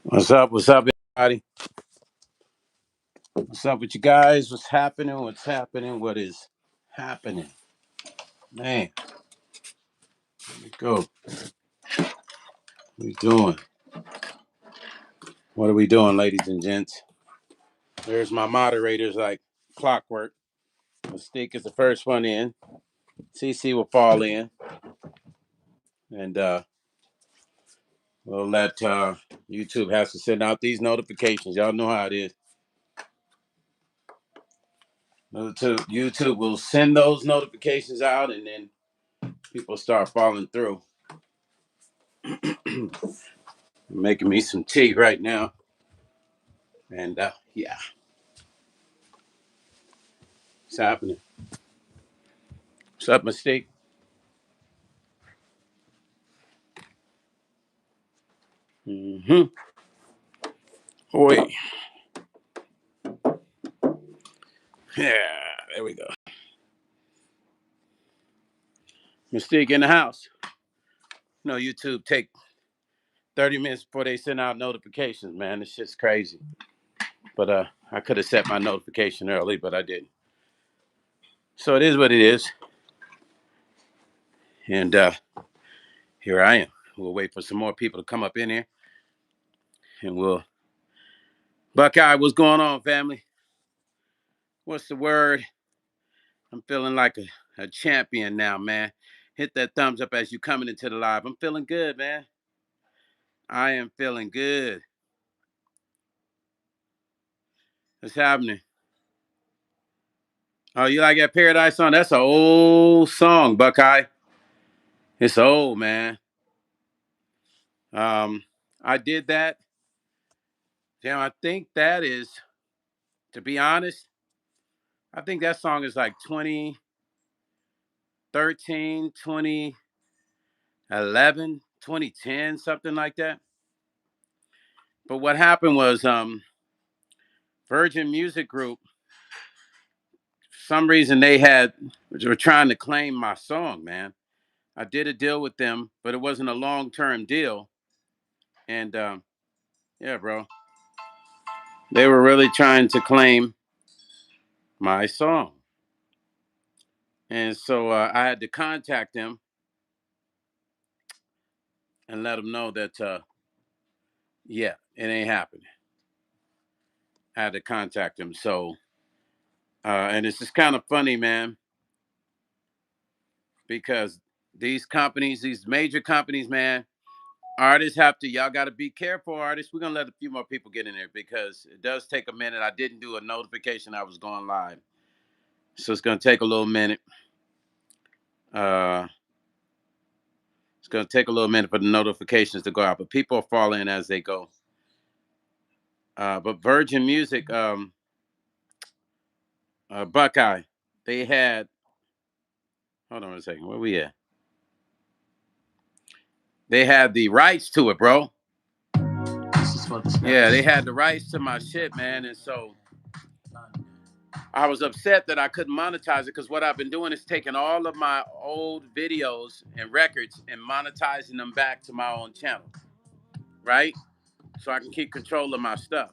What's up? What's up, everybody? What's up with you guys? What's happening? What's happening? What is happening? Man, here we go. What we doing? What are we doing, ladies and gents? There's my moderators like clockwork. Mystique is the first one in. CC will fall in. And we'll let YouTube has to send out these notifications. Y'all know how it is. YouTube will send those notifications out and then people start falling through. I'm making me some tea right now. And yeah, it's happening. What's up, Mystique? Mm-hmm. Wait. Yeah, there we go. Mystique in the house. No, YouTube take 30 minutes before they send out notifications, man. It's just crazy. But I could have set my notification early, but I didn't. So it is what it is. And here I am. We'll wait for some more people to come up in here. And we'll Buckeye, what's going on, family? What's the word? I'm feeling like a champion now, man. Hit that thumbs up as you coming into the live. I'm feeling good, man. I am feeling good. What's happening? Oh, you like that Paradise song? That's an old song, Buckeye. It's old, man. I did that. Damn, I think that is, to be honest, I think that song is like 2013, 2011, 2010, something like that. But what happened was Virgin Music Group, for some reason they were trying to claim my song, man. I did a deal with them, but it wasn't a long-term deal. And yeah, bro, they were really trying to claim my song. And so I had to contact them and let them know that, yeah, it ain't happening. I had to contact them. So, and it's just kind of funny, man, because these companies, these major companies, man, artists have to, y'all got to be careful, artists. We're going to let a few more people get in there because it does take a minute. I didn't do a notification I was going live. So it's going to take a little minute. It's going to take a little minute for the notifications to go out, but people are falling as they go. But Virgin Music, Buckeye, they had, hold on a second, where we at? They had the rights to it, bro. Yeah, they had the rights to my shit, man. And so I was upset that I couldn't monetize it because what I've been doing is taking all of my old videos and records and monetizing them back to my own channel, right? So I can keep control of my stuff.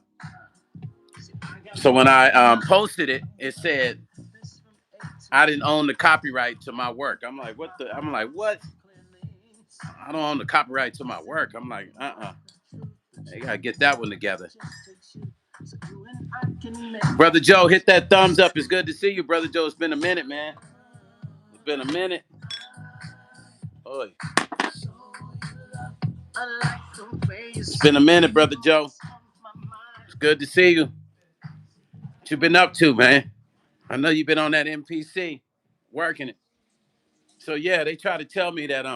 So when I posted it, it said I didn't own the copyright to my work. I'm like, what the? I'm like, what? I don't own the copyright to my work. I'm like, They gotta get that one together. Brother Joe, hit that thumbs up. It's good to see you, Brother Joe. It's been a minute, man. It's been a minute. Oy. It's been a minute, Brother Joe. It's good to see you. What you been up to, man? I know you've been on that MPC, working it. So yeah, they try to tell me that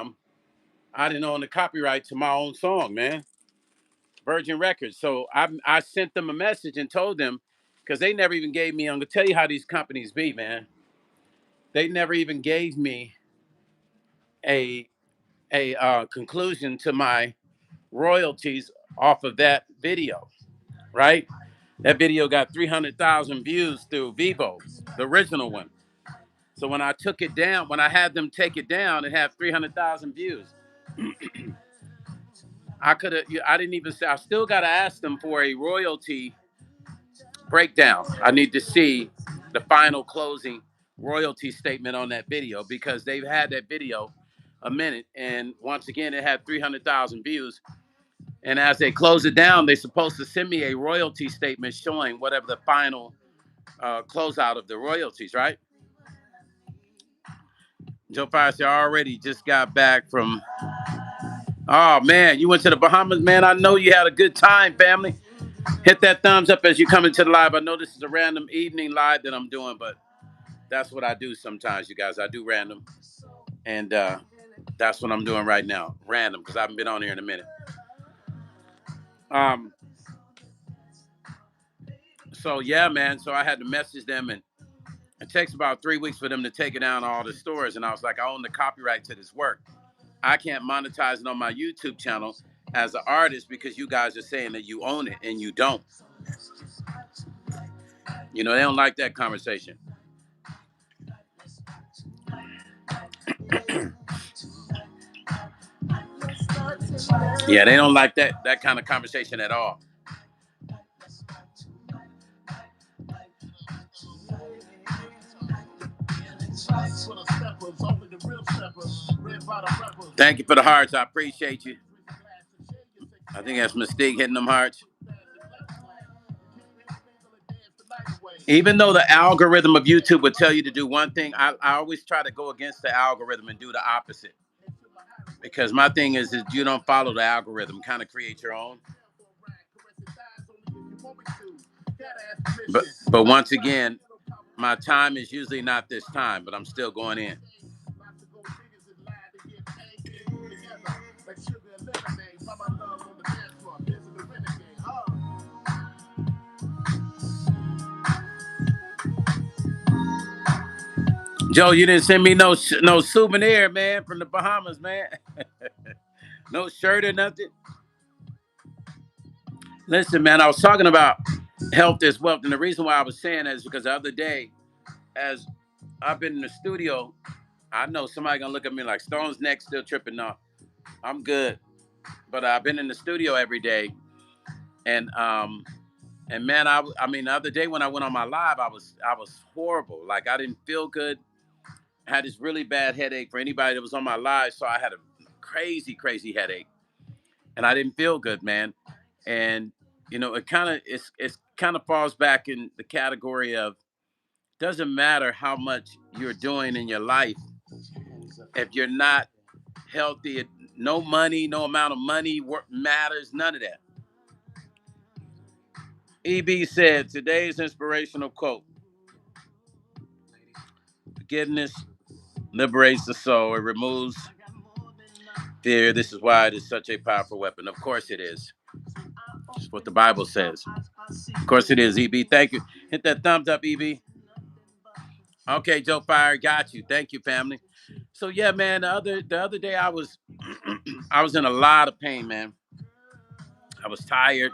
I didn't own the copyright to my own song, man. Virgin Records. So I sent them a message and told them because they never even gave me. I'm gonna tell you how these companies be, man. They never even gave me a conclusion to my royalties off of that video, right? That video got 300,000 views through Vivo, the original one. So when I took it down, when I had them take it down, it had 300,000 views. I could have. I didn't even say. I still got to ask them for a royalty breakdown. I need to see the final closing royalty statement on that video because they've had that video a minute, and once again, it had 300,000 views. And as they close it down, they're supposed to send me a royalty statement showing whatever the final closeout of the royalties, right? Joe Fires already just got back from. Oh man, you went to the Bahamas, man. I know you had a good time, family. Hit that thumbs up as you come into the live. I know this is a random evening live that I'm doing, but that's what I do sometimes, you guys. I do random, and that's what I'm doing right now, random, because I haven't been on here in a minute. Um, so yeah, man. So I had to message them, and it takes about 3 weeks for them to take it down all the stores. And I was like, I own the copyright to this work. I can't monetize it on my YouTube channel as an artist because you guys are saying that you own it and you don't. You know, they don't like that conversation. Yeah, they don't like that kind of conversation at all. Thank you for the hearts. I appreciate you. I think that's Mystique hitting them hearts. Even though the algorithm of YouTube would tell you to do one thing, I always try to go against the algorithm and do the opposite. Because my thing is you don't follow the algorithm, kind of create your own. But once again, my time is usually not this time, but I'm still going in. Joe, you didn't send me no souvenir, man, from the Bahamas, man. No shirt or nothing. Listen, man, I was talking about health is wealth, and the reason why I was saying that is because the other day, as I've been in the studio, I know somebody gonna look at me like Stone's neck still tripping. No, I'm good, but I've been in the studio every day, and man, I mean, the other day when I went on my live, I was horrible. Like I didn't feel good. I had this really bad headache for anybody that was on my live, so I had a crazy headache, and I didn't feel good, man. And you know, it kind of falls back in the category of doesn't matter how much you're doing in your life if you're not healthy. No money, no amount of money matters. None of that. EB said today's inspirational quote: "Forgiveness liberates the soul. It removes fear. This is why it is such a powerful weapon." Of course, it is. It's what the Bible says. Of course, it is. EB, thank you. Hit that thumbs up, EB. Okay, Joe Fire, got you. Thank you, family. So yeah, man. The other day I was I was in a lot of pain, man. I was tired.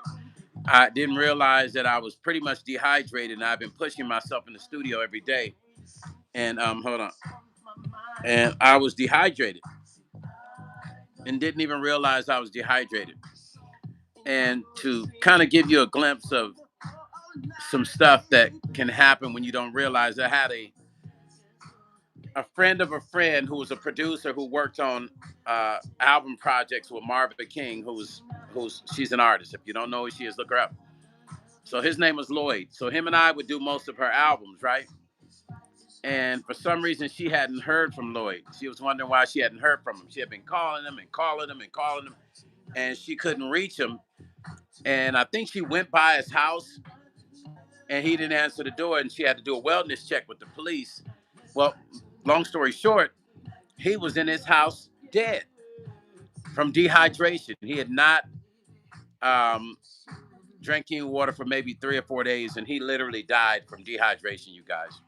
I didn't realize that I was pretty much dehydrated, and I've been pushing myself in the studio every day. And hold on. And I was dehydrated, and didn't even realize I was dehydrated. And to kind of give you a glimpse of some stuff that can happen when you don't realize, I had a friend of a friend who was a producer who worked on album projects with Marvin King, who's she's an artist. If you don't know who she is, look her up. So his name was Lloyd. So him and I would do most of her albums, right? And for some reason, she hadn't heard from Lloyd. She was wondering why she hadn't heard from him. She had been calling him and calling him and calling him, and she couldn't reach him. And I think she went by his house, and he didn't answer the door, and she had to do a wellness check with the police. Well, long story short, he was in his house dead from dehydration. He had not um, drinking water for maybe 3 or 4 days, and he literally died from dehydration, you guys.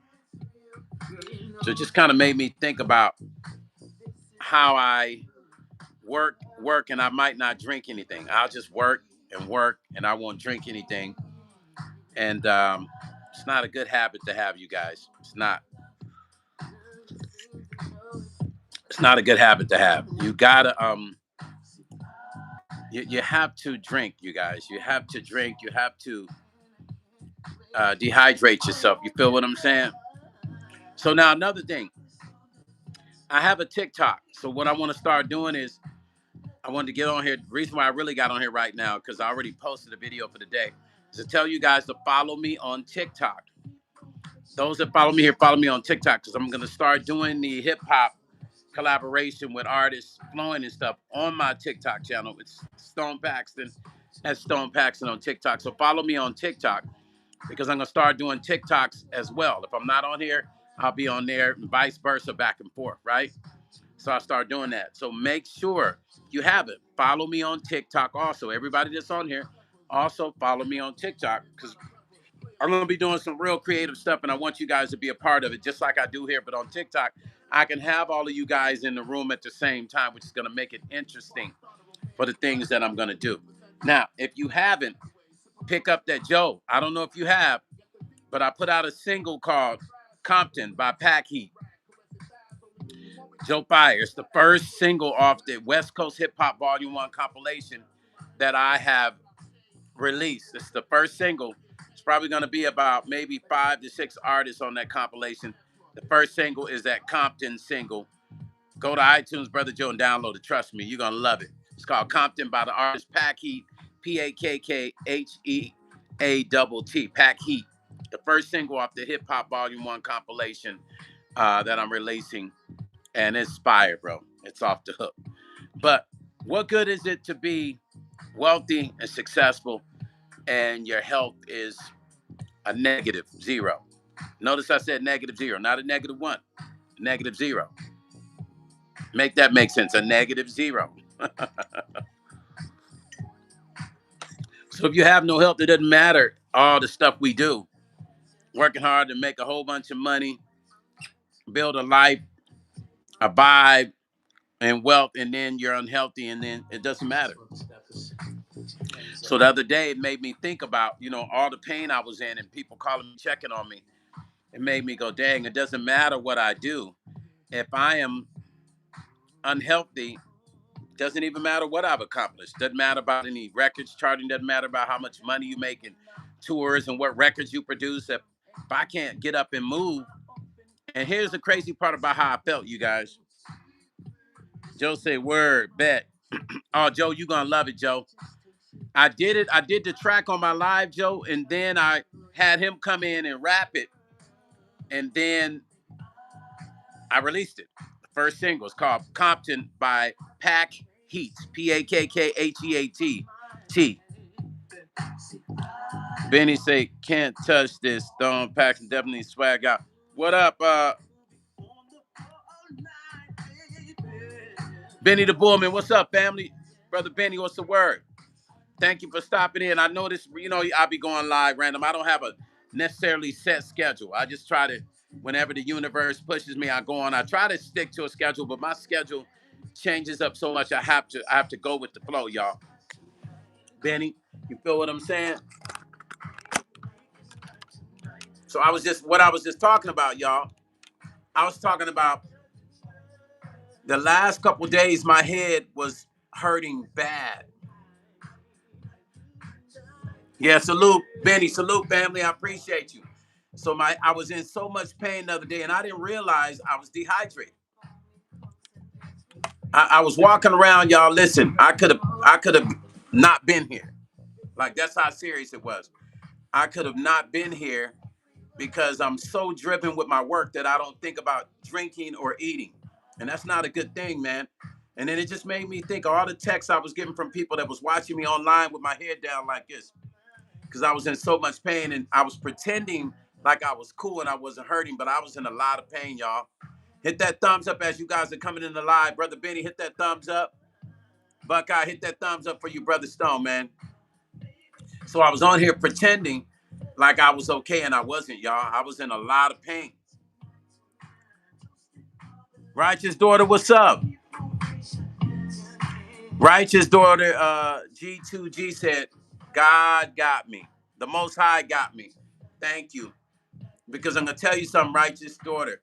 So it just kind of made me think about how I work, and I might not drink anything. I'll just work, and I won't drink anything. And it's not a good habit to have, you guys. It's not. It's not a good habit to have. You have to drink, you guys. You have to drink. You have to dehydrate yourself. You feel what I'm saying? So now another thing, I have a TikTok. So what I want to start doing is I wanted to get on here. The reason why I really got on here right now, because I already posted a video for the day, is to tell you guys to follow me on TikTok. Those that follow me here, follow me on TikTok, because I'm going to start doing the hip hop collaboration with artists flowing and stuff on my TikTok channel. It's Stone Paxton. That's Stone Paxton on TikTok. So follow me on TikTok, because I'm going to start doing TikToks as well. If I'm not on here, I'll be on there, and vice versa, back and forth, right? So I start doing that. So make sure you have it. Follow me on TikTok also. Everybody that's on here, also follow me on TikTok, because I'm going to be doing some real creative stuff, and I want you guys to be a part of it, just like I do here. But on TikTok, I can have all of you guys in the room at the same time, which is going to make it interesting for the things that I'm going to do. Now, if you haven't, pick up that Joe. I don't know if you have, but I put out a single called Compton by Pack Heat. Joe Fire. It's the first single off the West Coast Hip Hop Volume 1 compilation that I have released. It's the first single. It's probably going to be about maybe 5 to 6 artists on that compilation. The first single is that Compton single. Go to iTunes, Brother Joe, and download it. Trust me, you're going to love it. It's called Compton by the artist Pack Heat, Packheat, Pack Heat. The first single off the Hip Hop Volume 1 compilation that I'm releasing. And it's fire, bro. It's off the hook. But what good is it to be wealthy and successful and your health is a -0? Notice I said -0, not a -1, -0. Make that make sense, a -0. So if you have no health, it doesn't matter all the stuff we do. Working hard to make a whole bunch of money, build a life, a vibe, and wealth, and then you're unhealthy, and then it doesn't matter. So the other day, it made me think about, all the pain I was in and people calling me, checking on me. It made me go, dang, it doesn't matter what I do. If I am unhealthy, doesn't even matter what I've accomplished. Doesn't matter about any records charting. Doesn't matter about how much money you make in tours and what records you produce. If I can't get up and move. And here's the crazy part about how I felt, you guys. Joe say, word, bet. Oh, Joe, you gonna love it, Joe. I did it. I did the track on my live, Joe, and then I had him come in and rap it. And then I released it. The first single is called Compton by Pack Heat. Packheat. Benny say, can't touch this. Stone Paxton definitely swag out. What up, Benny the Bullman? What's up, family? Brother Benny, what's the word? Thank you for stopping in. I noticed, I'll be going live random. I don't have a necessarily set schedule. I just try to, whenever the universe pushes me, I go on. I try to stick to a schedule, but my schedule changes up so much. I have to go with the flow, y'all. Benny, you feel what I'm saying? So what I was just talking about, y'all. I was talking about the last couple days, my head was hurting bad. Yeah, salute, Benny. Salute, family. I appreciate you. So I was in so much pain the other day, and I didn't realize I was dehydrated. I was walking around, y'all. Listen, I could have not been here. Like, that's how serious it was. I could have not been here because I'm so driven with my work that I don't think about drinking or eating. And that's not a good thing, man. And then it just made me think of all the texts I was getting from people that was watching me online with my head down like this. Because I was in so much pain and I was pretending like I was cool and I wasn't hurting, but I was in a lot of pain, y'all. Hit that thumbs up as you guys are coming in the live. Brother Benny, hit that thumbs up. Buckeye, hit that thumbs up for you, Brother Stone, man. So I was on here pretending like I was okay, and I wasn't, y'all. I was in a lot of pain. Righteous Daughter, what's up? Righteous Daughter, G2G said, God got me. The Most High got me. Thank you. Because I'm going to tell you something, Righteous Daughter.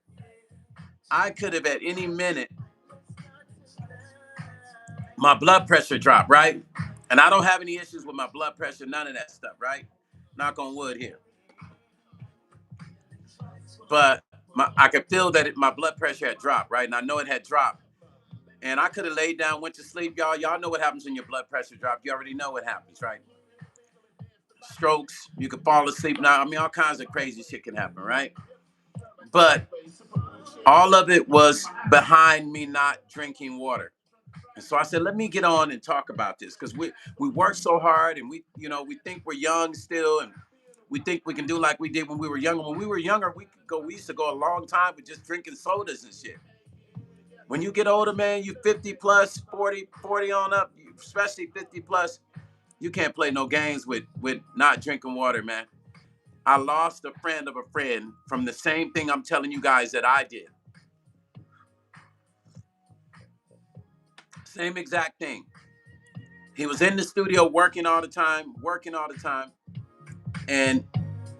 I could have at any minute, my blood pressure dropped, right? And I don't have any issues with my blood pressure, none of that stuff, right? Knock on wood here. But I could feel that my blood pressure had dropped, right? And I know it had dropped. And I could have laid down, went to sleep, y'all. Y'all know what happens when your blood pressure drops. You already know what happens, right? Strokes, you could fall asleep now. I mean, all kinds of crazy shit can happen, right? But all of it was behind me not drinking water. And so I said, let me get on and talk about this because we work so hard and we think we're young still and we think we can do like we did when we were younger. When we were younger, we used to go a long time with just drinking sodas and shit. When you get older, man, you 50 plus, 40 on up, especially 50 plus, you can't play no games with not drinking water, man. I lost a friend of a friend from the same thing I'm telling you guys that I did. Same exact thing. He was in the studio working all the time, and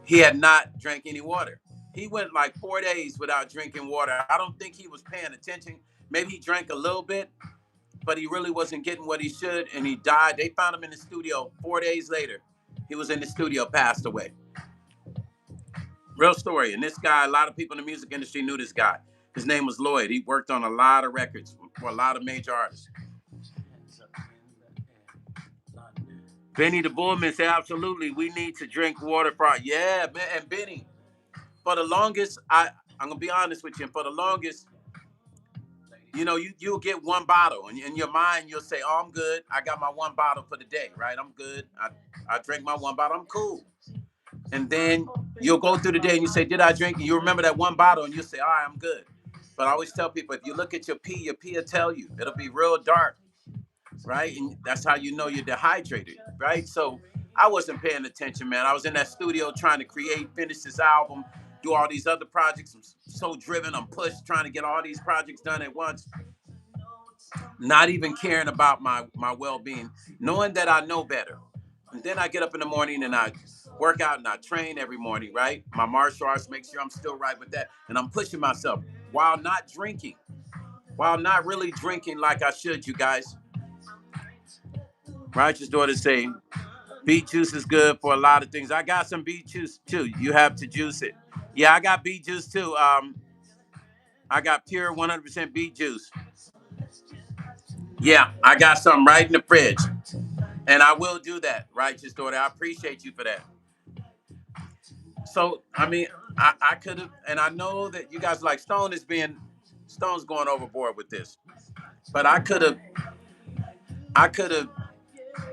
he had not drank any water. He went like 4 days without drinking water. I don't think he was paying attention. Maybe he drank a little bit, but he really wasn't getting what he should, and he died. They found him in the studio 4 days later. He was in the studio, passed away. Real story. And this guy, a lot of people in the music industry knew this guy. His name was Lloyd. He worked on a lot of records for a lot of major artists. Benny the Bullman said, absolutely, we need to drink water for yeah, man. And Benny, for the longest, I'm gonna be honest with you, and for the longest, you'll get one bottle, and in your mind, you'll say, oh, I'm good. I got my one bottle for the day, right? I'm good. I drank my one bottle, I'm cool. And then you'll go through the day and you say, did I drink? And you remember that one bottle and you say, all right, I'm good. But I always tell people, if you look at your pee will tell you. It'll be real dark, right? And that's how you know you're dehydrated, right? So I wasn't paying attention, man. I was in that studio trying to finish this album, do all these other projects. I'm so driven, I'm pushed, trying to get all these projects done at once. Not even caring about my well-being, knowing that I know better. And then I get up in the morning and I work out and I train every morning, right? My martial arts, make sure I'm still right with that. And I'm pushing myself while not drinking, while not really drinking like I should, you guys. Righteous daughter saying, beet juice is good for a lot of things. I got some beet juice too. You have to juice it. Yeah, I got beet juice too. I got pure 100% beet juice. Yeah, I got some right in the fridge. And I will do that, righteous daughter. I appreciate you for that. So, I mean, I could have, and I know that you guys like Stone's going overboard with this. But I could have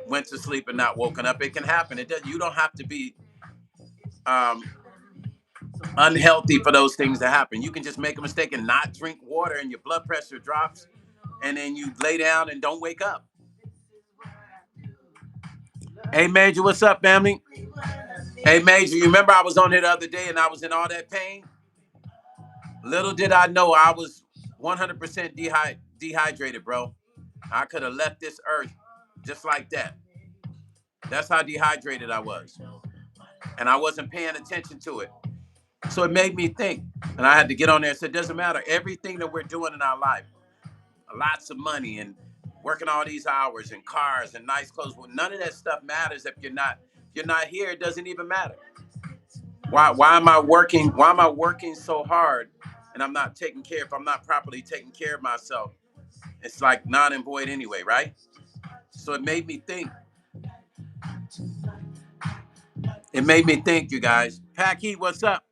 went to sleep and not woken up. It can happen. You don't have to be unhealthy for those things to happen. You can just make a mistake and not drink water and your blood pressure drops and then you lay down and don't wake up. Hey, Major, what's up, family? Hey, Major, you remember I was on here the other day and I was in all that pain? Little did I know I was 100% dehydrated, bro. I could have left this earth just like that. That's how dehydrated I was. And I wasn't paying attention to it. So it made me think. And I had to get on there and say, it doesn't matter. Everything that we're doing in our life, lots of money and working all these hours and cars and nice clothes, well, none of that stuff matters if you're not here. It doesn't even matter. Why am I working? Why am I working so hard and I'm not taking care? If I'm not properly taking care of myself, it's like non and void anyway, right? So it made me think. It made me think, you guys. Packy, what's up?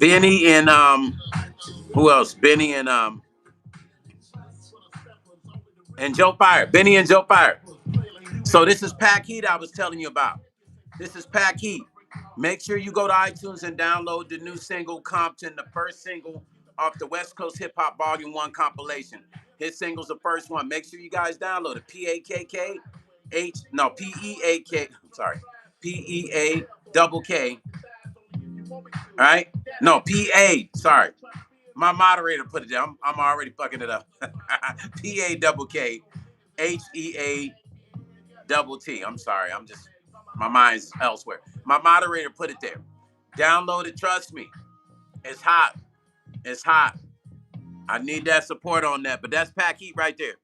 Benny and who else? Benny and Joe Fire. Benny and Joe Fire. So this is Pack Heat I was telling you about. This is Pack Heat. Make sure you go to iTunes and download the new single Compton, the first single off the West Coast Hip Hop Volume 1 compilation. His single's the first one. Make sure you guys download it. P-E-A-K. P-E-A All right? No, P-A. Sorry. My moderator put it down. I'm already fucking it up. P-A-K-H-E-A-T-T. I'm sorry. My mind's elsewhere. My moderator put it there. Download it. Trust me. It's hot. It's hot. I need that support on that. But that's Pack Heat right there.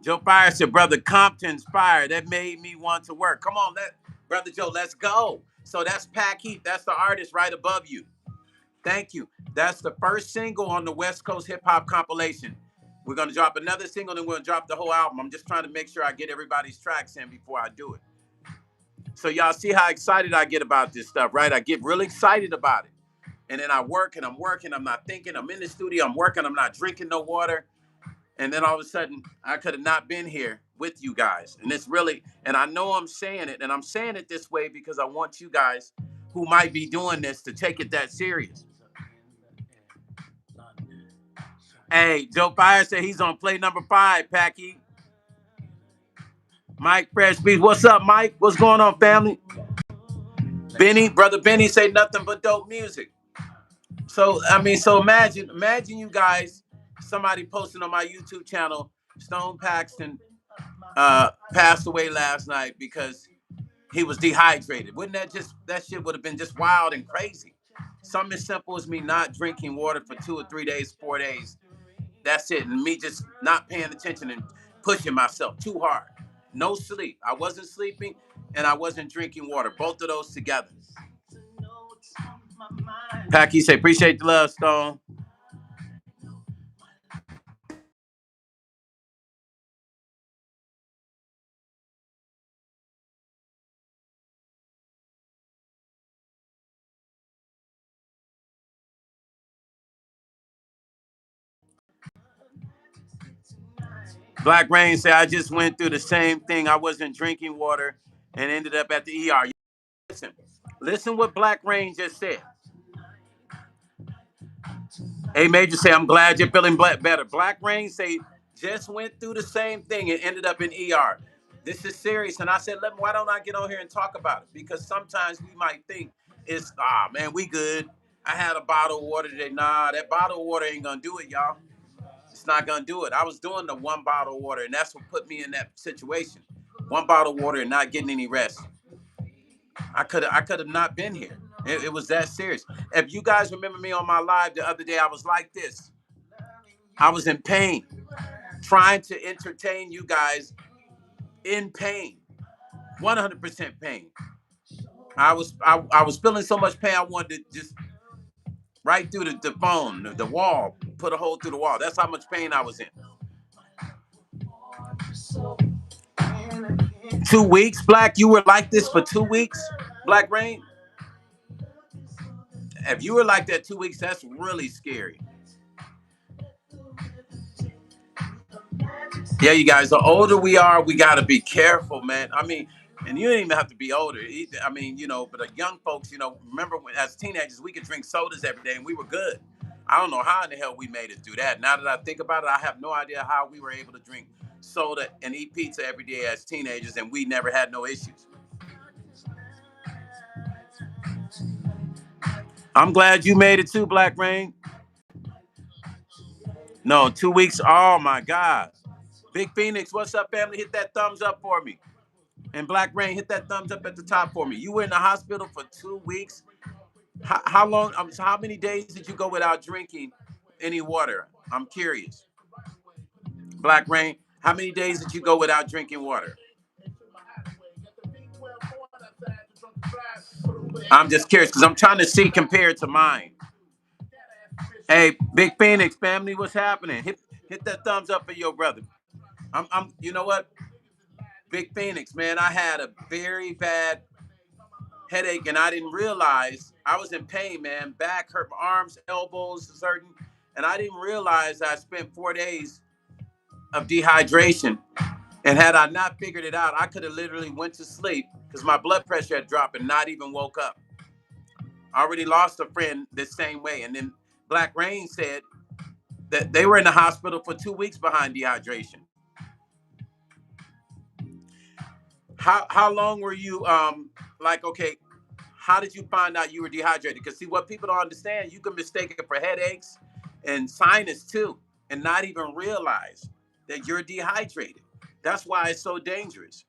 Joe Fire said, Brother Compton's fire. That made me want to work. Come on, Brother Joe, let's go. So that's Pack Heat. That's the artist right above you. Thank you. That's the first single on the West Coast Hip Hop compilation. We're going to drop another single, then we're going to drop the whole album. I'm just trying to make sure I get everybody's tracks in before I do it. So y'all see how excited I get about this stuff, right? I get really excited about it. And then I work and I'm working. I'm not thinking. I'm in the studio. I'm working. I'm not drinking no water. And then all of a sudden, I could have not been here with you guys. And it's really, and I know I'm saying it, and I'm saying it this way because I want you guys who might be doing this to take it that serious. Hey, Joe Fire said he's on play number 5, Packy. Mike Fresh Beats. What's up, Mike? What's going on, family? Benny, brother Benny say nothing but dope music. So, I mean, so imagine you guys, somebody posting on my YouTube channel, Stone Paxton passed away last night because he was dehydrated. Wouldn't that shit would have been just wild and crazy. Something as simple as me not drinking water for 2 or 3 days, 4 days. That's it. And me just not paying attention and pushing myself too hard. No sleep. I wasn't sleeping and I wasn't drinking water. Both of those together. Packy say, appreciate the love, Stone. Black Rain say, I just went through the same thing. I wasn't drinking water and ended up at the ER. Listen what Black Rain just said. A Major say, I'm glad you're feeling better. Black Rain say, just went through the same thing and ended up in ER. This is serious. And I said, why don't I get on here and talk about it? Because sometimes we might think it's, man, we good. I had a bottle of water today. Nah, that bottle of water ain't going to do it, y'all. It's not going to do it. I was doing the 1 bottle of water, and that's what put me in that situation. 1 bottle of water and not getting any rest. I could have not been here. It was that serious. If you guys remember me on my live the other day, I was like this. I was in pain, trying to entertain you guys in pain, 100% pain. I was feeling so much pain. I wanted to just right through the phone, the wall, put a hole through the wall. That's how much pain I was in. 2 weeks, Black. You were like this for 2 weeks, Black Rain. If you were like that 2 weeks, that's really scary. Yeah, you guys, the older we are, we got to be careful, man. I mean, and you don't even have to be older. I mean, but the young folks, remember when as teenagers, we could drink sodas every day and we were good. I don't know how in the hell we made it through that. Now that I think about it, I have no idea how we were able to drink soda and eat pizza every day as teenagers and we never had no issues. I'm glad you made it too, Black Rain. No, 2 weeks. Oh, my God. Big Phoenix, what's up, family? Hit that thumbs up for me. And Black Rain, hit that thumbs up at the top for me. You were in the hospital for 2 weeks. How long? How many days did you go without drinking any water? I'm curious. Black Rain, how many days did you go without drinking water? I'm just curious because I'm trying to see compared to mine. Hey, Big Phoenix family, what's happening? Hit that thumbs up for your brother. You know what? Big Phoenix, man, I had a very bad headache and I didn't realize I was in pain, man. Back hurt, my arms, elbows, certain, and I didn't realize I spent 4 days of dehydration. And had I not figured it out, I could have literally went to sleep because my blood pressure had dropped and not even woke up. I already lost a friend the same way. And then Black Rain said that they were in the hospital for 2 weeks behind dehydration. How long were you okay, how did you find out you were dehydrated? Because see, what people don't understand, you can mistake it for headaches and sinus too, and not even realize that you're dehydrated. That's why it's so dangerous.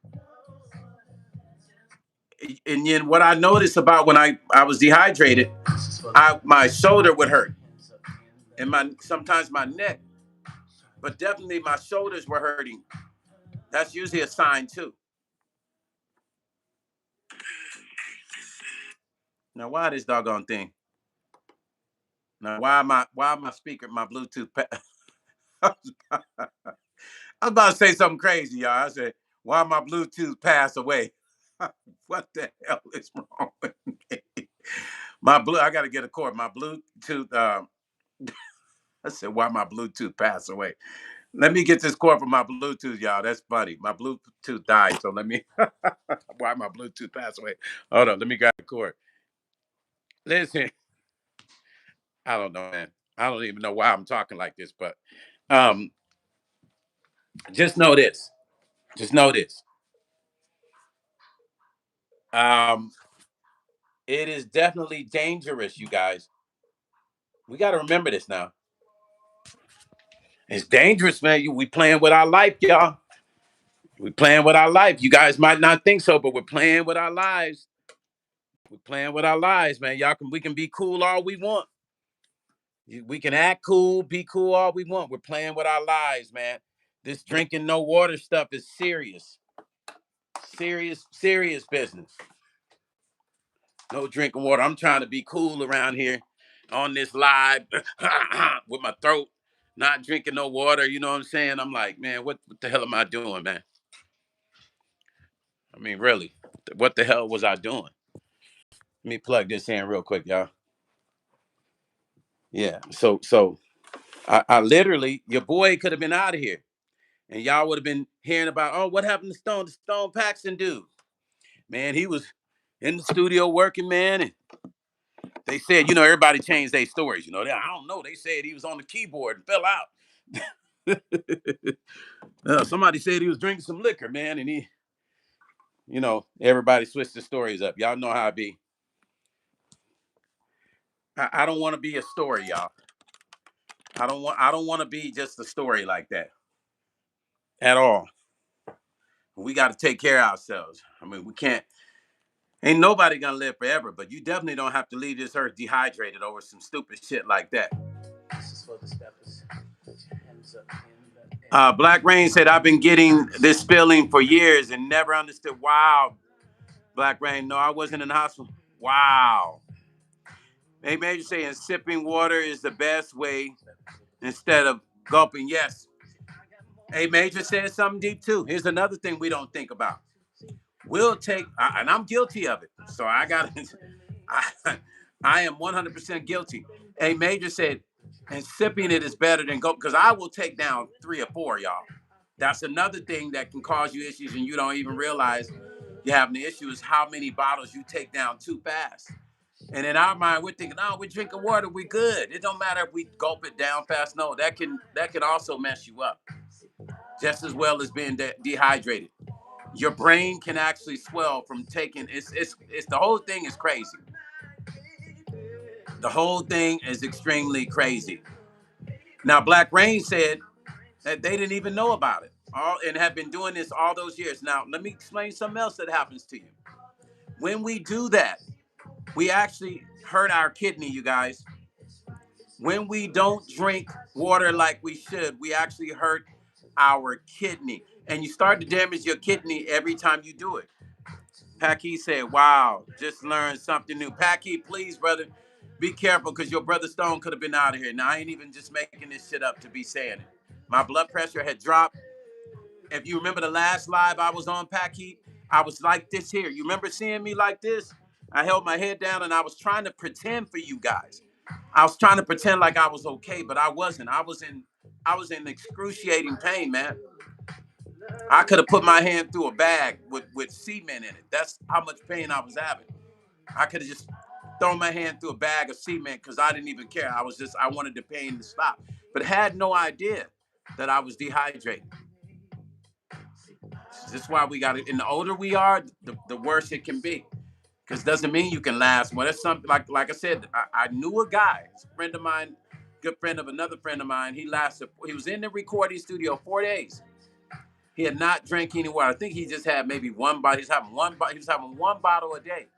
And then what I noticed about when I was dehydrated, my shoulder would hurt. and sometimes my neck, but definitely my shoulders were hurting. That's usually a sign too. Now, why this doggone thing? Now, why my speaker, my Bluetooth? I was about to say something crazy, y'all. I said, why my Bluetooth pass away? What the hell is wrong with me? I got to get a cord. My Bluetooth. I said, why my Bluetooth pass away? Let me get this cord for my Bluetooth, y'all. That's funny. My Bluetooth died, so let me. Why my Bluetooth pass away? Hold on, let me grab the cord. Listen, I don't know, man. I don't even know why I'm talking like this, but um, just know this. Just know this. Um, it is definitely dangerous, you guys. We got to remember this now. It's dangerous, man. We playing with our life, y'all. We playing with our life. You guys might not think so, but we're playing with our lives. We're playing with our lives, man. We can be cool all we want. We can act cool, be cool all we want. We're playing with our lives, man. This drinking no water stuff is serious. Serious, serious business. No drinking water. I'm trying to be cool around here on this live with my throat, not drinking no water. You know what I'm saying? I'm like, man, what the hell am I doing, man? I mean, really, what the hell was I doing? Let me plug this in real quick, y'all. Yeah. So I literally, your boy could have been out of here. And y'all would have been hearing about, oh, what happened to Stone? The Stone Paxton dude. Man, he was in the studio working, man. And they said, everybody changed their stories. I don't know. They said he was on the keyboard and fell out. Somebody said he was drinking some liquor, man. And everybody switched the stories up. Y'all know how it be. I don't want to be a story, y'all. I don't want to be just a story like that at all. We got to take care of ourselves. I mean, we can't. Ain't nobody gonna live forever, but you definitely don't have to leave this earth dehydrated over some stupid shit like that. Black Rain said, I've been getting this feeling for years and never understood. Wow, Black Rain. No, I wasn't in the hospital. Wow. Hey, Major saying sipping water is the best way instead of gulping. Yes. Hey, Major said something deep too. Here's another thing we don't think about. We'll take, and I'm guilty of it. So I got to, I am 100% guilty. A Major said, and sipping it is better than go, because I will take down 3 or 4, y'all. That's another thing that can cause you issues and you don't even realize you're having the issue is how many bottles you take down too fast. And in our mind, we're thinking, oh, we're drinking water, we good. It don't matter if we gulp it down fast. No, that can also mess you up just as well as being dehydrated. Your brain can actually swell from taking, it's the whole thing is crazy. The whole thing is extremely crazy. Now, Black Rain said that they didn't even know about it and have been doing this all those years. Now, let me explain something else that happens to you. When we do that, we actually hurt our kidney, you guys. When we don't drink water like we should, we actually hurt our kidney. And you start to damage your kidney every time you do it. Packy said, wow, just learned something new. Packy, please, brother, be careful because your brother Stone could have been out of here. Now, I ain't even just making this shit up to be saying it. My blood pressure had dropped. If you remember the last live I was on, Packy, I was like this here. You remember seeing me like this? I held my head down and I was trying to pretend for you guys. I was trying to pretend like I was okay, but I wasn't. I was in excruciating pain, man. I could have put my hand through a bag with cement in it. That's how much pain I was having. I could have just thrown my hand through a bag of cement because I didn't even care. I wanted the pain to stop, but had no idea that I was dehydrated. This is why we got it. And the older we are, the worse it can be. Because doesn't mean you can last. Well, that's something like I said, I knew a guy, a friend of mine, good friend of another friend of mine. He was in the recording studio 4 days. He had not drank any water. I think he just had maybe one bottle. He was having one bottle a day.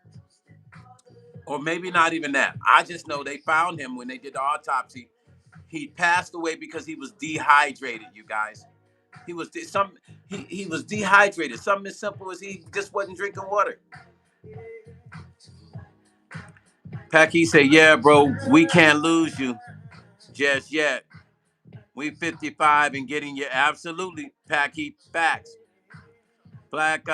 Or maybe not even that. I just know they found him when they did the autopsy. He passed away because he was dehydrated, you guys. He was he was dehydrated. Something as simple as he just wasn't drinking water. Packy said, "Yeah, bro, we can't lose you just yet. We 55 and getting you absolutely, Packy. Facts. Black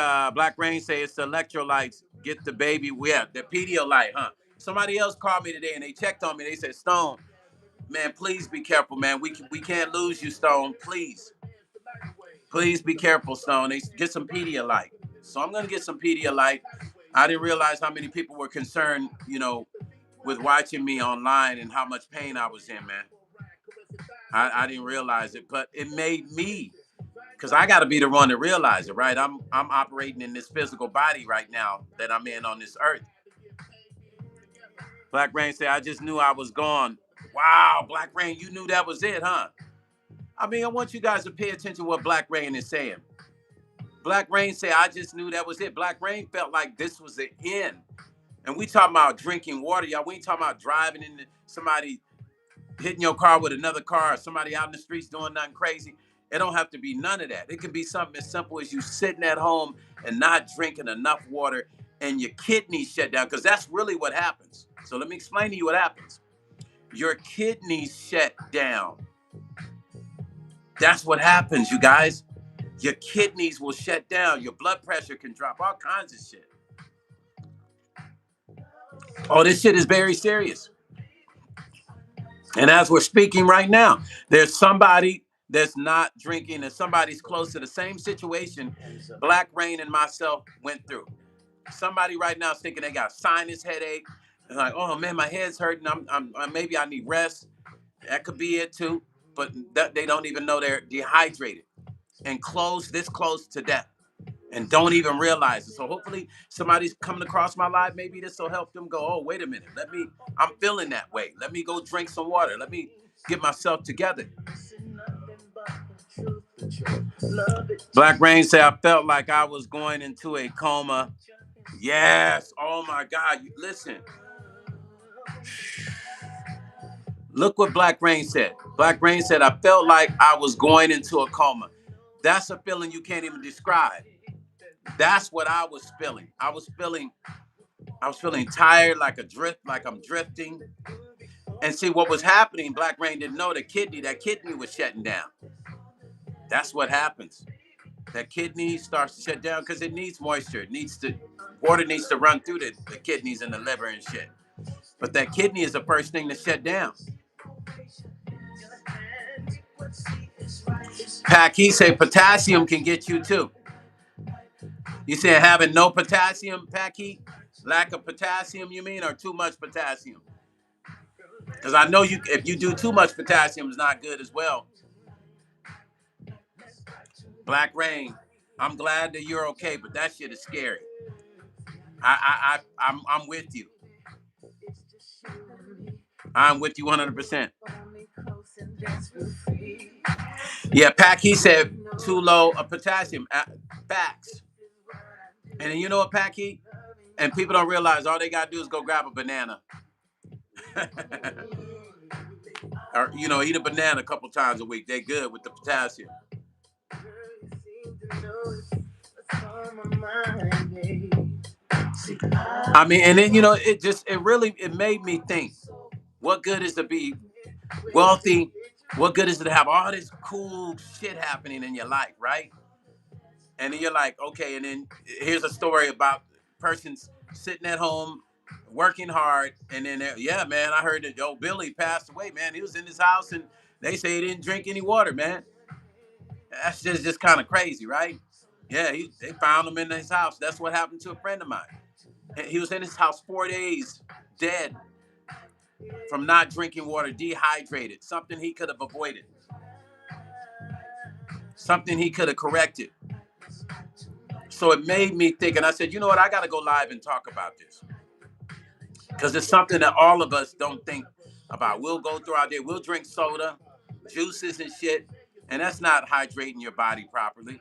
Rain say it's the electrolytes. Get the baby. Yeah, the Pedialyte, huh? Somebody else called me today and they checked on me. They said, Stone, man, please be careful, man. We can't lose you, Stone. Please be careful, Stone. They get some Pedialyte. So I'm gonna get some Pedialyte. I didn't realize how many people were concerned, with watching me online and how much pain I was in, man. I didn't realize it, but it made me, because I got to be the one to realize it, right? I'm operating in this physical body right now that I'm in on this earth. Black Rain say, I just knew I was gone. Wow, Black Rain, you knew that was it, huh? I mean, I want you guys to pay attention to what Black Rain is saying. Black Rain say, I just knew that was it. Black Rain felt like this was the end. And we talking about drinking water, y'all. We ain't talking about driving into somebody hitting your car with another car, or somebody out in the streets doing nothing crazy. It don't have to be none of that. It can be something as simple as you sitting at home and not drinking enough water and your kidneys shut down, because that's really what happens. So let me explain to you what happens. Your kidneys shut down. That's what happens, you guys. Your kidneys will shut down. Your blood pressure can drop, all kinds of shit. Oh, this shit is very serious. And as we're speaking right now, there's somebody that's not drinking and somebody's close to the same situation Black Rain and myself went through. Somebody right now is thinking they got sinus headache. They're like, oh man, my head's hurting. Maybe I need rest. That could be it too. But they don't even know they're dehydrated and this close to death, and don't even realize it. So hopefully somebody's coming across my life. Maybe this will help them go, oh, wait a minute. I'm feeling that way. Let me go drink some water. Let me get myself together. Black Rain said, I felt like I was going into a coma. Yes. Oh my God. Listen. Look what Black Rain said. Black Rain said, I felt like I was going into a coma. That's a feeling you can't even describe. That's what I was feeling. I was feeling tired, like I'm drifting. And see what was happening, Black Rain didn't know that kidney was shutting down. That's what happens. That kidney starts to shut down because it needs moisture. Water needs to run through the kidneys and the liver and shit. But that kidney is the first thing to shut down. Pack, he said potassium can get you too. You said having no potassium, Packy? Lack of potassium, you mean, or too much potassium? Because I know if you do too much potassium, it's not good as well. Black Rain, I'm glad that you're okay, but that shit is scary. I'm with you. I'm with you 100%. Yeah, Packy said too low of potassium. Facts. And then you know what, Packy? And people don't realize all they gotta do is go grab a banana. Or eat a banana a couple times a week. They're good with the potassium. I mean, and then it made me think, what good is to be wealthy? What good is it to have all this cool shit happening in your life, right? And then you're like, okay, and then here's a story about persons sitting at home working hard, and then yeah, man, I heard that Billy passed away, man. He was in his house and they say he didn't drink any water, man. That's just kind of crazy, right? Yeah, they found him in his house. That's what happened to a friend of mine. He was in his house 4 days, dead from not drinking water, dehydrated. Something he could have avoided. Something he could have corrected. So it made me think, and I said, you know what? I got to go live and talk about this. Because it's something that all of us don't think about. We'll go through our day. We'll drink soda, juices and shit, and that's not hydrating your body properly.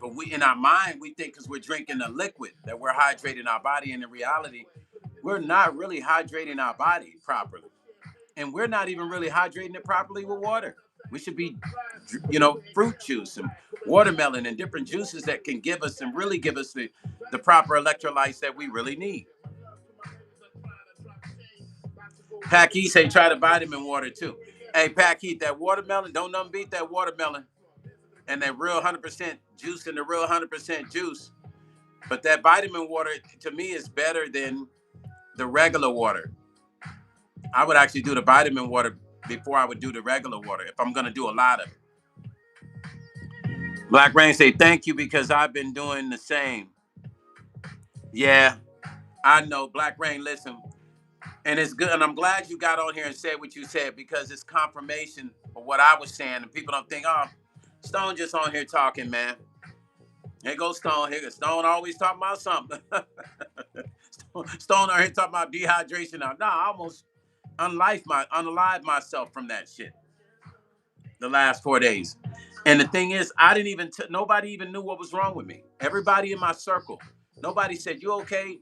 But in our mind, we think because we're drinking a liquid that we're hydrating our body, and in reality, we're not really hydrating our body properly. and we're not even really hydrating it properly with water. We should be, fruit juice and watermelon and different juices that can give us and really give us the proper electrolytes that we really need. Packy say try the vitamin water too. Hey, Packy, that watermelon, don't nothing beat that watermelon and that real 100% juice and the real 100% juice. But that vitamin water to me is better than the regular water. I would actually do the vitamin water before I would do the regular water if I'm gonna do a lot of it. Black Rain say thank you because I've been doing the same. Yeah, I know. Black Rain, listen, and it's good, and I'm glad you got on here and said what you said because it's confirmation of what I was saying, and people don't think, oh, Stone just on here talking, man. Here goes Stone. Here goes Stone always talking about something. Stone on here talking about dehydration now. Nah, I almost unalived myself from that shit the last 4 days. And the thing is, I didn't even nobody even knew what was wrong with me. Everybody in my circle, nobody said, "You okay?"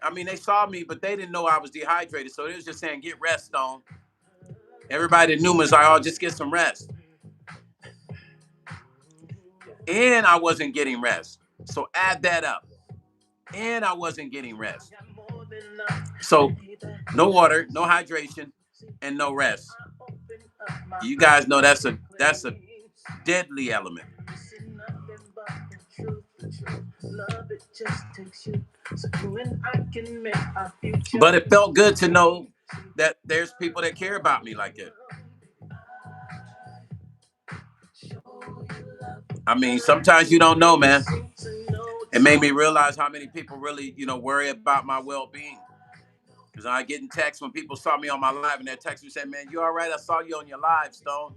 I mean, they saw me, but they didn't know I was dehydrated. So they was just saying, "Get rest, Stone." Everybody that knew me was like, "Oh, just get some rest." And I wasn't getting rest. So add that up. And I wasn't getting rest. So no water, no hydration, and no rest. You guys know that's a deadly element. But it felt good to know that there's people that care about me like that. I mean, sometimes you don't know, man. It made me realize how many people really, worry about my well-being. Because I get in texts when people saw me on my live and they text me saying, "Man, you all right? I saw you on your live, Stone.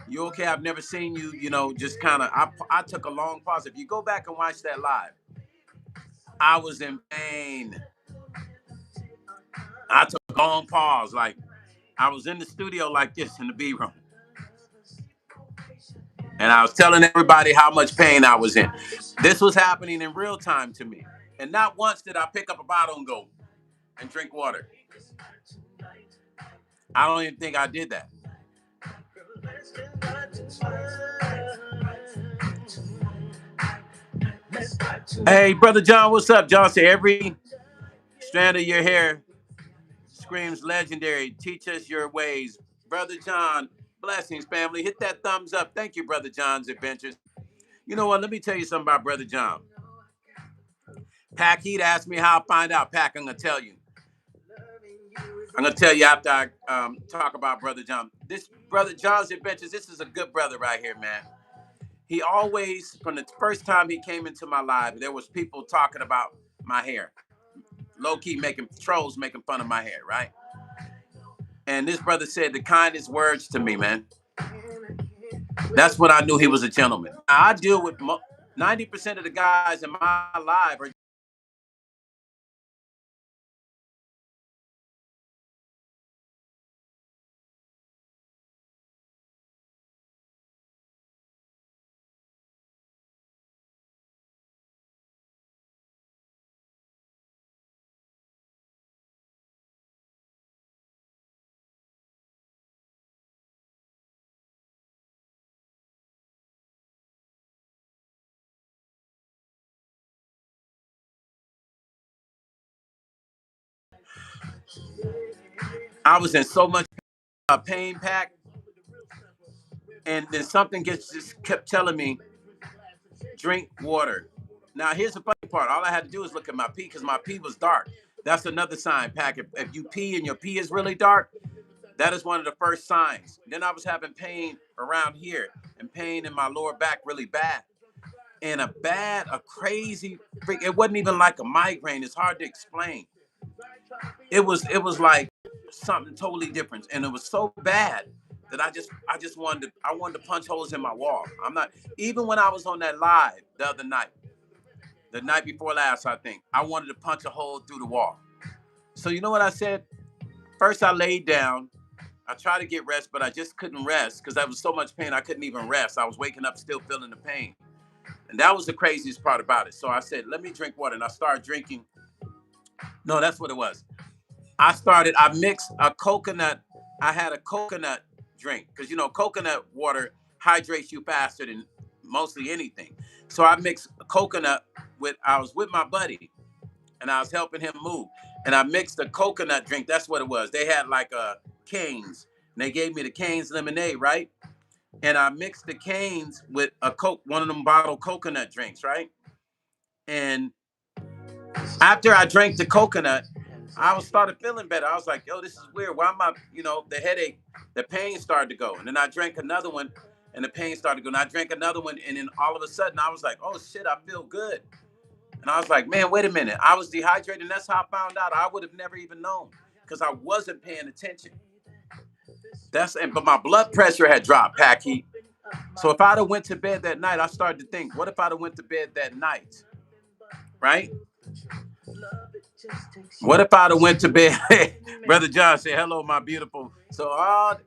You okay? I've never seen you, just kind of." I took a long pause. If you go back and watch that live, I was in pain. I took a long pause. Like, I was in the studio like this in the B room. And I was telling everybody how much pain I was in. This was happening in real time to me. And not once did I pick up a bottle and go and drink water. I don't even think I did that. Hey, Brother John, what's up? John said, every strand of your hair screams legendary. Teach us your ways. Brother John, blessings, family. Hit that thumbs up. Thank you, Brother John's Adventures. You know what? Let me tell you something about Brother John. Pack, he'd ask me how I find out. Pack, I'm going to tell you. I'm going to tell you after I talk about Brother John. This Brother John's Adventures, this is a good brother right here, man. He always, from the first time he came into my live, there was people talking about my hair. Low-key trolls making fun of my hair, right? And this brother said the kindest words to me, man. That's when I knew he was a gentleman. I deal with 90% of the guys in my live are I was in so much pain, Pack, and then something just kept telling me, drink water. Now here's the funny part. All I had to do was look at my pee because my pee was dark. That's another sign, Pack. If you pee and your pee is really dark, that is one of the first signs. Then I was having pain around here and pain in my lower back really bad. And a crazy freak. It wasn't even like a migraine. It's hard to explain. It was like something totally different. And it was so bad that I just wanted to punch holes in my wall. I'm not even when I was on that live the night before last, I think, I wanted to punch a hole through the wall. So you know what I said? First I laid down. I tried to get rest, but I just couldn't rest because I was so much pain I couldn't even rest. I was waking up still feeling the pain. And that was the craziest part about it. So I said, let me drink water. And I started drinking. No, that's what it was. I mixed a coconut I had a coconut drink because you know coconut water hydrates you faster than mostly anything. So I mixed coconut with. I was with my buddy, and I was helping him move, and I mixed a coconut drink. That's what it was. They had like canes, and they gave me the canes lemonade, right? And I mixed the canes with a Coke, one of them bottled coconut drinks, right? And after I drank the coconut, I was started feeling better. I was like, yo, this is weird. Why am I, the headache, the pain started to go. And then I drank another one and the pain started to go. And I drank another one. And then all of a sudden I was like, oh shit, I feel good. And I was like, man, wait a minute. I was dehydrated. And that's how I found out. I would have never even known because I wasn't paying attention. But my blood pressure had dropped, Packy. So if I'd have went to bed that night, I started to think, what if I'd have went to bed that night? Right? What if I'd have went to bed? Brother John said, hello, my beautiful. So,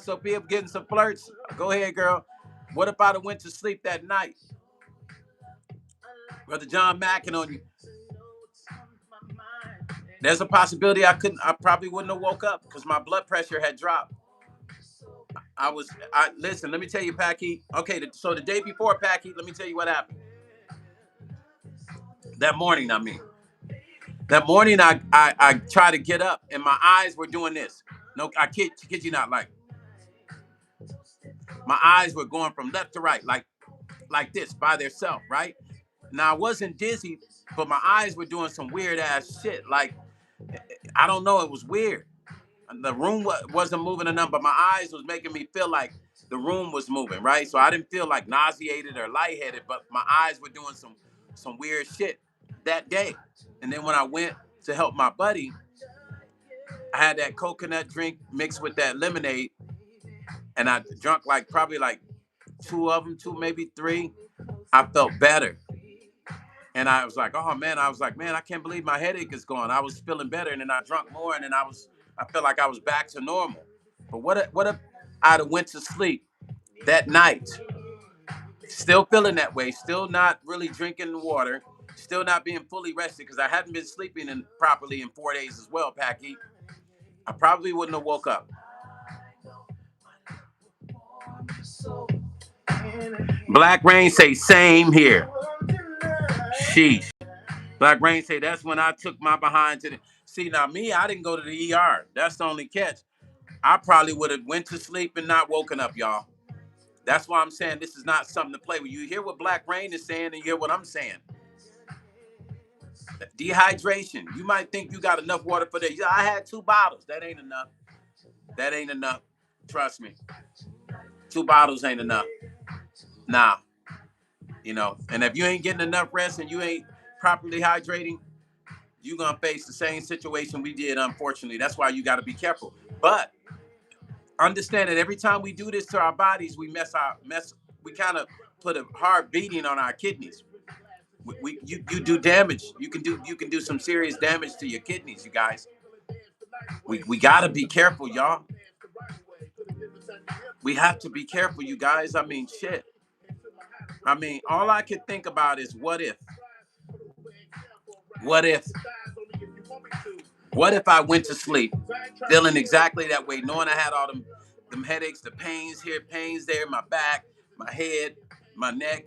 so people getting some flirts. Go ahead, girl. What if I'd have went to sleep that night? Brother John macking on you. There's a possibility I probably wouldn't have woke up because my blood pressure had dropped. Listen, let me tell you, Packy. Okay, so the day before, Packy, let me tell you what happened. That morning, That morning, I tried to get up, and my eyes were doing this. No, I kid you not. Like, my eyes were going from left to right, like this, by themselves, right? Now, I wasn't dizzy, but my eyes were doing some weird-ass shit. Like, I don't know, it was weird. The room wasn't moving enough, but my eyes was making me feel like the room was moving, right? So I didn't feel like nauseated or lightheaded, but my eyes were doing some weird shit that day. And then when I went to help my buddy, I had that coconut drink mixed with that lemonade, and I drunk probably two of them, maybe three. I felt better. And I was like, oh man, man, I can't believe my headache is gone. I was feeling better, and then I drank more, and then I felt like I was back to normal. But what if I'd have went to sleep that night, still feeling that way, still not really drinking water, still not being fully rested, because I hadn't been sleeping properly in 4 days as well, Packy. I probably wouldn't have woke up. Black Rain say same here. Sheesh. Black Rain say that's when I took my behind to the. See, now me, I didn't go to the ER. That's the only catch. I probably would have went to sleep and not woken up, y'all. That's why I'm saying this is not something to play with. You hear what Black Rain is saying, and you hear what I'm saying. Dehydration. You might think you got enough water for that. I had 2 bottles. That ain't enough. That ain't enough. Trust me. 2 bottles ain't enough. Nah. And if you ain't getting enough rest and you ain't properly hydrating, you're going to face the same situation we did, unfortunately. That's why you got to be careful. But understand that every time we do this to our bodies, we we kind of put a hard beating on our kidneys. You do damage. You can do some serious damage to your kidneys, you guys. We got to be careful, y'all. We have to be careful, you guys. I mean, shit. I mean, all I could think about is what if? What if I went to sleep feeling exactly that way, knowing I had all them headaches, the pains here, pains there, my back, my head, my neck.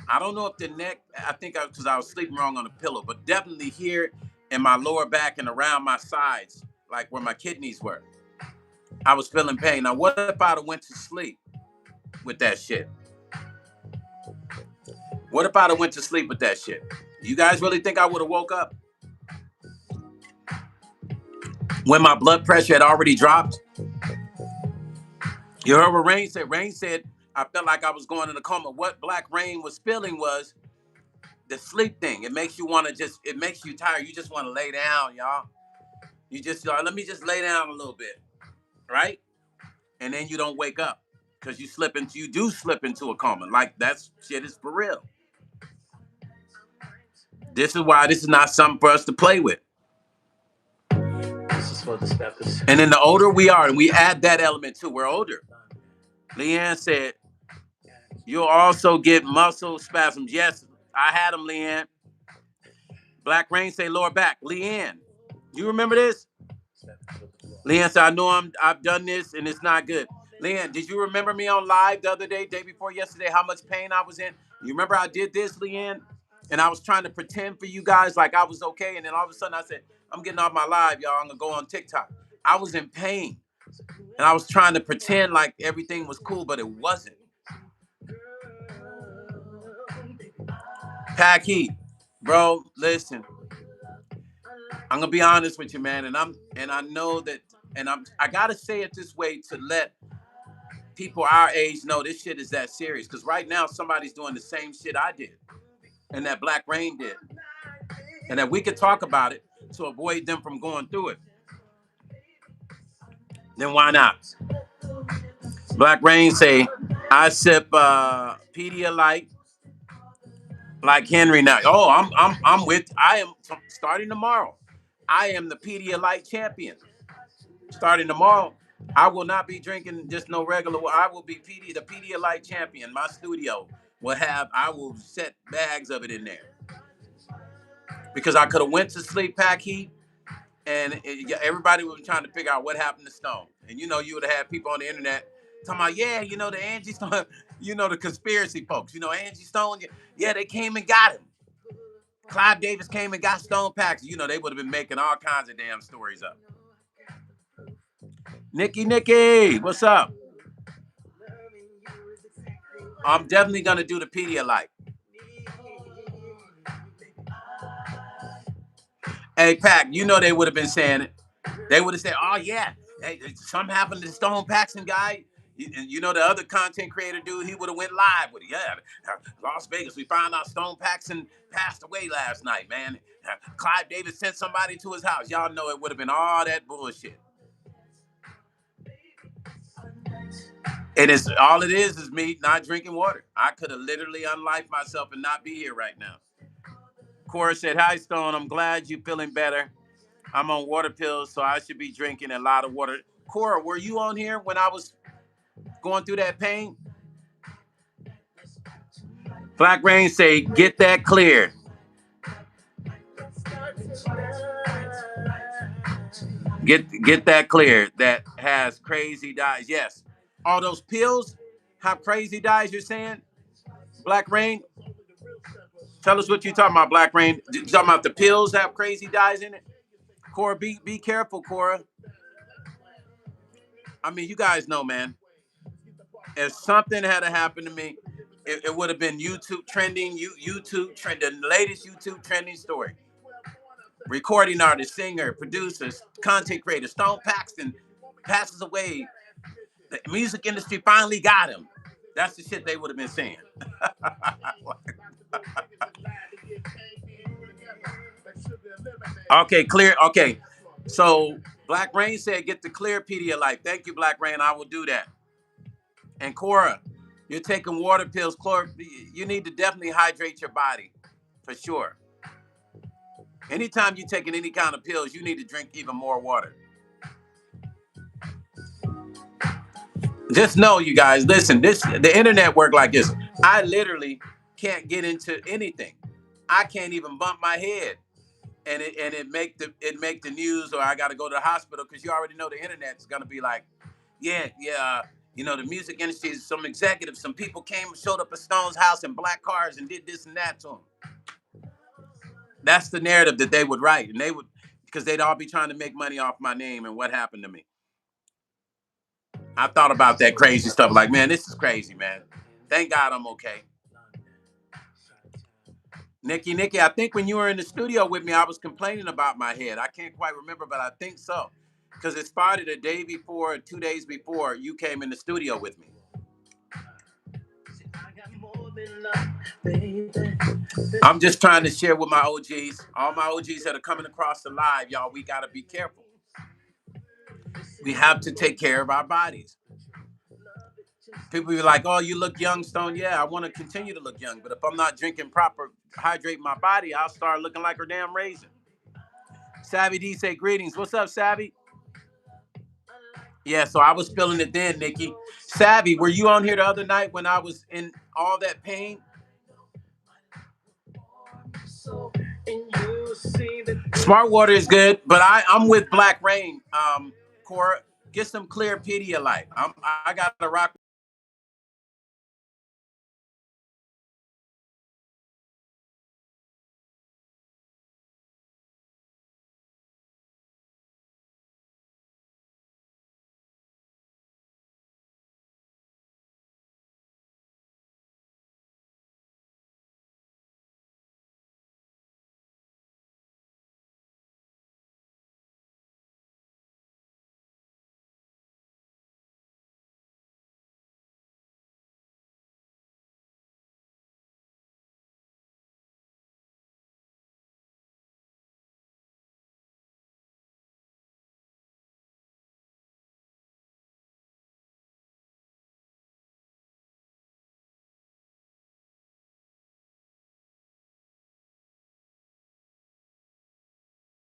I don't know if the neck, I think because I was sleeping wrong on the pillow, but definitely here in my lower back and around my sides, like where my kidneys were. I was feeling pain. Now, what if I'd have went to sleep with that shit? What if I'd have went to sleep with that shit? You guys really think I would have woke up when my blood pressure had already dropped? You heard what Rain said? Rain said, I felt like I was going in a coma. What Black Rain was feeling was the sleep thing. It makes you it makes you tired. You just want to lay down, y'all. You just, let me just lay down a little bit, right? And then you don't wake up because you do slip into a coma. Like, that shit is for real. This is why this is not something for us to play with. And then the older we are, and we add that element too, we're older. Leanne said, you'll also get muscle spasms. Yes, I had them, Leanne. Black Rain say lower back. Leanne, you remember this? Leanne said, I know I've done this and it's not good. Leanne, did you remember me on live the other day before yesterday, how much pain I was in? You remember I did this, Leanne? And I was trying to pretend for you guys like I was okay. And then all of a sudden I said, I'm getting off my live, y'all. I'm going to go on TikTok. I was in pain. And I was trying to pretend like everything was cool, but it wasn't. Pack heat. Bro, listen. I'm gonna be honest with you, man, and I know that, and I gotta say it this way to let people our age know this shit is that serious. Because right now somebody's doing the same shit I did, and that Black Rain did, and that we could talk about it to avoid them from going through it. Then why not? Black Rain say, I sip Pedialyte like Henry now. Oh, I'm with. I am starting tomorrow. I am the Pedialyte champion. Starting tomorrow, I will not be drinking just no regular. I will be the Pedialyte champion. My studio will have. I will set bags of it in there because I could have went to sleep, pack heat, and everybody was trying to figure out what happened to Stone. And you would have had people on the internet talking about, yeah, the Angie Stone, the conspiracy folks. Angie Stone, yeah, they came and got him. Clive Davis came and got Stone Paxton. They would have been making all kinds of damn stories up. Nikki, what's up? I'm definitely gonna do the Pedialyte. Hey, Pac, they would have been saying it. They would have said, "Oh yeah, hey, something happened to the Stone Paxton guy." The other content creator dude, he would have went live with it. Yeah, Las Vegas, we found out Stone Paxton passed away last night, man. Clive Davis sent somebody to his house. Y'all know it would have been all that bullshit. And all it is me not drinking water. I could have literally unlifed myself and not be here right now. Cora said, hi, Stone. I'm glad you're feeling better. I'm on water pills, so I should be drinking a lot of water. Cora, were you on here when I was going through that pain? Black Rain say, get that cleared. Get that cleared. That has crazy dyes. Yes. All those pills have crazy dyes, you're saying? Black Rain? Tell us what you're talking about, Black Rain. You talking about the pills have crazy dyes in it? Cora, be careful, Cora. I mean, you guys know, man. If something had happened to me, it would have been YouTube trending, the latest YouTube trending story. Recording artist, singer, producer, content creator, Stone Paxton passes away. The music industry finally got him. That's the shit they would have been saying. Okay, clear. Okay. So Black Rain said, get the clear Pedialyte. Thank you, Black Rain. I will do that. And Cora, you're taking water pills. You need to definitely hydrate your body, for sure. Anytime you're taking any kind of pills, you need to drink even more water. Just know, you guys, listen, the internet work like this. I literally can't get into anything. I can't even bump my head. And it make the news, or I got to go to the hospital, because you already know the internet's gonna be like, yeah, the music industry, some executives, some people showed up at Stone's house in black cars and did this and that to him. That's the narrative that they would write, and because they'd all be trying to make money off my name and what happened to me. I thought about that crazy stuff, like, man, this is crazy, man. Thank God I'm okay. Nikki, I think when you were in the studio with me, I was complaining about my head. I can't quite remember, but I think so. Because it started a day before, 2 days before you came in the studio with me. I'm just trying to share with my OGs. All my OGs that are coming across the live, y'all, we got to be careful. We have to take care of our bodies. People be like, oh, you look young, Stone. Yeah, I want to continue to look young. But if I'm not drinking proper, hydrate my body, I'll start looking like a damn raisin. Savvy D say, greetings. What's up, Savvy? Yeah, so I was feeling it then, Nikki. Savvy, were you on here the other night when I was in all that pain? Smart water is good, but I'm with Black Rain. Cora, get some clear Pedialyte. I got to rock.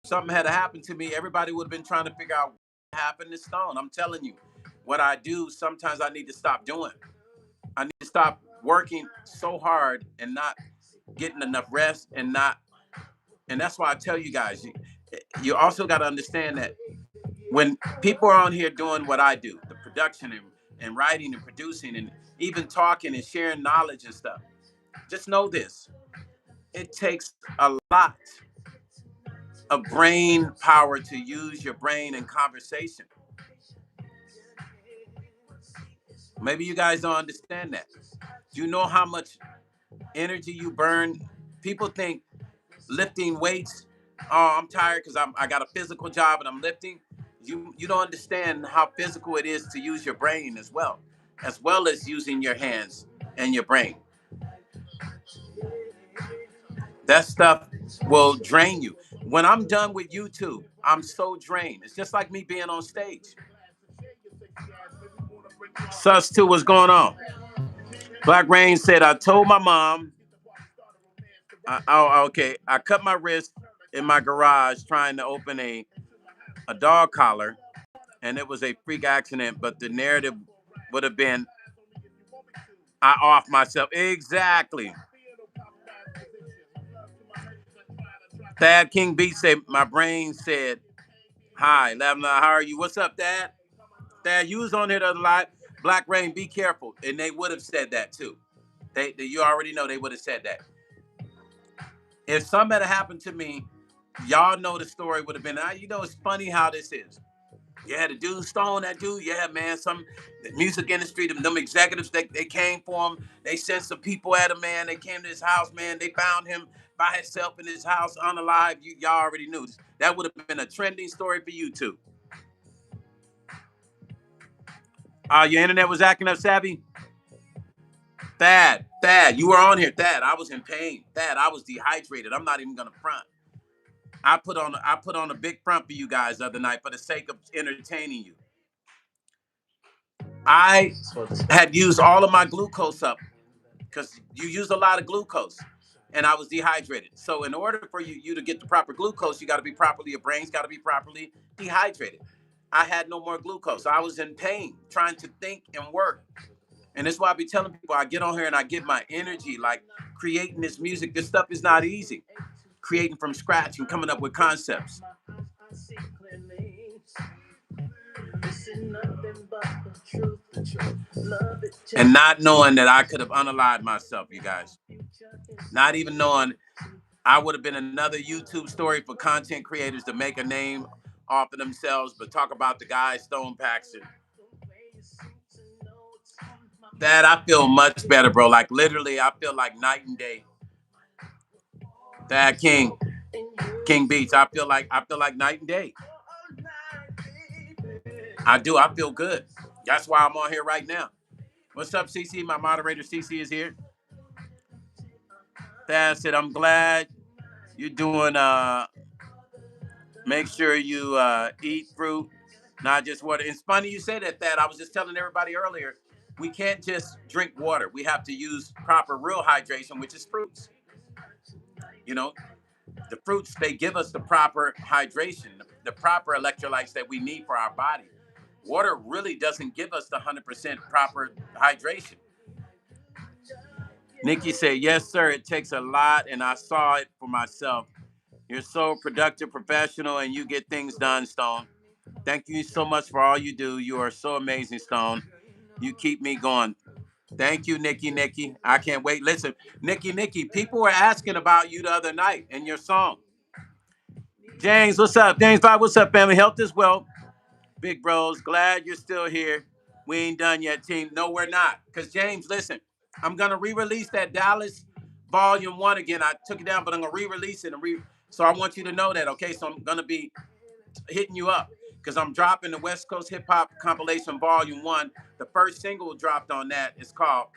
Something had to happen to me, everybody would have been trying to figure out what happened to Stone. I'm telling you, what I do, sometimes I need to stop doing. I need to stop working so hard and not getting enough rest and that's why I tell you guys, you also got to understand that when people are on here doing what I do, the production and writing and producing and even talking and sharing knowledge and stuff, just know this. It takes a lot of brain power to use your brain in conversation. Maybe you guys don't understand that. Do you know how much energy you burn? People think lifting weights, oh, I'm tired because I got a physical job and I'm lifting. You don't understand how physical it is to use your brain as well as using your hands and your brain. That stuff will drain you. When I'm done with YouTube, I'm so drained. It's just like me being on stage. Sus 2, what's going on? Black Rain said, I told my mom, okay, I cut my wrist in my garage trying to open a dog collar, and it was a freak accident, but the narrative would have been, I off myself. Exactly. Thad King B said, my brain said, hi, Lavender, how are you? What's up, Dad? Dad, you was on here the other lot. Black Rain, be careful. And they would have said that too. You already know they would have said that. If something had happened to me, y'all know the story would have been, it's funny how this is. Yeah, the dude Stone, that dude, yeah, man, the music industry, them executives, they came for him. They sent some people at him, man. They came to his house, man. They found him by himself in his house, unalive. Y'all already knew. That would have been a trending story for you, too. Your internet was acting up, Savvy? Thad, you were on here. Thad, I was in pain. Thad, I was dehydrated. I'm not even going to front. I put on a big front for you guys the other night for the sake of entertaining you. I had used all of my glucose up because you use a lot of glucose, and I was dehydrated. So in order for you to get the proper glucose, you got to be properly, your brain's got to be properly dehydrated. I had no more glucose. I was in pain trying to think and work. And that's why I be telling people, I get on here and I get my energy, like creating this music. This stuff is not easy. Creating from scratch and coming up with concepts. And not knowing that I could have unalived myself, you guys. Not even knowing I would have been another YouTube story for content creators to make a name off of themselves, but talk about the guy, Stone Paxton. That I feel much better, bro. Like literally, I feel like night and day. That King Beats. I feel like night and day. I do. I feel good. That's why I'm on here right now. What's up, CC? My moderator, CC, is here. Thad said, I'm glad you're doing, make sure you eat fruit, not just water. It's funny you say that, Thad. I was just telling everybody earlier, we can't just drink water. We have to use proper real hydration, which is fruits. You know, the fruits, they give us the proper hydration, the proper electrolytes that we need for our body. Water really doesn't give us the 100% proper hydration. Nikki said, yes, sir, it takes a lot, and I saw it for myself. You're so productive, professional, and you get things done, Stone. Thank you so much for all you do. You are so amazing, Stone. You keep me going. Thank you, Nikki. I can't wait. Listen, Nikki, people were asking about you the other night and your song. James, what's up? James 5, what's up, family? Health is wealth. Big bros, glad you're still here. We ain't done yet, team. No, we're not. Because, James, listen, I'm going to re-release that Dallas Volume 1 again. I took it down, but I'm going to re-release it. So I want you to know that, okay? So I'm going to be hitting you up because I'm dropping the West Coast Hip Hop Compilation Volume 1. The first single dropped on that is called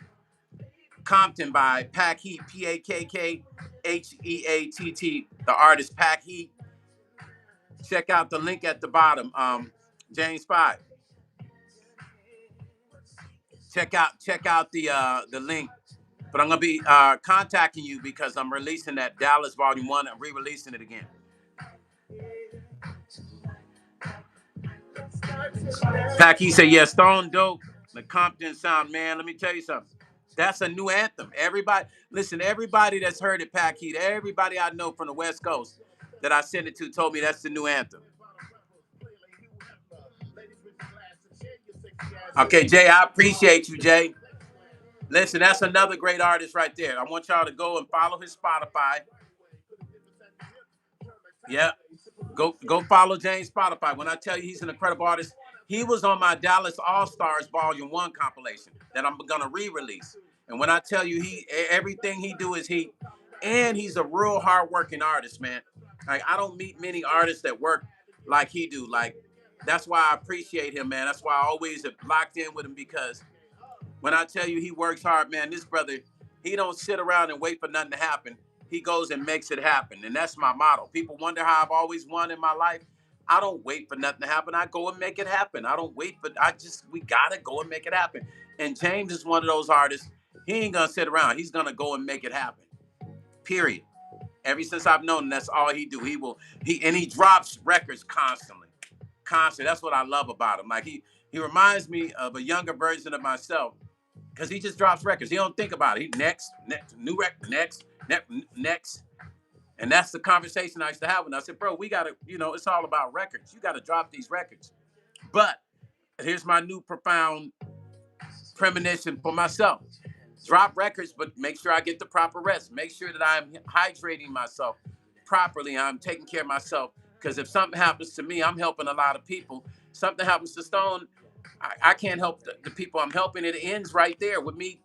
Compton by Pack Heat, Packheat. The artist Pack Heat. Check out the link at the bottom. James 5. Check out the link. But I'm gonna be contacting you because I'm releasing that Dallas Volume 1 and re-releasing it again. Packy said, yeah, Stone Dope, the Compton sound, man. Let me tell you something. That's a new anthem. Everybody, listen, everybody that's heard it, Packy, everybody I know from the West Coast that I sent it to told me that's the new anthem. Okay, Jay, I appreciate you, Jay. Listen, that's another great artist right there. I want y'all to go and follow his Spotify. Yeah. Go follow James Spotify. When I tell you he's an incredible artist, he was on my Dallas All Stars Volume 1 compilation that I'm gonna re-release. And when I tell you everything he do is and he's a real hard-working artist, man. Like I don't meet many artists that work like he do. Like that's why I appreciate him, man. That's why I always have locked in with him because when I tell you he works hard, man, this brother, he don't sit around and wait for nothing to happen. He goes and makes it happen. And that's my motto. People wonder how I've always won in my life. I don't wait for nothing to happen. I go and make it happen. I don't wait, but we gotta go and make it happen. And James is one of those artists. He ain't gonna sit around. He's gonna go and make it happen. Period. Ever since I've known him, that's all he do. He drops records constantly. Constantly. That's what I love about him. Like he reminds me of a younger version of myself. Because he just drops records. He don't think about it. He next, new record, next. And that's the conversation I used to have when I said, bro, we got to, it's all about records. You got to drop these records. But here's my new profound premonition for myself. Drop records, but make sure I get the proper rest. Make sure that I'm hydrating myself properly. I'm taking care of myself. Because if something happens to me, I'm helping a lot of people. Something happens to Stone, I can't help the people I'm helping. It ends right there with me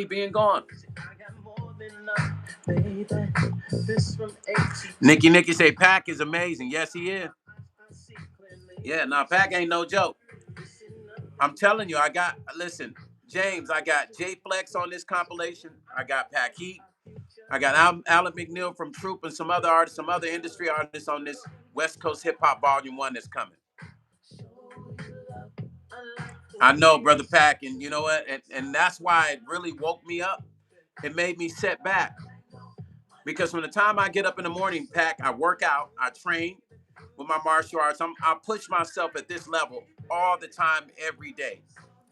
being gone. Nikki say Pac is amazing. Yes, he is. Yeah, now Pac ain't no joke. I'm telling you, listen, James, I got J Flex on this compilation. I got Pac Heat. I got Alan McNeil from Troop and some other artists, some other industry artists on this West Coast Hip Hop Volume 1 that's coming. I know, Brother Pack, and you know what? And that's why it really woke me up. It made me set back. Because from the time I get up in the morning, Pack, I work out, I train with my martial arts. I push myself at this level all the time, every day.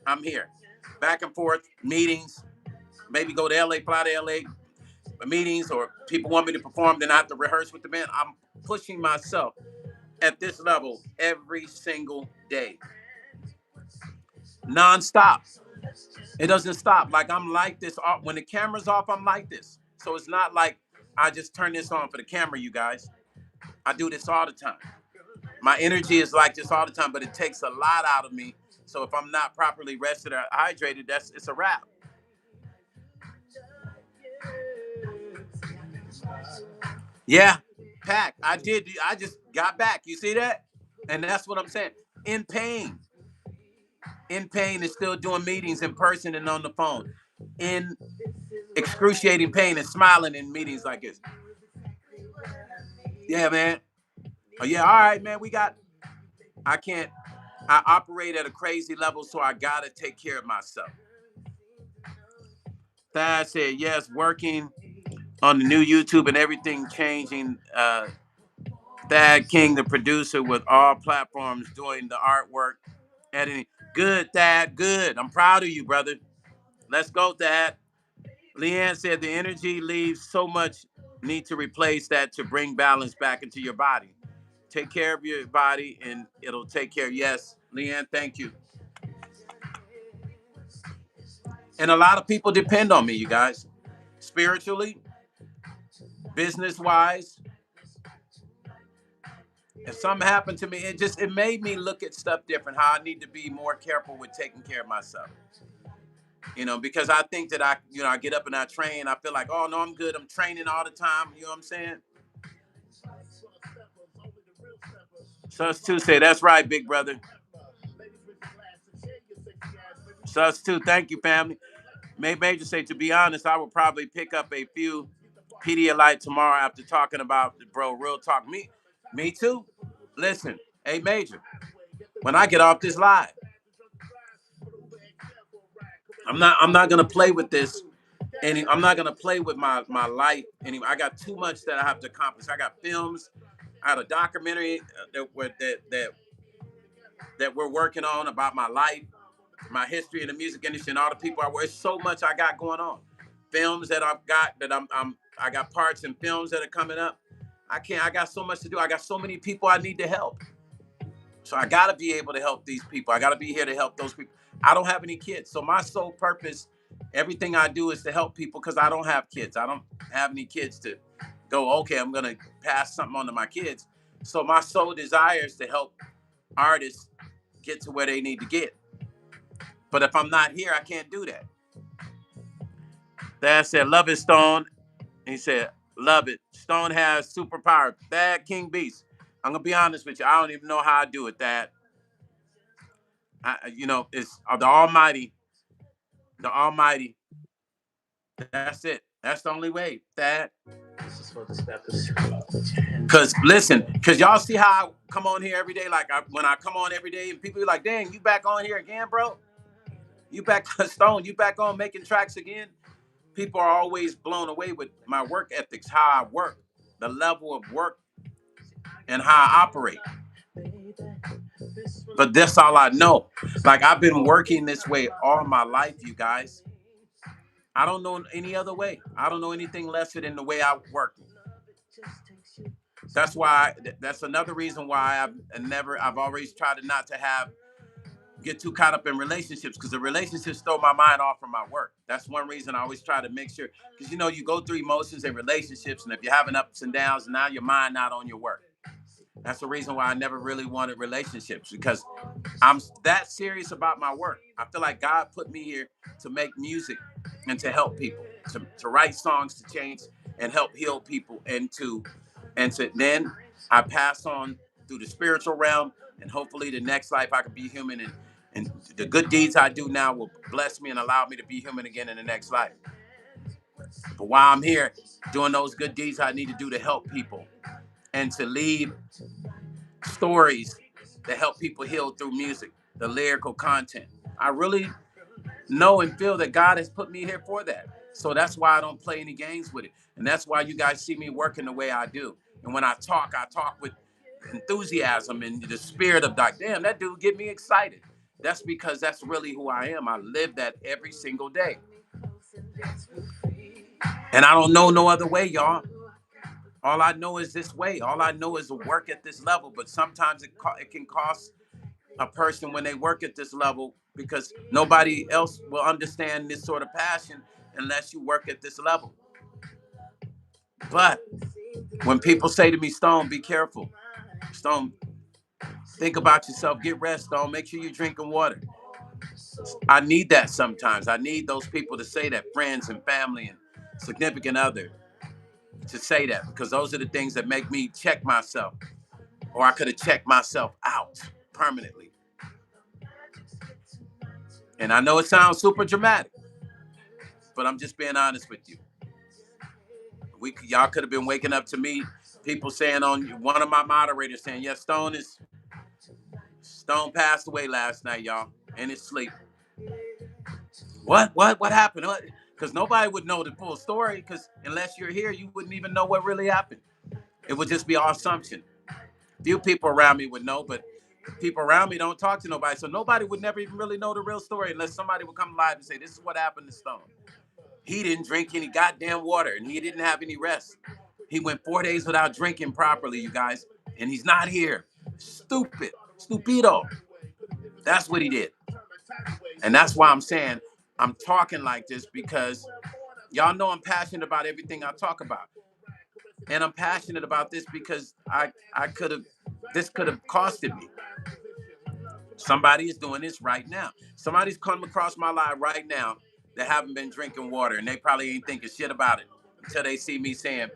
I'm here. Back and forth, meetings, maybe go to LA, fly to LA, meetings, or people want me to perform, then I have to rehearse with the band. I'm pushing myself at this level every single day. Non-stop. It doesn't stop. Like I'm like this. When the camera's off, I'm like this. So it's not like I just turn this on for the camera, you guys. I do this all the time. My energy is like this all the time, but it takes a lot out of me. So if I'm not properly rested or hydrated, it's a wrap. Yeah, Pack. I just got back. You see that? And that's what I'm saying. In pain. In pain and still doing meetings in person and on the phone. In excruciating pain and smiling in meetings like this. Yeah, man. Oh, yeah, all right, man. I operate at a crazy level, so I gotta take care of myself. Thad said, yes, working on the new YouTube and everything changing. Thad King, the producer with all platforms, doing the artwork, editing. Good, Thad, good. I'm proud of you, brother. Let's go, Thad. Leanne said the energy leaves so much, need to replace that to bring balance back into your body. Take care of your body, and it'll take care. Yes, Leanne, thank you. And a lot of people depend on me, you guys. Spiritually, business-wise. If something happened to me, it made me look at stuff different, how I need to be more careful with taking care of myself. Because I think that I get up and I train. I feel like, oh no, I'm good. I'm training all the time. You know what I'm saying? Sus two say that's right, big brother. Sus two, thank you, family. Major say, to be honest, I will probably pick up a few Pedialyte tomorrow after talking about the bro. Real talk. Me too. Listen, hey Major, when I get off this live, I'm not gonna play with this. I'm not gonna play with my life anymore. I got too much that I have to accomplish. I got films. I had a documentary that we're working on about my life, my history in the music industry, and all the people I work. It's so much I got going on. Films that I've got that I got parts in films that are coming up. I got so much to do. I got so many people I need to help. So I gotta be able to help these people. I gotta be here to help those people. I don't have any kids. So my sole purpose, everything I do is to help people because I don't have kids. I don't have any kids to go, okay, I'm gonna pass something on to my kids. So my sole desire is to help artists get to where they need to get. But if I'm not here, I can't do that. Dad said, love it, Stone. He said, love it. Stone has superpower. Dad, King Beast. I'm going to be honest with you. I don't even know how I do it, Dad. It's the Almighty. The Almighty. That's it. That's the only way, Dad. Because y'all see how I come on here every day. Like when I come on every day and people be like, dang, you back on here again, bro? You back, Stone, you back on making tracks again? People are always blown away with my work ethics, how I work, the level of work, and how I operate. But that's all I know. Like, I've been working this way all my life, you guys. I don't know any other way. I don't know anything lesser than the way I work. That's another reason why I've always tried to not to get too caught up in relationships, because the relationships throw my mind off from my work. That's one reason I always try to make sure, because you go through emotions and relationships, and if you're having ups and downs, now your mind not on your work. That's the reason why I never really wanted relationships, because I'm that serious about my work. I feel like God put me here to make music and to help people, to write songs to change and help heal people, and to then I pass on through the spiritual realm, and hopefully the next life I can be human, and the good deeds I do now will bless me and allow me to be human again in the next life. But while I'm here doing those good deeds I need to do to help people and to leave stories that help people heal through music, the lyrical content, I really know and feel that God has put me here for that. So that's why I don't play any games with it. And that's why you guys see me working the way I do. And when I talk with enthusiasm and the spirit of like, damn, that dude get me excited. That's because that's really who I am. I live that every single day. And I don't know no other way, y'all. All I know is this way. All I know is to work at this level. But sometimes it can cost a person when they work at this level, because nobody else will understand this sort of passion unless you work at this level. But when people say to me, Stone, be careful. Stone, think about yourself. Get rest, Stone. Make sure you're drinking water. I need that sometimes. I need those people to say that, friends and family and significant other, to say that, because those are the things that make me check myself, or I could have checked myself out permanently. And I know it sounds super dramatic, but I'm just being honest with you. Y'all could have been waking up to me, people saying on one of my moderators saying, yes, Stone passed away last night, y'all, in his sleep. What happened? Because nobody would know the full story, because unless you're here, you wouldn't even know what really happened. It would just be our assumption. Few people around me would know, but people around me don't talk to nobody. So nobody would never even really know the real story unless somebody would come live and say, this is what happened to Stone. He didn't drink any goddamn water, and he didn't have any rest. He went 4 days without drinking properly, you guys. And he's not here. Stupid. Stupido. That's what he did. And that's why I'm saying I'm talking like this, because y'all know I'm passionate about everything I talk about. And I'm passionate about this because this could have costed me. Somebody is doing this right now. Somebody's come across my live right now that haven't been drinking water, and they probably ain't thinking shit about it until they see me saying,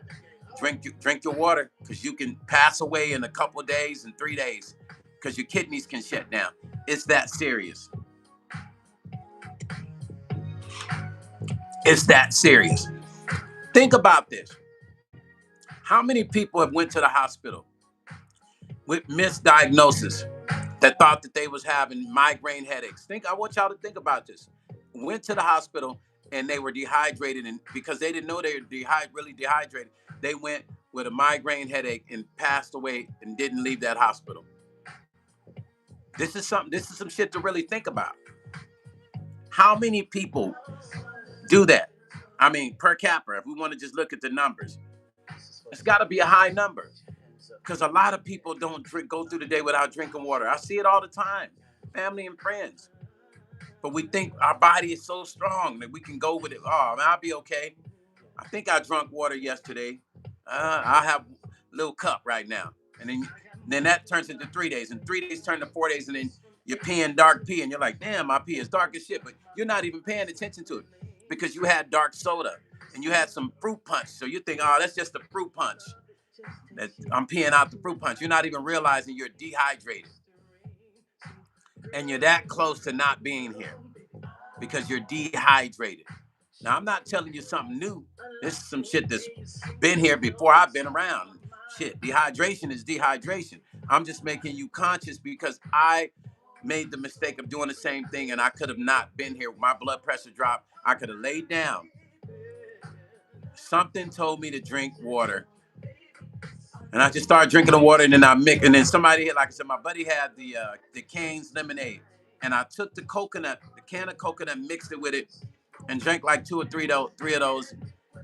drink your water, because you can pass away in a couple of days and 3 days because your kidneys can shut down. It's that serious. It's that serious. Think about this. How many people have went to the hospital with misdiagnosis that thought that they was having migraine headaches? I want y'all to think about this. Went to the hospital and they were dehydrated, and because they didn't know they were really dehydrated, they went with a migraine headache and passed away and didn't leave that hospital. This is some shit to really think about. How many people do that? I mean, per capita, if we want to just look at the numbers, it's got to be a high number, because a lot of people don't go through the day without drinking water. I see it all the time, family and friends. But we think our body is so strong that we can go with it. Oh, man, I'll be okay. I think I drank water yesterday. I have a little cup right now. And then that turns into 3 days. And 3 days turn to 4 days. And then you're peeing dark pee. And you're like, damn, my pee is dark as shit. But you're not even paying attention to it because you had dark soda and you had some fruit punch. So you think, oh, that's just a fruit punch. That I'm peeing out the fruit punch. You're not even realizing you're dehydrated. And you're that close to not being here because you're dehydrated. Now, I'm not telling you something new. This is some shit that's been here before I've been around. Shit, dehydration is dehydration. I'm just making you conscious because I made the mistake of doing the same thing, and I could have not been here. My blood pressure dropped. I could have laid down. Something told me to drink water. And I just started drinking the water, and then I mix. And then somebody had, like I said, my buddy had the Cane's lemonade, and I took the can of coconut, mixed it with it, and drank like 2 or 3 of those,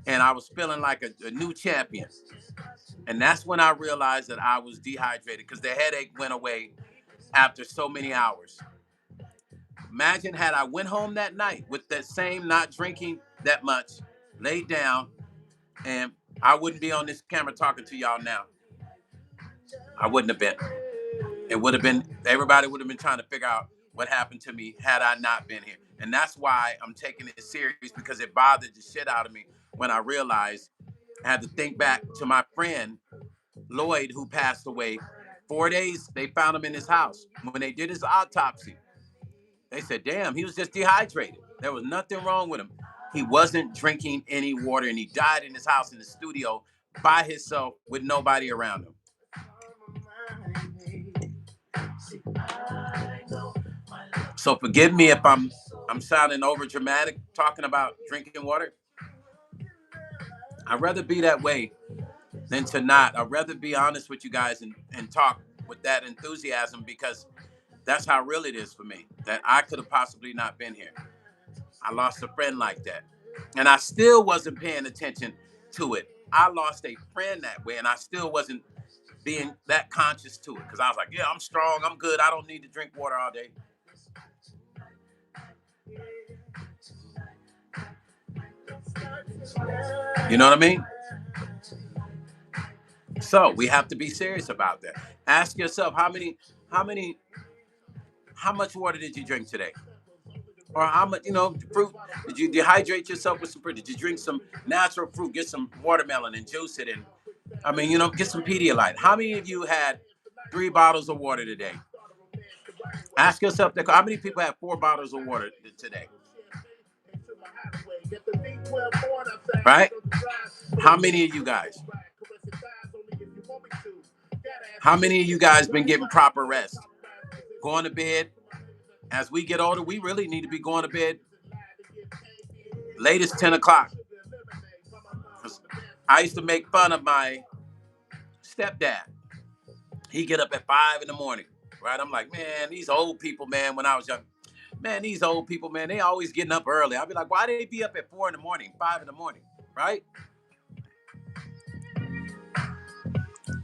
and I was feeling like a new champion. And that's when I realized that I was dehydrated, because the headache went away after so many hours. Imagine had I went home that night with that same not drinking that much, laid down, and I wouldn't be on this camera talking to y'all now. I wouldn't have been. It would have been, everybody would have been trying to figure out what happened to me had I not been here. And that's why I'm taking it serious, because it bothered the shit out of me when I realized I had to think back to my friend Lloyd, who passed away. 4 days, they found him in his house. When they did his autopsy, they said, damn, he was just dehydrated. There was nothing wrong with him. He wasn't drinking any water, and he died in his house in the studio by himself with nobody around him. So forgive me if I'm sounding over dramatic talking about drinking water. I'd rather be that way than to not. I'd rather be honest with you guys and talk with that enthusiasm, because that's how real it is for me, that I could have possibly not been here. I lost a friend like that, and I still wasn't paying attention to it. I lost a friend that way, and I still wasn't being that conscious to it, because I was like, yeah, I'm strong, I'm good, I don't need to drink water all day. You know what I mean? So we have to be serious about that. Ask yourself, how much water did you drink today? Or how much, fruit? Did you dehydrate yourself with some fruit? Did you drink some natural fruit? Get some watermelon and juice it in. I mean, get some Pedialyte. How many of you had 3 bottles of water today? Ask yourself that. How many people had 4 bottles of water today? Right? How many of you guys? How many of you guys been getting proper rest? Going to bed? As we get older, we really need to be going to bed latest 10 o'clock. I used to make fun of my stepdad. He get up at 5 in the morning, right? I'm like, man, these old people, man, when I was young, man, these old people, man, they always getting up early. I'd be like, why they be up at 4 in the morning, 5 in the morning, right?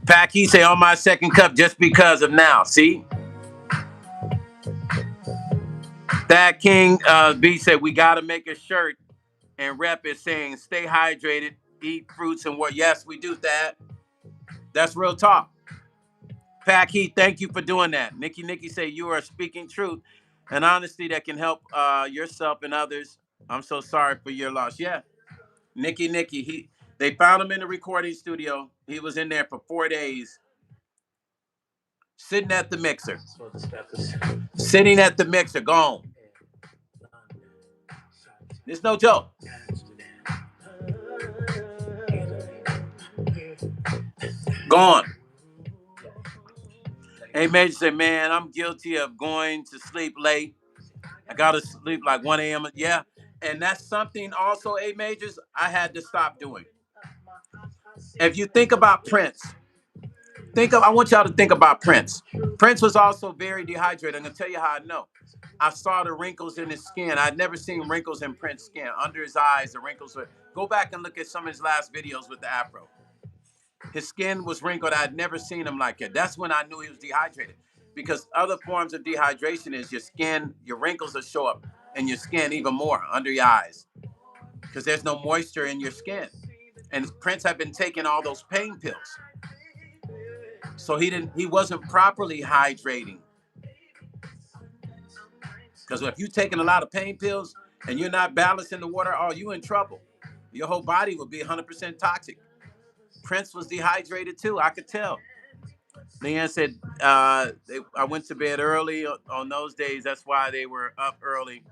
Packy say on my second cup just because of now. See? That King B said we gotta make a shirt and rep it saying stay hydrated, eat fruits and what. Yes, we do that. That's real talk. Packy, thank you for doing that. Nikki say you are speaking truth and honesty that can help yourself and others. I'm so sorry for your loss. Yeah. Nikki, they found him in the recording studio. He was in there for 4 days, sitting at the mixer. Sitting at the mixer, gone. It's no joke. Gone. Hey, Major said, man, I'm guilty of going to sleep late. I got to sleep like 1 a.m. Yeah. And that's something also, A Majors, I had to stop doing. If you think about Prince, I want y'all to think about Prince. Prince was also very dehydrated. I'm going to tell you how I know. I saw the wrinkles in his skin. I'd never seen wrinkles in Prince's skin. Under his eyes, the wrinkles were. Go back and look at some of his last videos with the afro. His skin was wrinkled. I'd never seen him like it. That's when I knew he was dehydrated. Because other forms of dehydration is your skin, your wrinkles will show up in your skin even more under your eyes. Because there's no moisture in your skin. And Prince had been taking all those pain pills. So he wasn't properly hydrating. Because if you're taking a lot of pain pills and you're not balancing the water, oh, you in trouble. Your whole body will be 100% toxic. Prince was dehydrated too. I could tell. Leanne said, I went to bed early on those days. That's why they were up early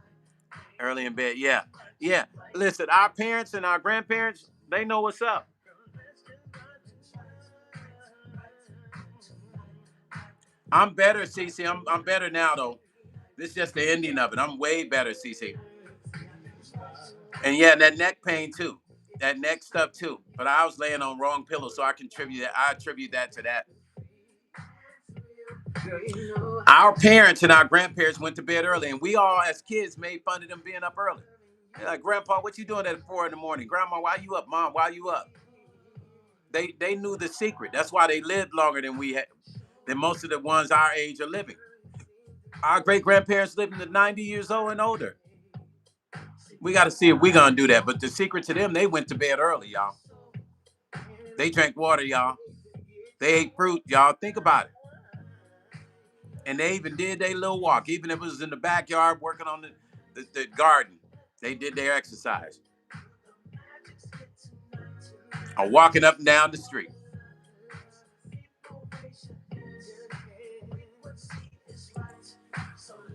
in bed. Yeah. Yeah. Listen, our parents and our grandparents, they know what's up. I'm better, Cece. I'm better now, though. This is just the ending of it. I'm way better, Cece. And yeah, that neck pain, too. That neck stuff, too. But I was laying on wrong pillows, so I attribute that to that. Our parents and our grandparents went to bed early, and we all, as kids, made fun of them being up early. They're like, Grandpa, what you doing at 4 a.m? Grandma, why you up? Mom, why you up? They knew the secret. That's why they lived longer than most of the ones our age are living. Our great grandparents living to 90 years old and older. We got to see if we're gonna do that. But the secret to them, they went to bed early, y'all. They drank water, y'all. They ate fruit, y'all. Think about it. And they even did their little walk, even if it was in the backyard working on the garden. They did their exercise. Or walking up and down the street.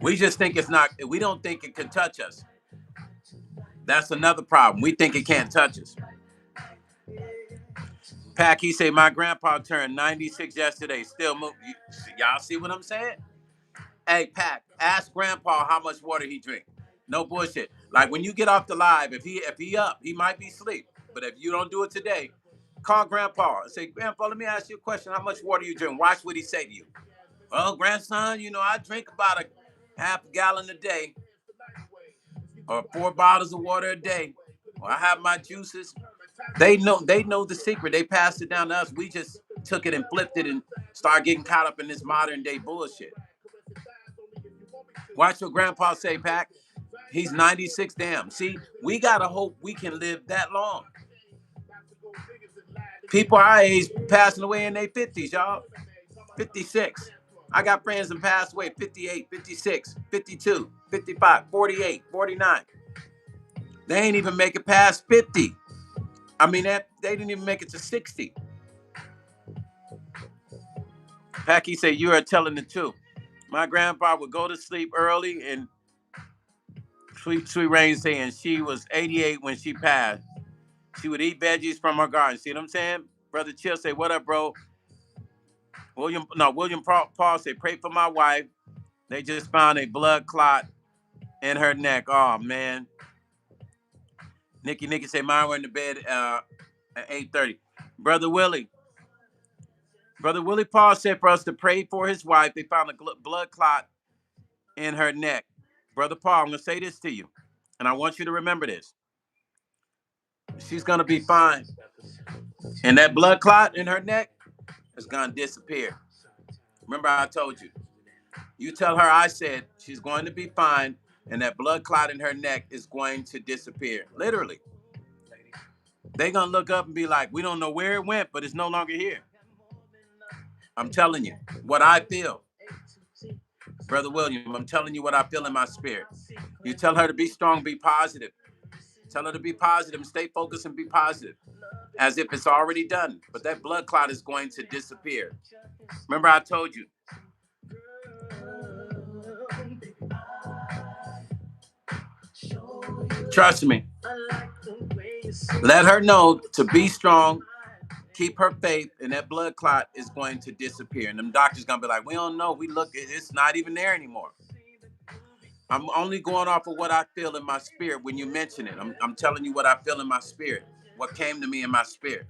We just think we don't think it can touch us. That's another problem. We think it can't touch us. Packy say, my grandpa turned 96 yesterday. Still moving. Y'all see what I'm saying? Hey, Pack, ask grandpa how much water he drink. No bullshit. Like when you get off the live, if he up, he might be asleep. But if you don't do it today, call grandpa and say, Grandpa, let me ask you a question. How much water you drink? Watch what he say to you. Well, grandson, I drink about a half a gallon a day or 4 bottles of water a day. Or I have my juices. They know the secret. They passed it down to us. We just took it and flipped it and started getting caught up in this modern day bullshit. Watch what grandpa say, Pack. He's 96 damn. See, we gotta hope we can live that long. People our age passing away in their 50s, y'all. 56. I got friends that passed away 58, 56, 52, 55, 48, 49. They ain't even make it past 50. I mean, they didn't even make it to 60. Packy said, you are telling the truth. My grandpa would go to sleep early, and Sweet Rain saying she was 88 when she passed. She would eat veggies from her garden. See what I'm saying? Brother Chill say, what up, bro? William Paul say, pray for my wife. They just found a blood clot in her neck. Oh, man. Nikki say, mine were in the bed at 8:30. Brother Willie Paul said for us to pray for his wife. They found a blood clot in her neck. Brother Paul, I'm going to say this to you, and I want you to remember this. She's going to be fine. And that blood clot in her neck, is gonna disappear. Remember I told you. You tell her I said she's going to be fine and that blood clot in her neck is going to disappear. Literally. They're gonna look up and be like, we don't know where it went, but it's no longer here. I'm telling you what I feel. Brother William, I'm telling you what I feel in my spirit. You tell her to be strong, be positive. Tell her to be positive and stay focused and be positive. As if it's already done. But that blood clot is going to disappear. Remember I told you. Trust me. Let her know to be strong, keep her faith, and that blood clot is going to disappear. And them doctors gonna be like, we don't know. We look, it's not even there anymore. I'm only going off of what I feel in my spirit when you mention it. I'm telling you what I feel in my spirit, what came to me in my spirit.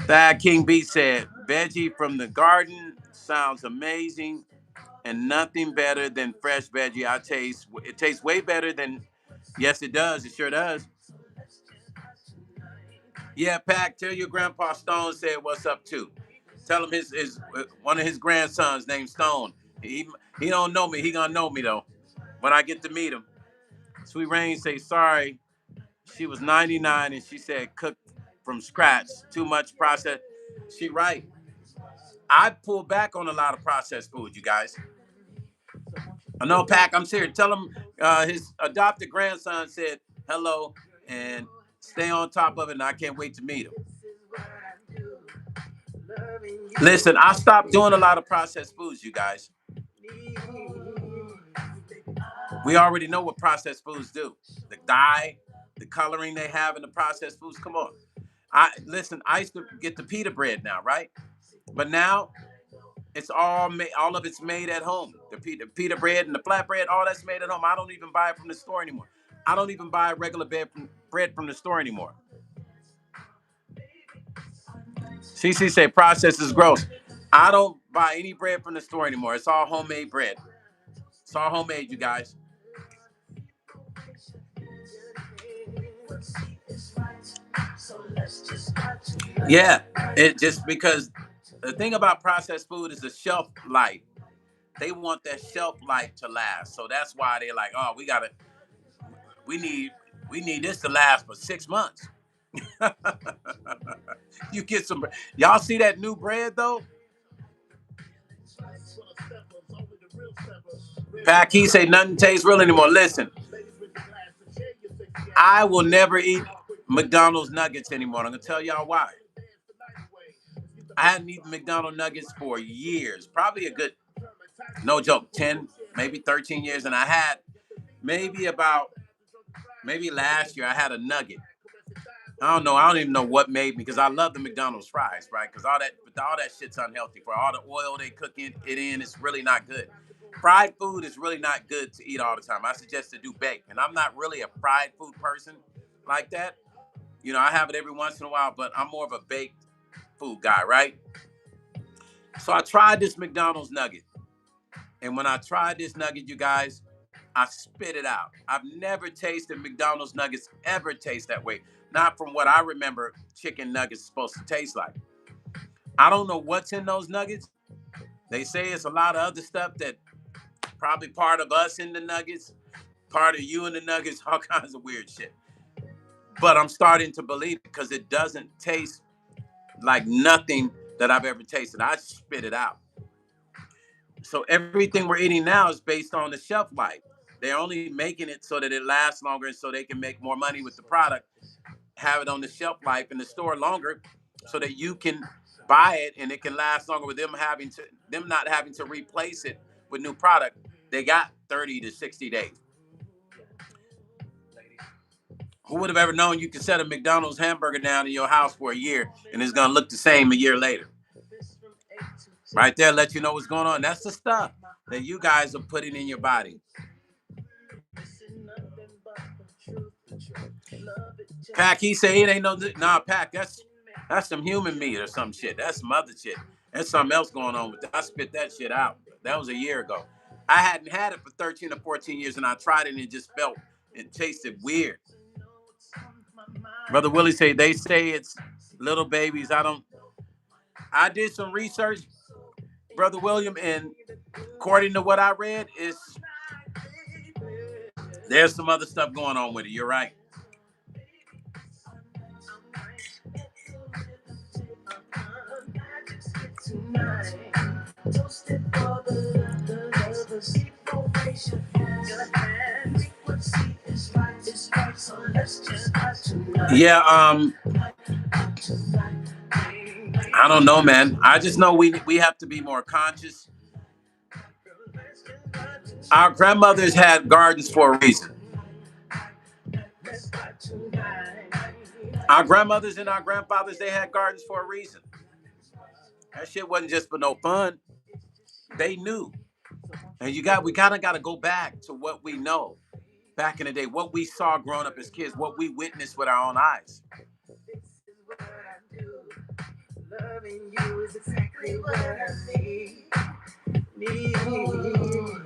Thad King B said, veggie from the garden sounds amazing and nothing better than fresh veggie. It tastes way better than, yes, it does. It sure does. Yeah, Pac, tell your grandpa Stone said what's up too. Tell him his one of his grandsons named Stone. He don't know me. He gonna know me though when I get to meet him. Sweet Rain say sorry. She was 99 and she said cook from scratch. Too much processed. She right. I pull back on a lot of processed food, you guys. I know, Pac. I'm serious. Tell him his adopted grandson said hello and stay on top of it. And I can't wait to meet him. Listen, I stopped doing a lot of processed foods, you guys. We already know what processed foods do. The dye, the coloring they have in the processed foods. Come on. Listen, I used to get the pita bread now, right? But now it's all of it's made at home. The pita bread and the flatbread, all that's made at home. I don't even buy it from the store anymore. I don't even buy regular bread from the store anymore. CC say processed is gross. I don't buy any bread from the store anymore. It's all homemade bread. It's all homemade, you guys. Yeah, it just because the thing about processed food is the shelf life. They want that shelf life to last, so that's why they're like, "Oh, we need, we need this to last for 6 months." You get some. Y'all see that new bread though? Pac, he say nothing tastes real anymore. Listen, I will never eat McDonald's nuggets anymore. I'm gonna tell y'all why. I hadn't eaten McDonald's nuggets for years, probably a good, no joke, 10, maybe 13 years, and I had maybe last year I had a nugget. I don't know. I don't even know what made me because I love the McDonald's fries, right? Because all that shit's unhealthy. For all the oil they cook it in, it's really not good. Fried food is really not good to eat all the time. I suggest to do baked, and I'm not really a fried food person like that. You know, I have it every once in a while, but I'm more of a baked food guy, right? So I tried this McDonald's nugget, and when I tried this nugget, you guys, I spit it out. I've never tasted McDonald's nuggets ever taste that way. Not from what I remember chicken nuggets supposed to taste like. I don't know what's in those nuggets. They say it's a lot of other stuff that probably part of us in the nuggets, part of you in the nuggets, all kinds of weird shit. But I'm starting to believe it because it doesn't taste like nothing that I've ever tasted. I spit it out. So everything we're eating now is based on the shelf life. They're only making it so that it lasts longer and so they can make more money with the product, have it on the shelf life in the store longer so that you can buy it and it can last longer with them not having to replace it with new product. They got 30 to 60 days. Who would have ever known you could set a McDonald's hamburger down in your house for a year and it's gonna look the same a year later? Right there, let you know what's going on. That's the stuff that you guys are putting in your body. Pac, he say it ain't no. Nah, Pac, that's some human meat or some shit. That's some other shit. There's something else going on with that. I spit that shit out. That was a year ago. I hadn't had it for 13 or 14 years, and I tried it and it just it tasted weird. Brother Willie say they say it's little babies. I don't. I did some research, Brother William, and according to what I read, there's some other stuff going on with it. You're right. Yeah, I don't know, man. I just know we have to be more conscious. Our grandmothers had gardens for a reason. Our grandmothers and our grandfathers, they had gardens for a reason. That shit wasn't just for no fun. They knew. And we kind of got to go back to what we know back in the day, what we saw growing up as kids, what we witnessed with our own eyes.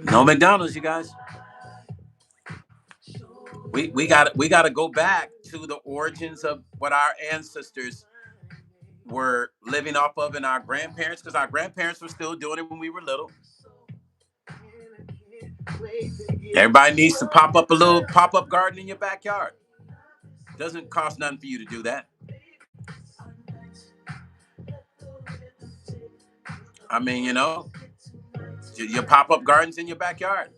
No McDonald's, you guys. We got to go back to the origins of what our ancestors were living off of, and our grandparents, because our grandparents were still doing it when we were little. Everybody needs to pop up a little pop-up garden in your backyard. Doesn't cost nothing for you to do that. I mean, your pop-up gardens in your backyard.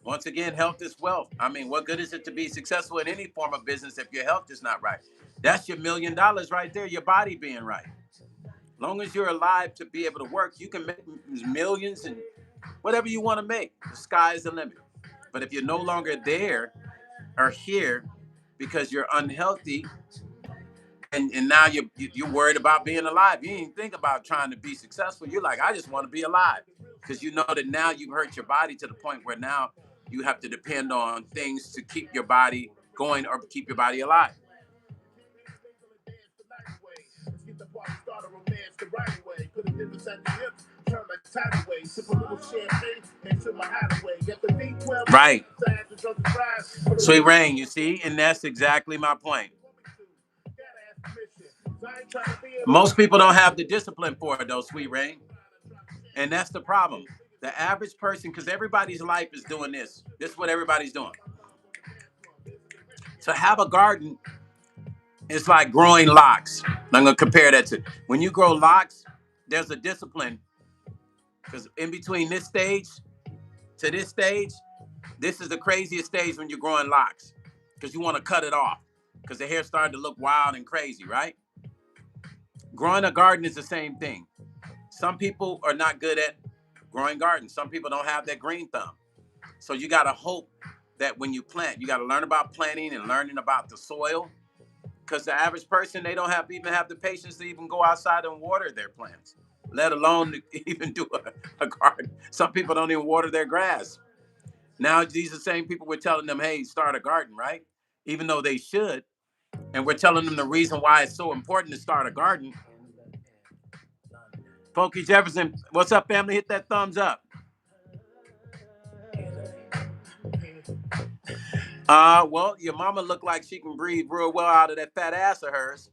Once again, health is wealth. I mean, what good is it to be successful in any form of business if your health is not right? That's your $1 million right there, your body being right. As long as you're alive to be able to work, you can make millions and whatever you want to make. The sky is the limit. But if you're no longer there or here because you're unhealthy, and now you're worried about being alive. You ain't think about trying to be successful. You're like, I just want to be alive. Because you know that now you've hurt your body to the point where now you have to depend on things to keep your body going or keep your body alive. Right. Sweet Rain, you see? And that's exactly my point. Most people don't have the discipline for it, though, Sweet Rain. And that's the problem. The average person, because everybody's life is doing this. This is what everybody's doing. To have a garden is like growing locks. I'm going to compare that to when you grow locks, there's a discipline. Because in between this stage to this stage, this is the craziest stage when you're growing locks. Because you want to cut it off. Because the hair's starting to look wild and crazy, right? Growing a garden is the same thing. Some people are not good at growing gardens. Some people don't have that green thumb. So you got to hope that when you plant, you got to learn about planting and learning about the soil. Because the average person, they don't even have the patience to even go outside and water their plants, let alone even do a garden. Some people don't even water their grass. Now, these are the same people we're telling them, hey, start a garden, right? Even though they should. And we're telling them the reason why it's so important to start a garden. Pokey Jefferson, what's up, family? Hit that thumbs up. Well, your mama look like she can breathe real well out of that fat ass of hers.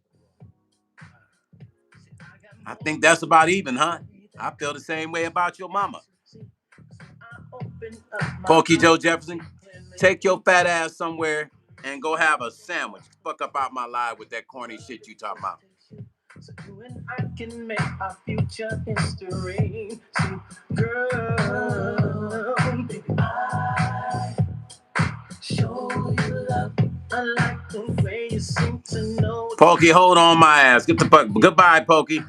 I think that's about even, huh? I feel the same way about your mama. Pokey Joe Jefferson, take your fat ass somewhere and go have a sandwich. Fuck up out my life with that corny shit you talking about. So you and I can make our future history. So, girl, baby, I show you love. I like the way you seem to know. Pokey, hold on my ass. Get the fuck. Goodbye, Pokey.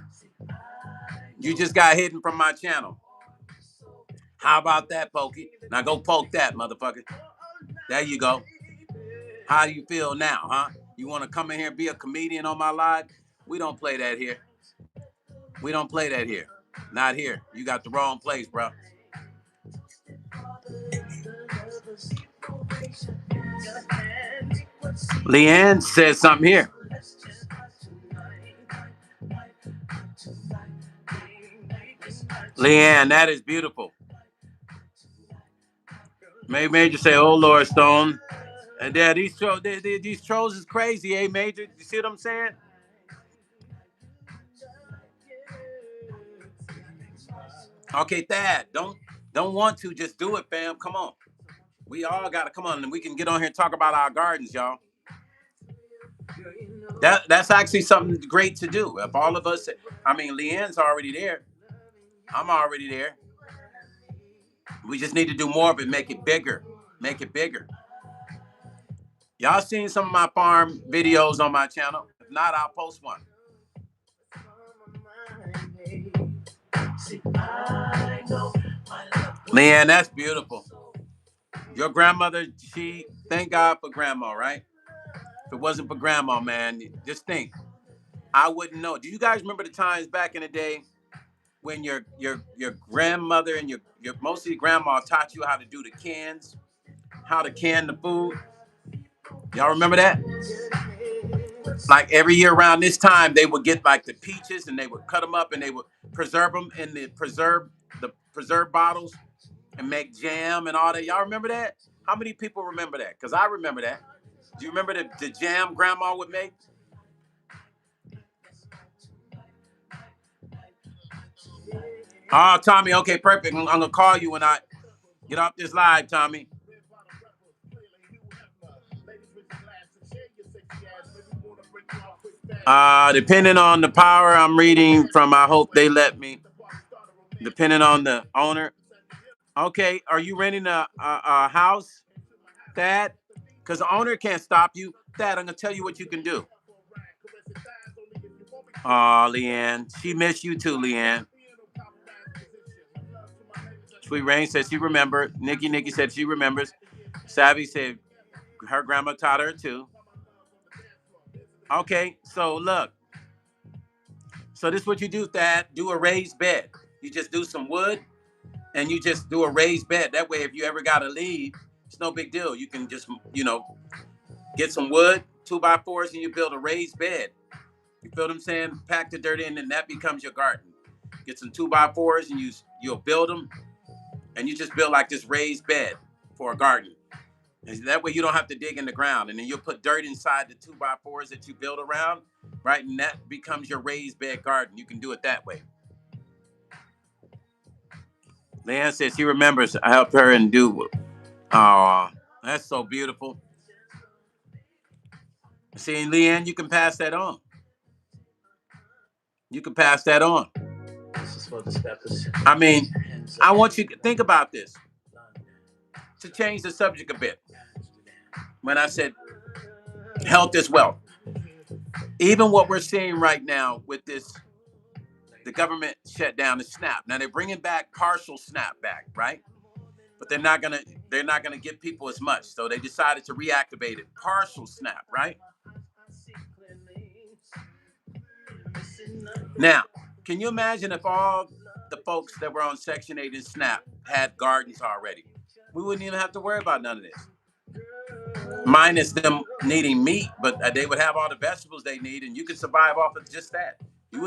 You just got hidden from my channel. How about that, Pokey? Now go poke that, motherfucker. There you go. How do you feel now, huh? You want to come in here and be a comedian on my live? We don't play that here. We don't play that here. Not here. You got the wrong place, bro. Leanne says something here. Leanne, that is beautiful. Major say, "Oh Lord, Stone," and yeah, these trolls is crazy, eh, Major? You see what I'm saying? Okay, Thad, don't want to, just do it, fam. Come on. We all gotta come on and we can get on here and talk about our gardens, y'all. That's actually something great to do. If all of us, I mean, Leanne's already there. I'm already there. We just need to do more of it, make it bigger. Make it bigger. Y'all seen some of my farm videos on my channel? If not, I'll post one. Leanne, that's beautiful. Your grandmother, thank God for grandma, right? If it wasn't for grandma, man, just think. I wouldn't know. Do you guys remember the times back in the day when your grandmother and your mostly grandma taught you how to do the cans, how to can the food? Y'all remember that? Like every year around this time, they would get like the peaches and they would cut them up and they would preserve them in the preserve bottles and make jam and all that. Y'all remember that? How many people remember that? Because I remember that. Do you remember the jam grandma would make? Oh, Tommy, okay, perfect. I'm gonna call you when I get off this live, Tommy. Depending on the power I'm reading from, I hope they let me. Depending on the owner. Okay, are you renting a house, Thad? Because the owner can't stop you. Thad, I'm gonna tell you what you can do. Oh, Leanne, she missed you too, Leanne. Sweet Rain said she remembered. Nikki said she remembers. Savvy said her grandma taught her too. Okay, so look. So this is what you do, Thad. Do a raised bed. You just do some wood and you just do a raised bed. That way, if you ever got to leave, it's no big deal. You can just, get some wood, 2x4s, and you build a raised bed. You feel what I'm saying? Pack the dirt in and that becomes your garden. Get some 2x4s and you'll build them and you just build like this raised bed for a garden. And that way you don't have to dig in the ground. And then you'll put dirt inside the 2x4s that you build around, right? And that becomes your raised bed garden. You can do it that way. Leanne says she remembers I helped her and do. Oh, that's so beautiful. See, Leanne, you can pass that on. You can pass that on. I mean, I want you to think about this. To change the subject a bit. When I said health is wealth. Even what we're seeing right now with this, the government shut down the SNAP. Now they're bringing back partial SNAP back, right? But they're not gonna give people as much. So they decided to reactivate it, partial SNAP, right? Now, can you imagine if all the folks that were on Section 8 and SNAP had gardens already? We wouldn't even have to worry about none of this. Minus them needing meat, but they would have all the vegetables they need, and you could survive off of just that. You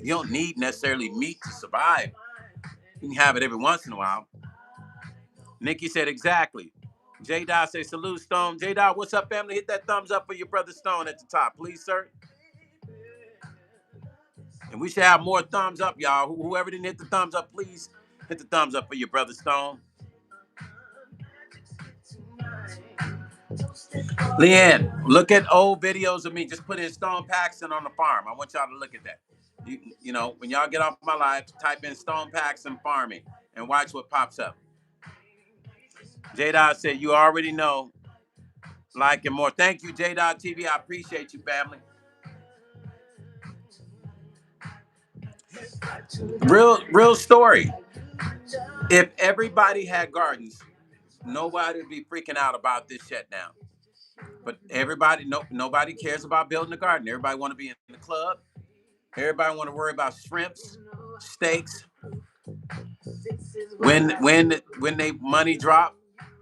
don't need necessarily meat to survive. You can have it every once in a while. Nikki said exactly. J Dot says salute Stone. J Dot, what's up, family? Hit that thumbs up for your brother Stone at the top, please, sir. And we should have more thumbs up, y'all. Whoever didn't hit the thumbs up, please hit the thumbs up for your brother Stone. Leanne, look at old videos of me. Just put in Stone Paxton on the farm. I want y'all to look at that. When y'all get off my live, type in Stone Paxton farming and watch what pops up. J-Dot said, you already know, like and more. Thank you, J-Dot TV. I appreciate you, family. Real story. If everybody had gardens, nobody would be freaking out about this shutdown. But nobody cares about building a garden. Everybody want to be in the club. Everybody want to worry about shrimps, steaks. When they money drop,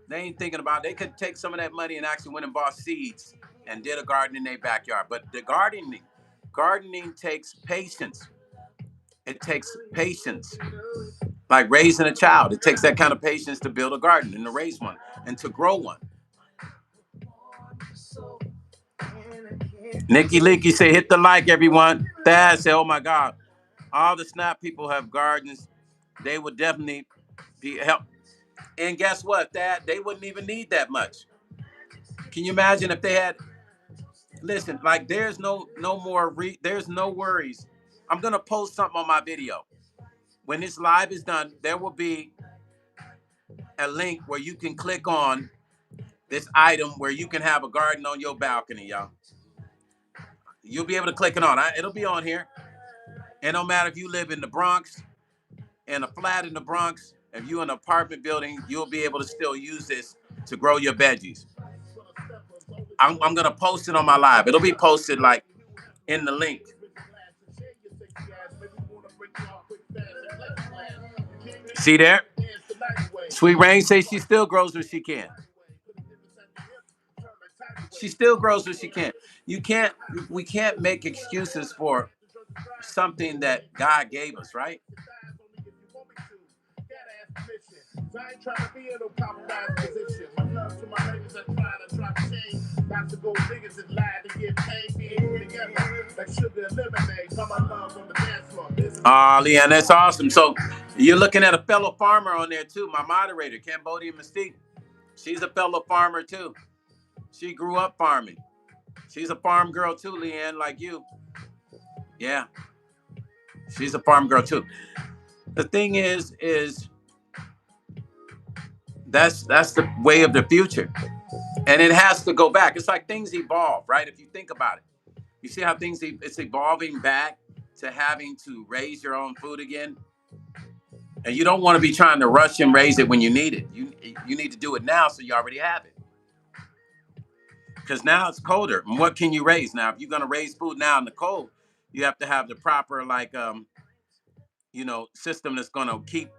they ain't thinking about it. They could take some of that money and actually went and bought seeds and did a garden in their backyard. But the gardening takes patience. It takes patience. Like raising a child. It takes that kind of patience to build a garden and to raise one and to grow one. Nikki Leakey say, hit the like, everyone. Thad said, oh my God. All the SNAP people have gardens. they would definitely be help. And guess what? That they wouldn't even need that much. Can you imagine if they had? Listen, like there's no more. There's no worries. I'm gonna post something on my video. When this live is done, there will be a link where you can click on this item where you can have a garden on your balcony, y'all. You'll be able to click it on. It'll be on here. And no matter if you live in the Bronx, in a flat in the Bronx, if you're in an apartment building, you'll be able to still use this to grow your veggies. I'm gonna post it on my live. It'll be posted like in the link. See there? Sweet Rain says she still grows what she can. She still grows what she can. We can't make excuses for something that God gave us, right? I ain't trying to be in no compromised position. My love to my ladies that try to change. Got to go niggas that lied to get paid. We ain't together. Like sugar and lemonade. Come my love on the dance floor. Leanne, that's awesome. So you're looking at a fellow farmer on there too. My moderator, Cambodian Mystique. She's a fellow farmer too. She grew up farming. She's a farm girl too, Leanne, like you. Yeah. She's a farm girl too. The thing is that's the way of the future. And it has to go back. It's like things evolve, right? If you think about it, you see how it's evolving back to having to raise your own food again. And you don't want to be trying to rush and raise it when you need it. You need to do it now so you already have it. Because now it's colder. And what can you raise? Now, if you're going to raise food now in the cold, you have to have the proper, system that's going to keep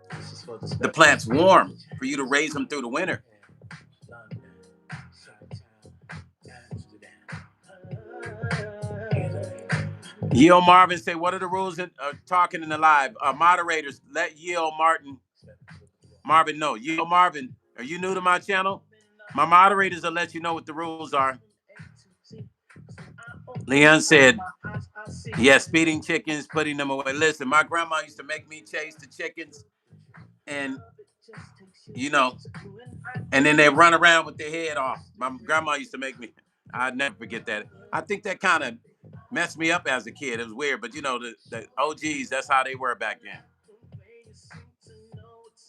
the plants warm for you to raise them through the winter. Yale Marvin say, what are the rules talking in the live? Moderators, let Yale Marvin know. Yale Marvin, are you new to my channel? My moderators will let you know what the rules are. Leon said, yes, feeding chickens, putting them away. Listen, my grandma used to make me chase the chickens and, and then they run around with their head off. My grandma used to make me, I'd never forget that. I think that kind of messed me up as a kid. It was weird, but the OGs, that's how they were back then.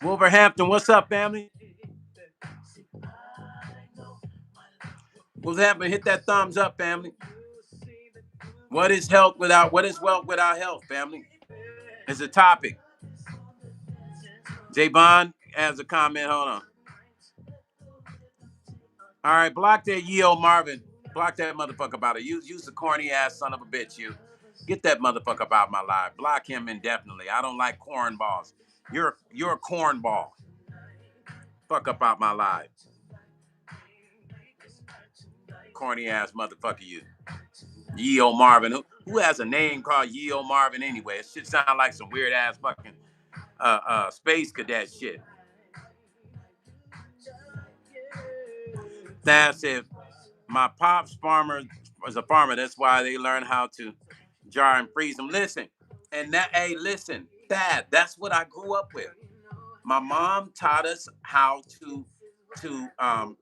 Wolverhampton, what's up, family? What's happening? Hit that thumbs up, family. What is wealth without health, family? It's a topic. J Bond has a comment. Hold on. All right, block that Yeo Marvin. Block that motherfucker about it. Use the corny ass son of a bitch, you. Get that motherfucker about my life. Block him indefinitely. I don't like cornballs. You're a cornball. Fuck up out my life. Corny ass motherfucker, you. Yeo Marvin. Who has a name called Yeo Marvin anyway? It shit sound like some weird ass fucking space cadet shit. That's if my pop's farmer was a farmer. That's why they learn how to jar and freeze them. Listen, that's what I grew up with. My mom taught us how to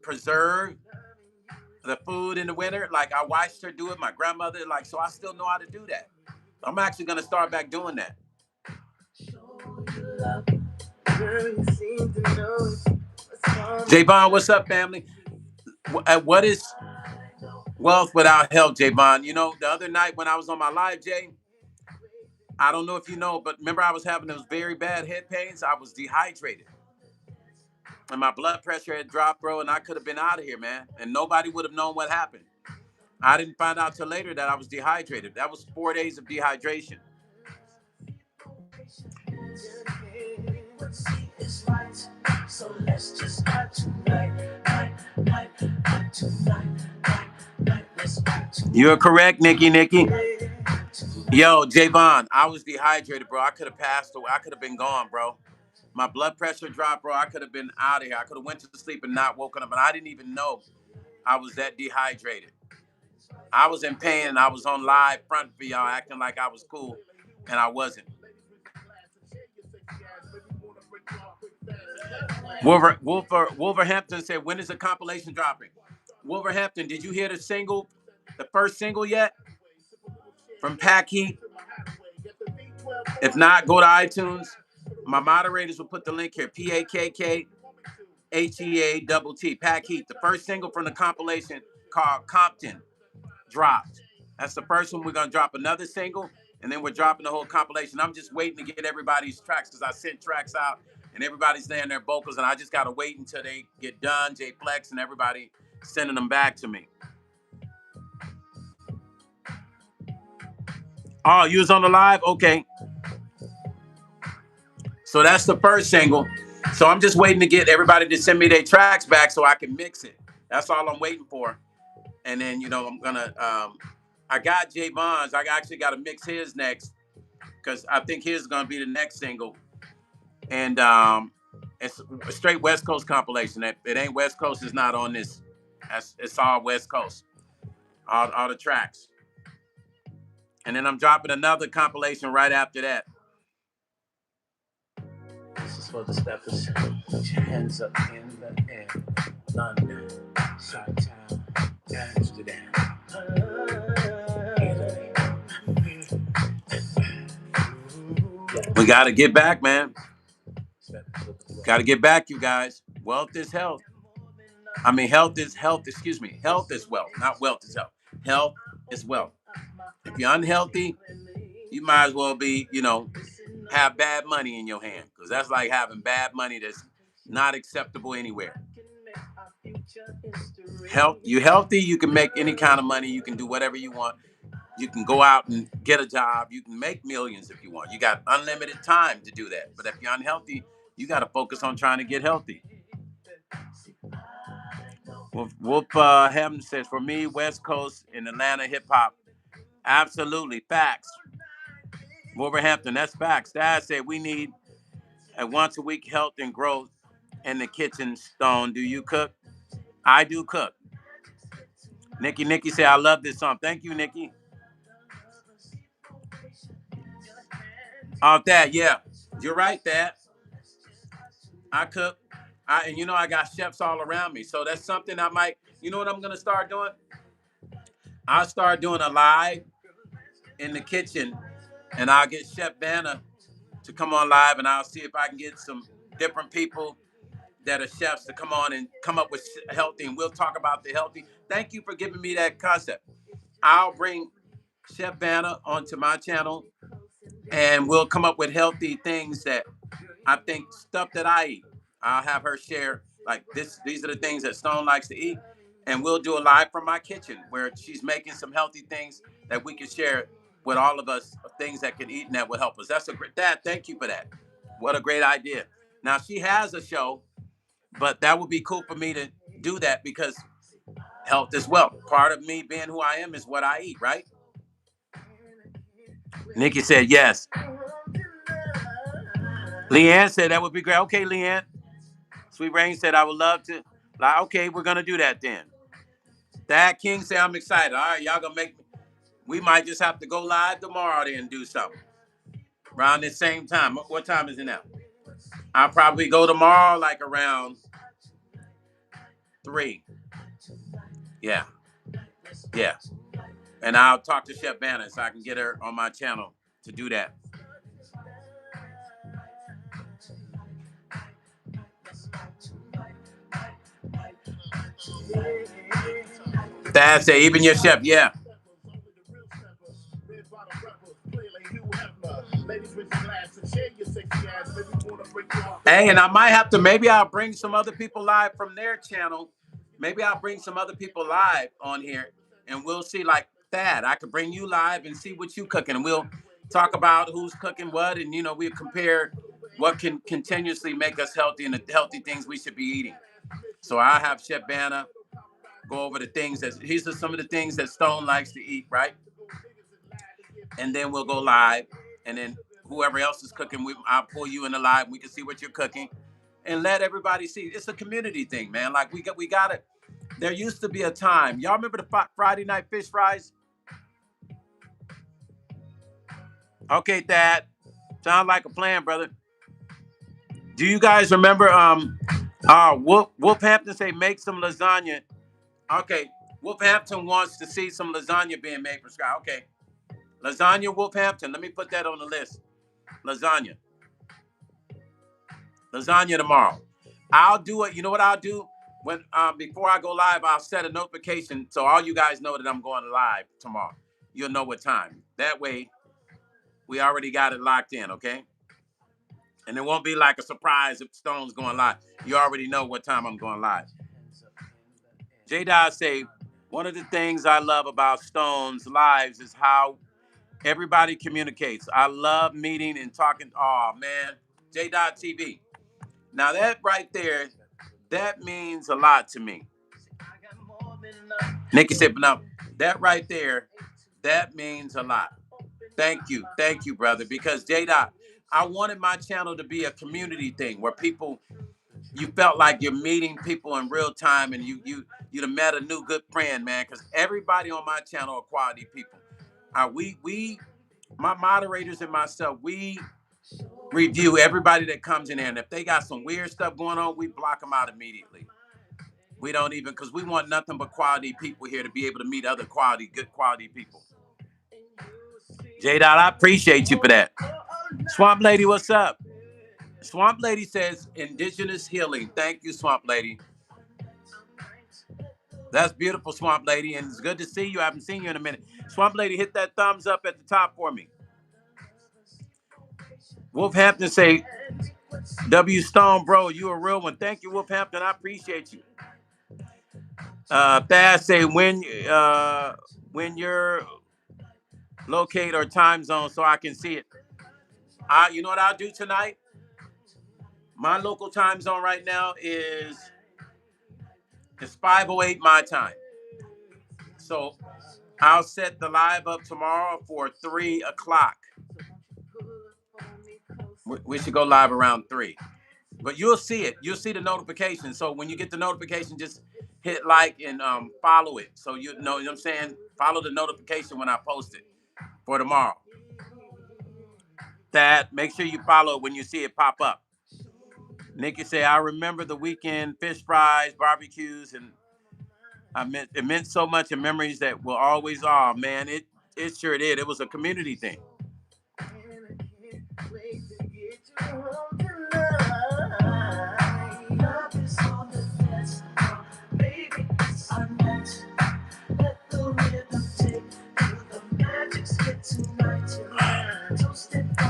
preserve the food in the winter. Like I watched her do it. My grandmother, so I still know how to do that. I'm actually gonna start back doing that. J Bond, what's up, family? What is wealth without health, J Bond? The other night when I was on my live, Jay, I don't know if you know, but remember I was having those very bad head pains. I was dehydrated. And my blood pressure had dropped, bro, and I could have been out of here, man. And nobody would have known what happened. I didn't find out till later that I was dehydrated. That was 4 days of dehydration. You're correct, Nikki. Yo, Javon, I was dehydrated, bro. I could have passed away. I could have been gone, bro. My blood pressure dropped, bro. I could have been out of here. I could have went to sleep and not woken up. And I didn't even know I was that dehydrated. I was in pain and I was on live front for y'all acting like I was cool. And I wasn't. Wolverhampton said, when is the compilation dropping? Wolverhampton, did you hear the first single yet from Pack Heat? If not, go to iTunes. My moderators will put the link here. PAKKHEATT. Pack Heat. The first single from the compilation called Compton dropped. That's the first one. We're going to drop another single, and then we're dropping the whole compilation. I'm just waiting to get everybody's tracks because I sent tracks out, and everybody's laying their vocals, and I just got to wait until they get done, J Flex and everybody sending them back to me. Oh, you was on the live? Okay. So that's the first single. So I'm just waiting to get everybody to send me their tracks back so I can mix it. That's all I'm waiting for. And then, I'm going to, I got J Bonds. I actually got to mix his next because I think his is going to be the next single. And it's a straight West Coast compilation. It ain't West Coast, it's not on this. It's all West Coast, all the tracks. And then I'm dropping another compilation right after that. This is for the steppers. Put your hands up in the air. London, Chi-Town, Amsterdam, Italy. We got to get back, man. Got to get back, you guys. Wealth is health. I mean, health is health. Excuse me. Health is wealth, not wealth is health. Health is wealth. If you're unhealthy, you might as well be, have bad money in your hand, because that's like having bad money that's not acceptable anywhere. You healthy, you can make any kind of money. You can do whatever you want. You can go out and get a job. You can make millions if you want. You got unlimited time to do that. But if you're unhealthy, you got to focus on trying to get healthy. Wolf Hamden says, for me, West Coast and Atlanta hip hop, absolutely facts. Wolverhampton, that's facts. Dad said we need a once a week health and growth in the kitchen. Stone, do you cook? I do cook. Nikki said, I love this song. Thank you, Nikki. Oh, Dad, yeah, you're right, Dad. I cook. And I got chefs all around me. So that's something I might, what I'm going to start doing? I'll start doing a live in the kitchen, and I'll get Chef Banner to come on live, and I'll see if I can get some different people that are chefs to come on and come up with healthy, and we'll talk about the healthy. Thank you for giving me that concept. I'll bring Chef Banner onto my channel, and we'll come up with healthy things that I think, stuff that I eat. I'll have her share, like, these are the things that Stone likes to eat, and we'll do a live from my kitchen where she's making some healthy things that we can share with all of us, things that can eat and that will help us. That's a great, Dad, thank you for that. What a great idea. Now, she has a show, but that would be cool for me to do that because health is wealth. Part of me being who I am is what I eat, right? Nikki said yes. Leanne said that would be great. Okay, Leanne. Sweet Rain said I would love to. Like, okay, we're gonna do that then. Dad King said I'm excited. All right, y'all gonna make me. We might just have to go live tomorrow then and do something around the same time. What time is it now? I'll probably go tomorrow, like around 3. Yeah. And I'll talk to Chef Banner so I can get her on my channel to do that. Dad said, even your chef, yeah. Hey, and I might have to, maybe I'll bring some other people live from their channel. Maybe I'll bring some other people live on here, and we'll see, like that. I could bring you live and see what you cooking, and we'll talk about who's cooking what, and we'll compare what can continuously make us healthy and the healthy things we should be eating. So I'll have Chef Banner go over the things these are some of the things that Stone likes to eat, right? And then we'll go live, and then whoever else is cooking, I'll pull you in the live. We can see what you're cooking, and let everybody see. It's a community thing, man. Like we got it. There used to be a time. Y'all remember the Friday night fish fries? Okay, Dad. Sound like a plan, brother. Do you guys remember Wolfhampton say make some lasagna? Okay, Wolfhampton wants to see some lasagna being made for Scott. Okay, lasagna Wolfhampton. Let me put that on the list. Lasagna, lasagna tomorrow. I'll do it. You know what I'll do when before I go live? I'll set a notification so all you guys know that I'm going live tomorrow. You'll know what time. That way, we already got it locked in. Okay, and it won't be like a surprise if Stone's going live. You already know what time I'm going live. J. Dot say one of the things I love about Stone's lives is how everybody communicates. I love meeting and talking. Oh man, J. Dot TV. Now that right there, that means a lot to me. Nikki said, "No, that right there, that means a lot." Thank you, brother. Because J. Dot, I wanted my channel to be a community thing where people, you felt like you're meeting people in real time, and you'd have met a new good friend, man. Because everybody on my channel are quality people. My moderators and myself, we review everybody that comes in there, and if they got some weird stuff going on, we block them out immediately. We don't even, because we want nothing but quality people here to be able to meet other good quality people. J. Dot, I appreciate you for that. Swamp Lady, what's up? Swamp Lady says indigenous healing. Thank you, Swamp Lady. That's beautiful, Swamp Lady, and it's good to see you. I haven't seen you in a minute. Swamp Lady, hit that thumbs up at the top for me. Wolfhampton say, W Stone, bro, you a real one. Thank you, Wolfhampton. I appreciate you. Thad say when you're locate or time zone so I can see it. You know what I'll do tonight? My local time zone right now is 5:08 my time. So I'll set the live up tomorrow for 3 o'clock. We should go live around 3. But you'll see it. You'll see the notification. So when you get the notification, just hit like and follow it. So you know what I'm saying? Follow the notification when I post it for tomorrow. That, make sure you follow it when you see it pop up. Nikki say, I remember the weekend fish fries, barbecues, and it meant so much in memories that will always, oh man, it sure did. It was a community thing.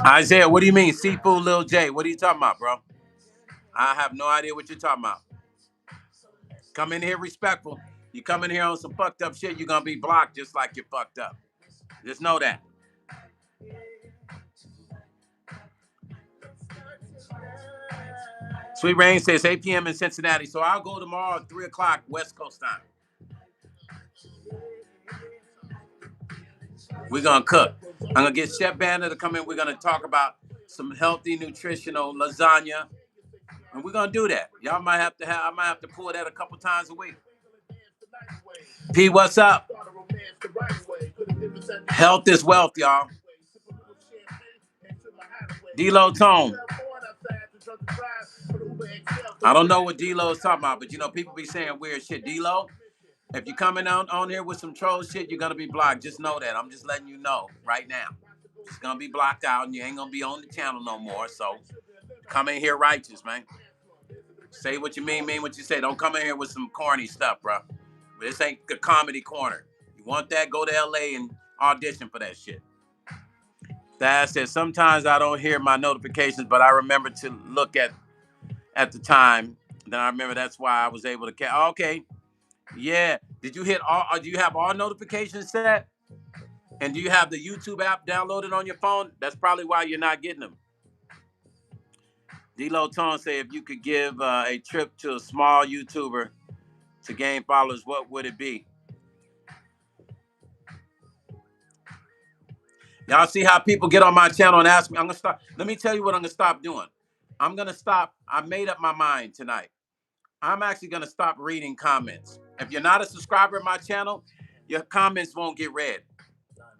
Isaiah, what do you mean? Seafood Lil J. What are you talking about, bro? I have no idea what you're talking about. Come in here respectful. You come in here on some fucked up shit, you're going to be blocked just like you're fucked up. Just know that. Sweet Rain says 8 p.m. in Cincinnati. So I'll go tomorrow at 3 o'clock West Coast time. We're going to cook. I'm going to get Chef Banner to come in. We're going to talk about some healthy, nutritional lasagna. And we're going to do that. Y'all might have to I might have to pull that a couple times a week. P, what's up? Health is wealth, y'all. D-Lo Tone. I don't know what D-Lo is talking about, but you know, people be saying weird shit. D-Lo, if you're coming on here with some troll shit, you're going to be blocked. Just know that. I'm just letting you know right now. It's going to be blocked out, and you ain't going to be on the channel no more. So come in here righteous, man. Say what you mean what you say. Don't come in here with some corny stuff, bro. This ain't the comedy corner. You want that, go to LA and audition for that shit. That says, sometimes I don't hear my notifications, but I remember to look at the time. Then I remember that's why I was able to okay. Yeah. Did you hit all? Do you have all notifications set? And do you have the YouTube app downloaded on your phone? That's probably why you're not getting them. D-Lo Tone say, if you could give a trip to a small YouTuber to gain followers, what would it be? Y'all see how people get on my channel and ask me? I'm going to stop. Let me tell you what I'm going to stop doing. I'm going to stop. I made up my mind tonight. I'm actually going to stop reading comments. If you're not a subscriber of my channel, your comments won't get read.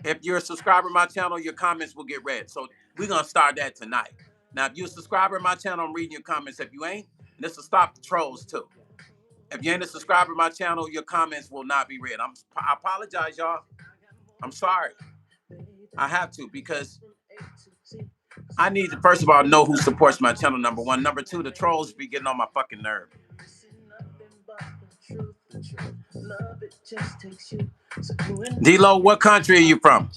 If you're a subscriber of my channel, your comments will get read. So we're going to start that tonight. Now, if you're a subscriber to my channel, I'm reading your comments. If you ain't, this will stop the trolls too. If you ain't a subscriber to my channel, your comments will not be read. I apologize, y'all. I'm sorry. I have to, because I need to, first of all, know who supports my channel, number one. Number two, the trolls be getting on my fucking nerve. D-Lo, what country are you from?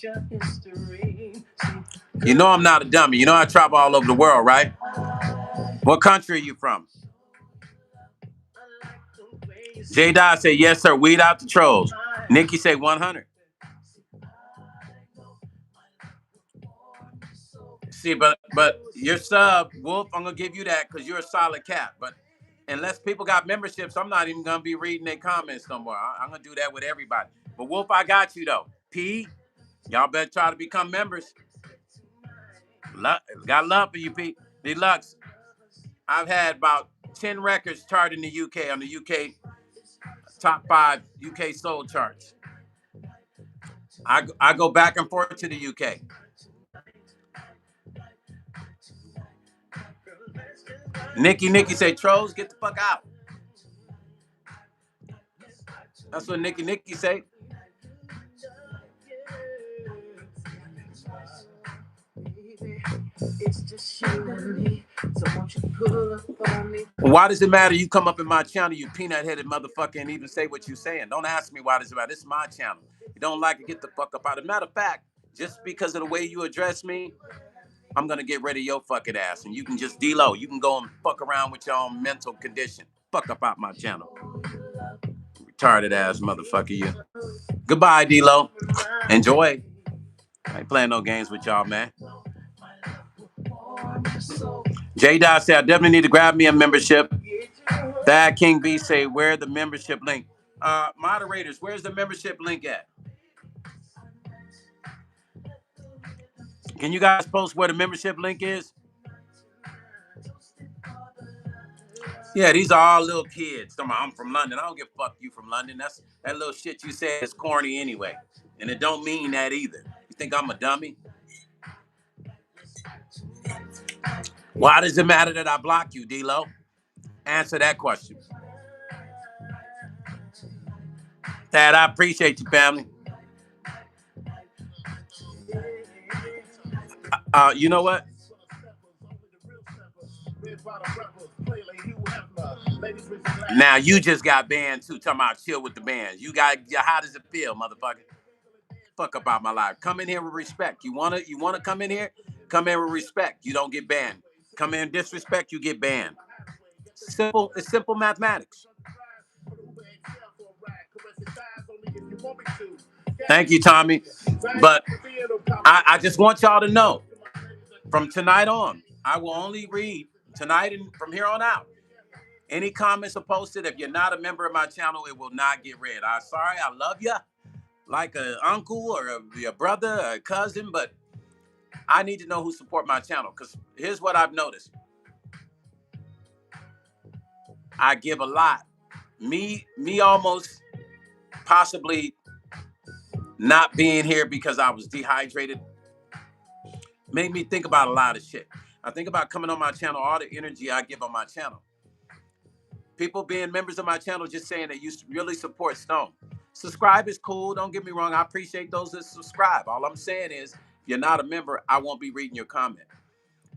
You know I'm not a dummy. You know I travel all over the world, right? What country are you from? J-Dot say, yes, sir. Weed out the trolls. Nikki say 100. See, but your sub, Wolf, I'm going to give you that because you're a solid cat. But unless people got memberships, I'm not even going to be reading their comments no more. I'm going to do that with everybody. But Wolf, I got you, though. P, y'all better try to become members. Got love for you, P. Deluxe. I've had about 10 records charted in the UK on the UK top 5 UK soul charts. I go back and forth to the UK. Nikki say, trolls, get the fuck out. That's what Nikki say. Why does it matter you come up in my channel, you peanut-headed motherfucker, and even say what you're saying? Don't ask me why does it matter. This is my channel. You don't like it, get the fuck up out of it. Matter of fact, just because of the way you address me, I'm going to get rid of your fucking ass. And you can just D-Lo. You can go and fuck around with your own mental condition. Fuck up out my channel. Retarded ass motherfucker, you. Goodbye, D-Lo. Enjoy. I ain't playing no games with y'all, man. J-Dot said, I definitely need to grab me a membership. Thad King B say, where the membership link? Moderators, where's the membership link at? Can you guys post where the membership link is? Yeah, these are all little kids. I'm from London. I don't give a fuck you from London. That little shit you said is corny anyway. And it don't mean that either. You think I'm a dummy? Why does it matter that I block you, D-Lo? Answer that question. Thad, I appreciate you, family. You know what? Now you just got banned too. Talking about chill with the bands. How does it feel, motherfucker? Fuck about my life. Come in here with respect. You wanna come in here? Come in with respect. You don't get banned. Come in disrespect, you get banned. Simple. It's simple mathematics. Thank you, Tommy. But I just want y'all to know, from tonight on, I will only read tonight and from here on out. Any comments are posted. If you're not a member of my channel, it will not get read. I'm sorry. I love you like an uncle or a brother or a cousin, but I need to know who support my channel, because here's what I've noticed. I give a lot. Me almost possibly not being here because I was dehydrated made me think about a lot of shit. I think about coming on my channel, all the energy I give on my channel. People being members of my channel just saying that you really support Stone. Subscribe is cool. Don't get me wrong. I appreciate those that subscribe. All I'm saying is, if you're not a member, I won't be reading your comment.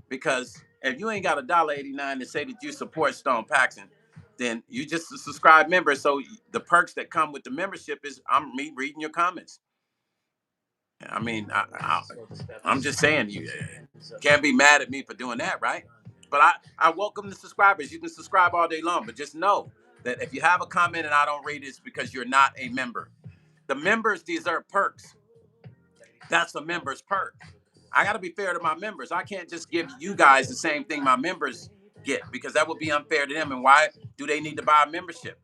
Because if you ain't got $1.89 to say that you support Stone Paxton, then you just a subscribe member. So the perks that come with the membership is me reading your comments. I mean, I'm just saying, you can't be mad at me for doing that, right? But I welcome the subscribers. You can subscribe all day long, but just know that if you have a comment and I don't read it, it's because you're not a member. The members deserve perks. That's a member's perk. I got to be fair to my members. I can't just give you guys the same thing my members get, because that would be unfair to them. And why do they need to buy a membership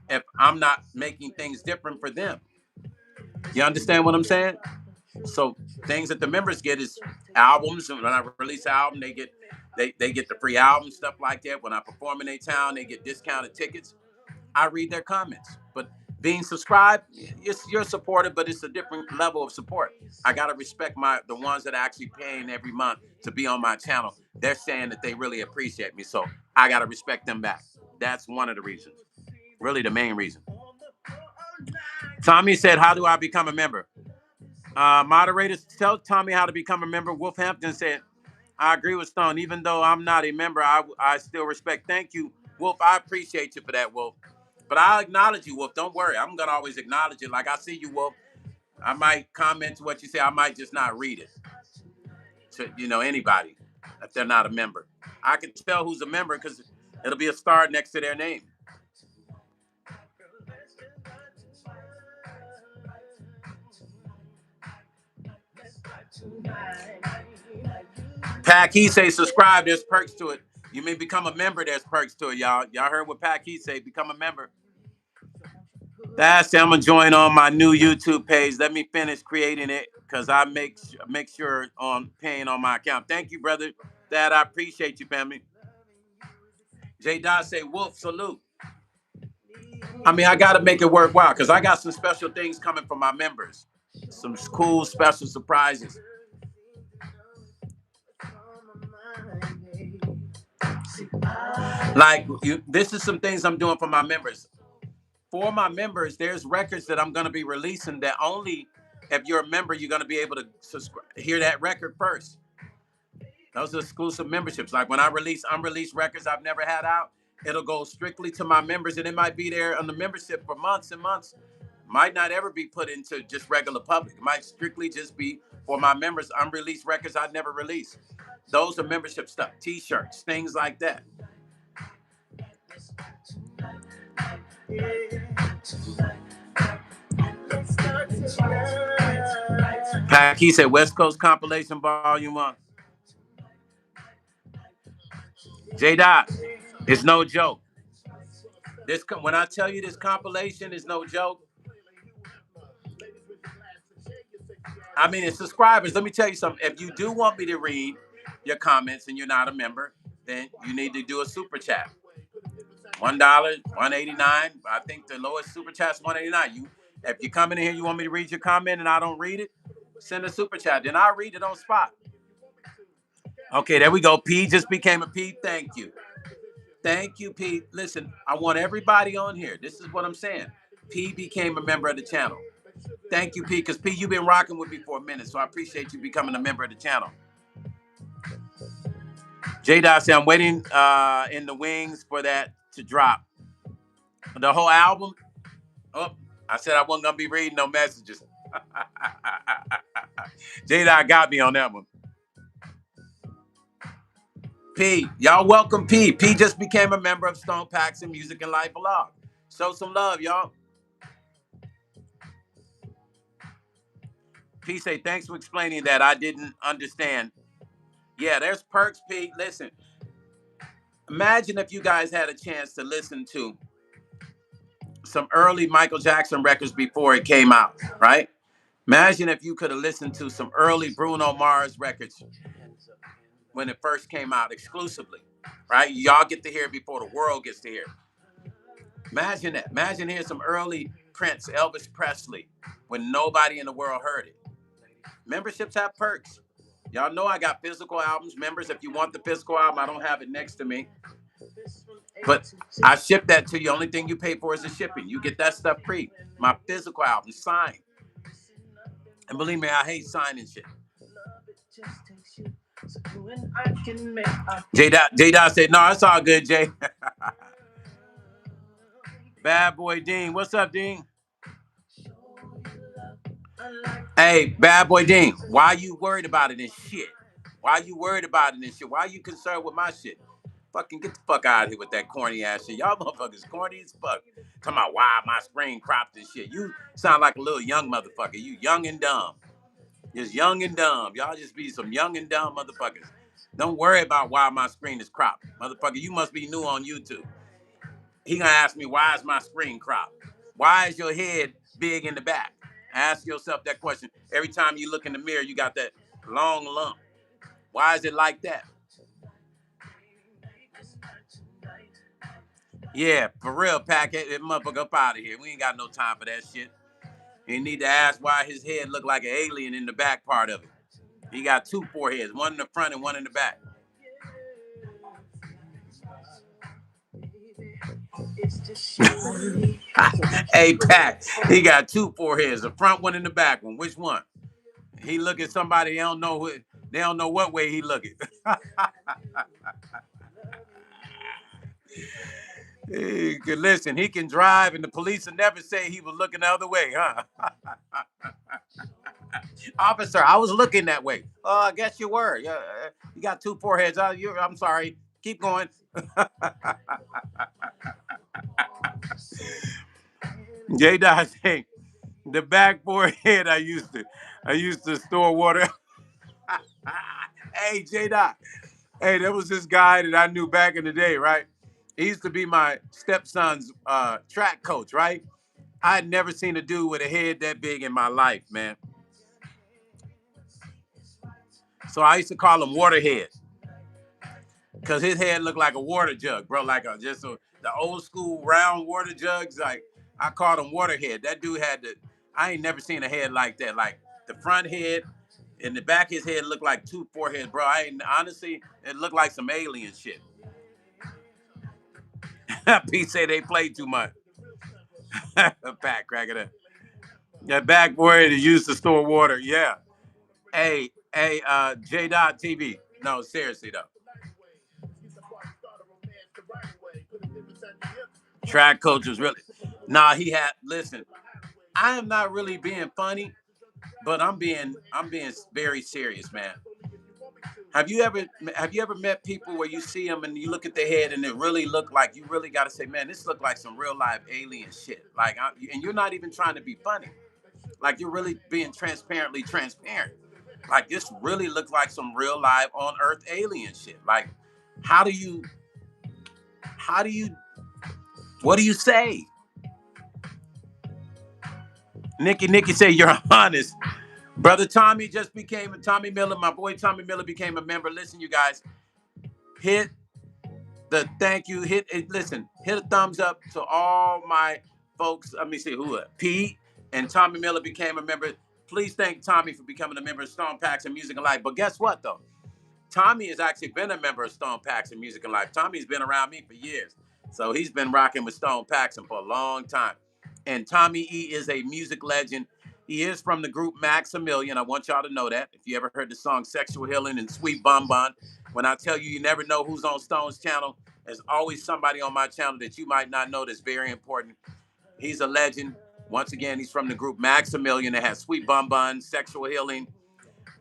if I'm not making things different for them? You understand what I'm saying? So things that the members get is albums. And when I release an album, they get the free album, stuff like that. When I perform in their town, they get discounted tickets. I read their comments. But Being subscribed, you're supported, but it's a different level of support. I gotta respect the ones that are actually paying every month to be on my channel. They're saying that they really appreciate me, so I gotta respect them back. That's one of the reasons, really the main reason. Tommy said, "How do I become a member?" Moderators, tell Tommy how to become a member. Wolfhampton said, "I agree with Stone. Even though I'm not a member, I still respect." Thank you, Wolf. I appreciate you for that, Wolf. But I'll acknowledge you, Wolf. Don't worry. I'm gonna always acknowledge it. Like I see you, Wolf. I might comment to what you say. I might just not read it to anybody if they're not a member. I can tell who's a member because it'll be a star next to their name. Pack, he say subscribe. There's perks to it. You may become a member. There's perks to it, y'all. Y'all heard what Pack he say? Become a member. That's it. I'm gonna join on my new YouTube page. Let me finish creating it because I make sure on paying on my account. Thank you, brother. Dad, I appreciate you, family. J. Dot say Wolf salute. I mean, I gotta make it worthwhile because I got some special things coming from my members. Some cool special surprises. Like this is some things I'm doing for my members. For my members, there's records that I'm going to be releasing that only if you're a member, you're going to be able to hear that record first. Those are exclusive memberships. Like when I release unreleased records I've never had out, it'll go strictly to my members, and it might be there on the membership for months and months. Might not ever be put into just regular public. It might strictly just be for my members, unreleased records I'd never released. Those are membership stuff, T-shirts, things like that. Pack, he said West Coast Compilation Volume 1. J. Dot, it's no joke. When I tell you this compilation is no joke, I mean, it's subscribers. Let me tell you something. If you do want me to read your comments and you're not a member, then you need to do a super chat. $1, $1.89. I think the lowest super chat's $1.89. If you come in here, you want me to read your comment and I don't read it, send a super chat. Then I'll read it on spot. Okay, there we go. P just became a P. Thank you. Thank you, P. Listen, I want everybody on here. This is what I'm saying. P became a member of the channel. Thank you, P, because P, you've been rocking with me for a minute, so I appreciate you becoming a member of the channel. J-Dot said, I'm waiting in the wings for that to drop. The whole album? Oh, I said I wasn't going to be reading no messages. J-Dot got me on that one. P, y'all welcome P. P just became a member of Stone Paxton Music and Life Blog. Show some love, y'all. P say, thanks for explaining that. I didn't understand. Yeah, there's perks, P. Listen, imagine if you guys had a chance to listen to some early Michael Jackson records before it came out, right? Imagine if you could have listened to some early Bruno Mars records when it first came out exclusively, right? Y'all get to hear it before the world gets to hear it. Imagine that. Imagine hearing some early Prince, Elvis Presley, when nobody in the world heard it. Memberships have perks. Y'all know I got physical albums. Members, if you want the physical album, I don't have it next to me. But I ship that to you. Only thing you pay for is the shipping. You get that stuff free. My physical album, signed. And believe me, I hate signing shit. J-Dot said, no, it's all good, Jay. Bad boy Dean. What's up, Dean? Hey, bad boy Dean, why you worried about it and shit? Why you worried about it and shit? Why you concerned with my shit? Fucking get the fuck out of here with that corny ass shit. Y'all motherfuckers corny as fuck. Talking about why my screen cropped and shit. You sound like a little young motherfucker. You young and dumb. Just young and dumb. Y'all just be some young and dumb motherfuckers. Don't worry about why my screen is cropped. Motherfucker, you must be new on YouTube. He gonna ask me, why is my screen cropped? Why is your head big in the back? Ask yourself that question. Every time you look in the mirror, you got that long lump. Why is it like that? Yeah, for real, pack it motherfucker up out of here. We ain't got no time for that shit. You need to ask why his head looked like an alien in the back part of it. He got two foreheads, one in the front and one in the back. Hey, Pat, he got two foreheads, the front one and the back one. Which one? He look at somebody, they don't know what way he looking. Listen, he can drive and the police will never say he was looking the other way, huh? Officer, I was looking that way. Oh, I guess you were. Yeah, you got two foreheads. I'm sorry. Keep going. J Dot saying the back forehead I used to store water. Hey, J Dot. Hey, there was this guy that I knew back in the day, right? He used to be my stepson's track coach, right? I had never seen a dude with a head that big in my life, man. So I used to call him Waterhead because his head looked like a water jug, bro, like the old school round water jugs. Like I called him Waterhead. That dude had I ain't never seen a head like that. Like the front head and the back of his head looked like two foreheads, bro. Honestly, it looked like some alien shit. Pete say they play too much. Pat cracking up. That back forehead is used to store water. Yeah. Hey, J Dot TV. No, seriously though. Track coach was really. Nah, he had. Listen, I am not really being funny, but I'm being very serious, man. Have you ever met people where you see them and you look at their head and it really look like you really got to say, man, this look like some real live alien shit. Like, and you're not even trying to be funny. Like you're really being transparently transparent. Like this really looks like some real live on Earth alien shit. Like, how do you, how do you, what do you say? Nikki say you're honest. Brother Tommy Miller, my boy Tommy Miller became a member. Listen, you guys, hit the thank you, listen, hit a thumbs up to all my folks. Let me see who Pete and Tommy Miller became a member. Please thank Tommy for becoming a member of Stone Paxton Music and Life. But guess what though? Tommy has actually been a member of Stone Paxton Music and Life. Tommy's been around me for years. So he's been rocking with Stone Paxton for a long time. And Tommy E is a music legend. He is from the group Maximilian. I want y'all to know that. If you ever heard the song Sexual Healing and Sweet Bonbon, when I tell you you never know who's on Stone's channel, there's always somebody on my channel that you might not know that's very important. He's a legend. Once again, he's from the group Maximilian that has Sweet Bonbon, Sexual Healing.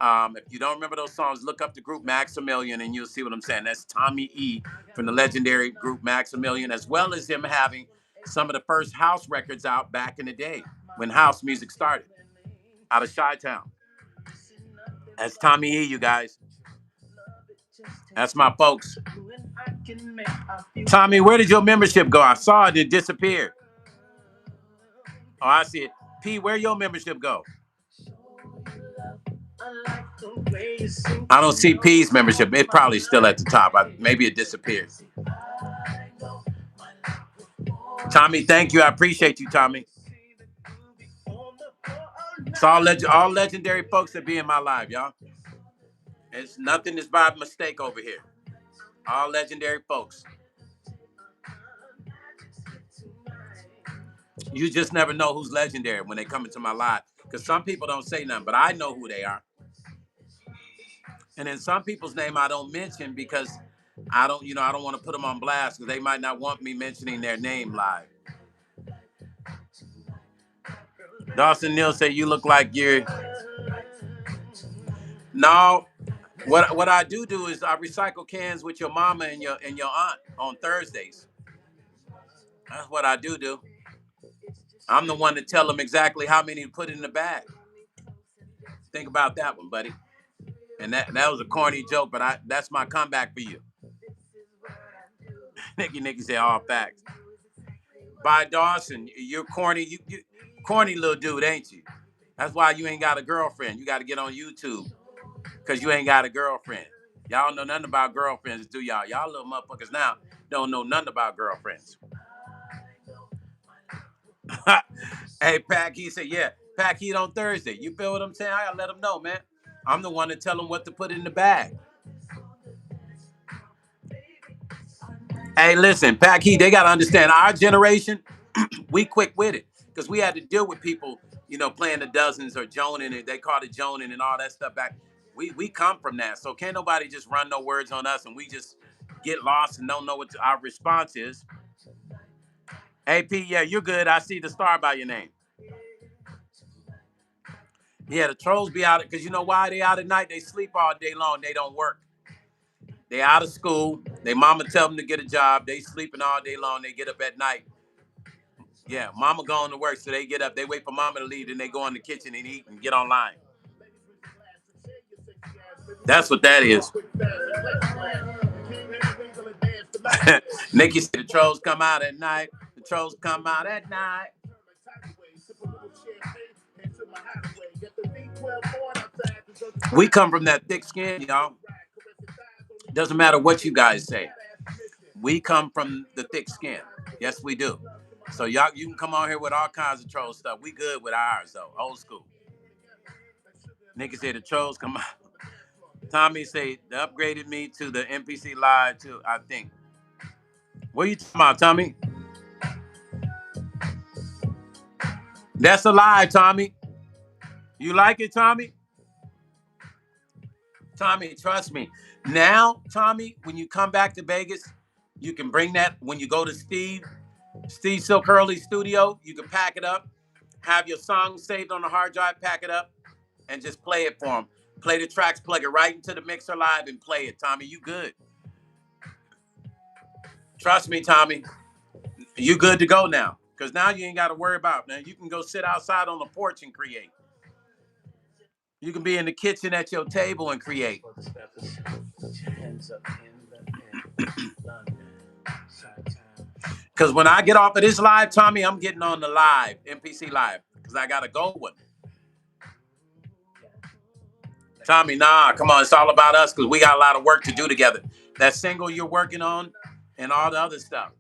If you don't remember those songs, look up the group Maximilian and you'll see what I'm saying. That's Tommy E from the legendary group Maximilian, as well as him having some of the first house records out back in the day when house music started out of Chi-Town. That's Tommy E, you guys. That's my folks. Tommy, where did your membership go? I saw it disappeared. Oh, I see it. P, where your membership go? I don't see P's membership. It's probably still at the top. Maybe it disappeared. Tommy, thank you. I appreciate you, Tommy. It's all legendary folks that be in my live, y'all. It's nothing is by mistake over here. All legendary folks. You just never know who's legendary when they come into my live. Because some people don't say nothing, but I know who they are. And then some people's name I don't mention because I don't want to put them on blast because they might not want me mentioning their name live. Dawson Neal said you look like you're. No, what I do is I recycle cans with your mama and your aunt on Thursdays. That's what I do. I'm the one to tell them exactly how many to put in the bag. Think about that one, buddy. And that was a corny joke, but that's my comeback for you. Nikki said all facts. By Dawson, you're corny. You corny little dude, ain't you? That's why you ain't got a girlfriend. You got to get on YouTube because you ain't got a girlfriend. Y'all know nothing about girlfriends, do y'all? Y'all little motherfuckers now don't know nothing about girlfriends. Hey, Pack, he said, yeah, Pack Heat on Thursday. You feel what I'm saying? I gotta let him know, man. I'm the one to tell him what to put in the bag. Hey, listen, Pack Heat, they gotta understand our generation, we quick with it. Because we had to deal with people, playing the dozens or joning it. They called it joning and all that stuff back. We come from that. So can't nobody just run no words on us and we just get lost and don't know what our response is. AP, yeah, you're good. I see the star by your name. Yeah, the trolls be out because you know why they out at night? They sleep all day long. They don't work. They out of school. They mama tell them to get a job. They sleeping all day long. They get up at night. Yeah, mama going to work, so they get up. They wait for mama to leave, and they go in the kitchen and eat and get online. That's what that is. Nikki said the trolls come out at night. The trolls come out at night. We come from that thick skin, y'all. Doesn't matter what you guys say. We come from the thick skin. Yes, we do. So y'all, you can come on here with all kinds of troll stuff. We good with ours though, old school. Nikki said the trolls come out. Tommy said they upgraded me to the MPCLive too. I think. What are you talking about, Tommy? That's a lie, Tommy. You like it, Tommy? Tommy, trust me. Now, Tommy, when you come back to Vegas, you can bring that when you go to Steve Silk Hurley's studio. You can pack it up, have your song saved on the hard drive, pack it up, and just play it for him. Play the tracks, plug it right into the mixer live, and play it. Tommy, you good? Trust me, Tommy. You good to go now. Because now you ain't got to worry about it, man. You can go sit outside on the porch and create. You can be in the kitchen at your table and create. Because when I get off of this live, Tommy, I'm getting on the live, MPCLive, because I got to go with it. Tommy, nah, come on. It's all about us because we got a lot of work to do together. That single you're working on and all the other stuff.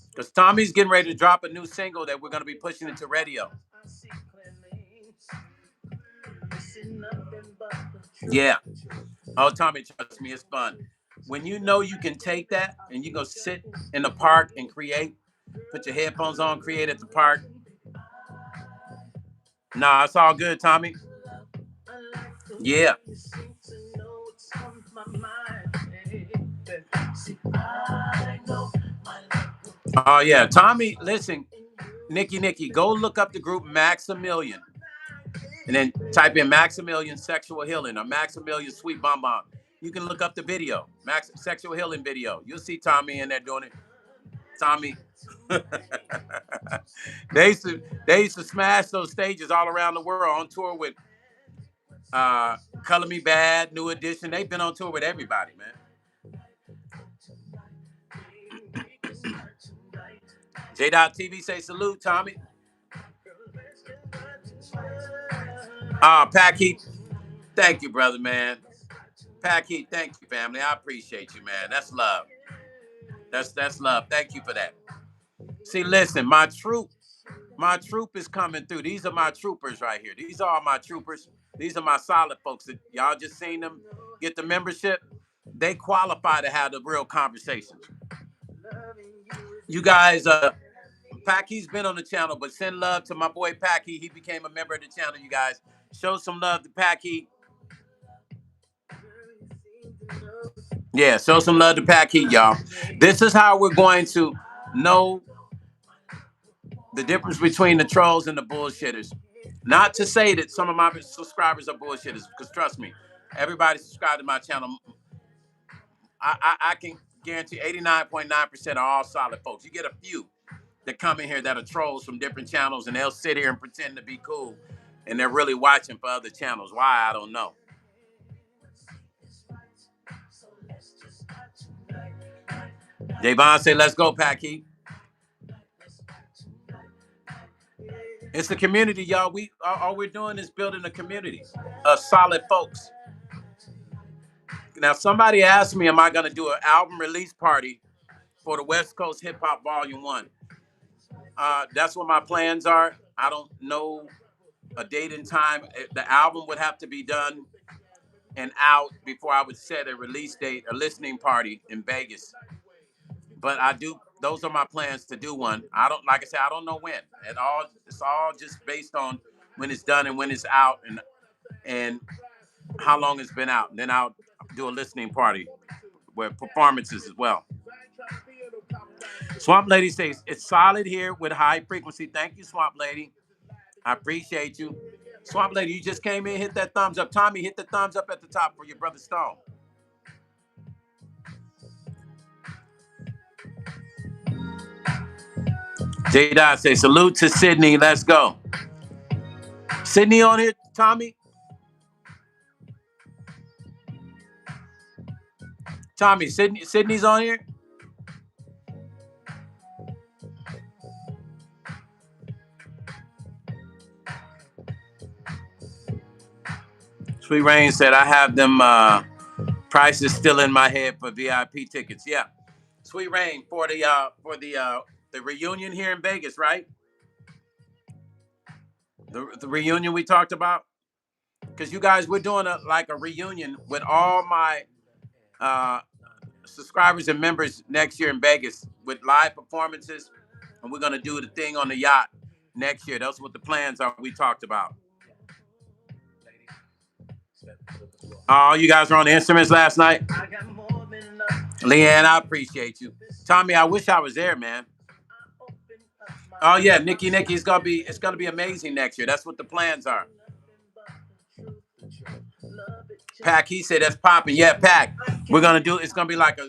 Because Tommy's getting ready to drop a new single that we're going to be pushing into radio. Yeah. Oh, Tommy, trust me, it's fun. When you know you can take that and you go sit in the park and create, put your headphones on, create at the park. Nah, it's all good, Tommy. Yeah. Oh, yeah. Tommy, listen, Nikki, go look up the group Maximilian. And then type in Maximilian Sexual Healing or Maximilian Sweet Bomb Bomb. You can look up the video, Sexual Healing video. You'll see Tommy in there doing it. Tommy. they used to smash those stages all around the world on tour with Color Me Bad, New Edition. They've been on tour with everybody, man. J.TV say salute, Tommy. Pack Heat. Thank you, brother, man. Pack Heat, thank you, family. I appreciate you, man. That's love. That's love. Thank you for that. See, listen, my troop is coming through. These are my troopers right here. These are all my troopers. These are my solid folks that y'all just seen them get the membership. They qualify to have the real conversations. You guys, Packy's been on the channel, but send love to my boy Packy. He became a member of the channel, you guys. Show some love to Packy. Yeah, show some love to Packy, y'all. This is how we're going to know the difference between the trolls and the bullshitters. Not to say that some of my subscribers are bullshitters, because trust me, everybody subscribed to my channel. I can guarantee 89.9% are all solid folks. You get a few that come in here that are trolls from different channels, and they'll sit here and pretend to be cool, and they're really watching for other channels. Why, I don't know. Javon say, let's go, Packy. It's a community, y'all. All we're doing is building a community of solid folks. Now, somebody asked me, am I going to do an album release party for the West Coast Hip Hop Volume 1? That's what my plans are. I don't know a date and time. The album would have to be done and out before I would set a release date, a listening party in Vegas. But I do. Those are my plans to do one. I don't, like I said, I don't know when at all. It's all just based on when it's done and when it's out, and how long it's been out. And then I'll do a listening party with performances as well. Swamp Lady says it's solid here with high frequency. Thank you, Swamp Lady. I appreciate you. Swamp Lady, you just came in, hit that thumbs up. Tommy, hit the thumbs up at the top for your brother Stone. J Dot say salute to Sydney. Let's go. Sydney on here, Tommy. Tommy, Sydney's on here. Sweet Rain said I have them prices still in my head for VIP tickets. Yeah. Sweet Rain for the reunion here in Vegas, right? The reunion we talked about. Because you guys, we're doing a reunion with all my subscribers and members next year in Vegas with live performances, and we're gonna do the thing on the yacht next year. That's what the plans are. We talked about. Oh, you guys were on the instruments last night. Leanne, I appreciate you. Tommy, I wish I was there, man. Oh yeah, Nikki, it's gonna be amazing next year. That's what the plans are. Pack, he said that's popping. Yeah, Pack. We're gonna do. It's gonna be like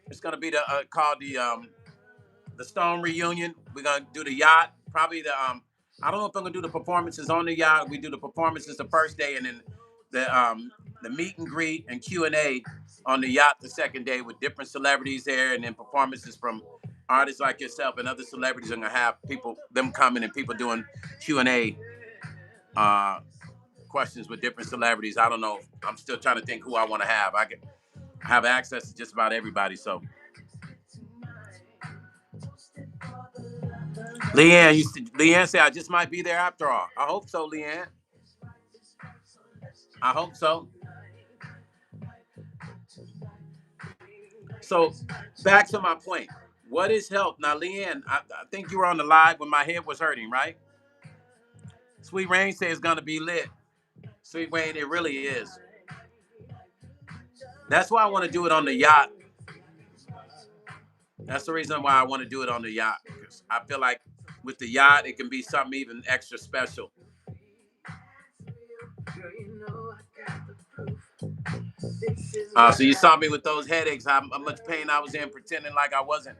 it's gonna be called the Stone reunion. We're gonna do the yacht. Probably I don't know if I'm gonna do the performances on the yacht. We do the performances the first day, and then the meet and greet and Q&A on the yacht the second day with different celebrities there, and then performances from artists like yourself and other celebrities. I'm gonna have them coming and people doing Q&A questions with different celebrities. I don't know. I'm still trying to think who I want to have. I have access to just about everybody. So, Leanne said I just might be there after all. I hope so, Leanne. I hope so. So, back to my point. What is health? Now, Leanne, I think you were on the live when my head was hurting, right? Sweet Rain says it's gonna be lit. Sweet Rain, it really is. That's why I want to do it on the yacht. That's the reason why I want to do it on the yacht, because I feel like with the yacht, it can be something even extra special. So you saw me with those headaches, how much pain I was in, pretending like I wasn't.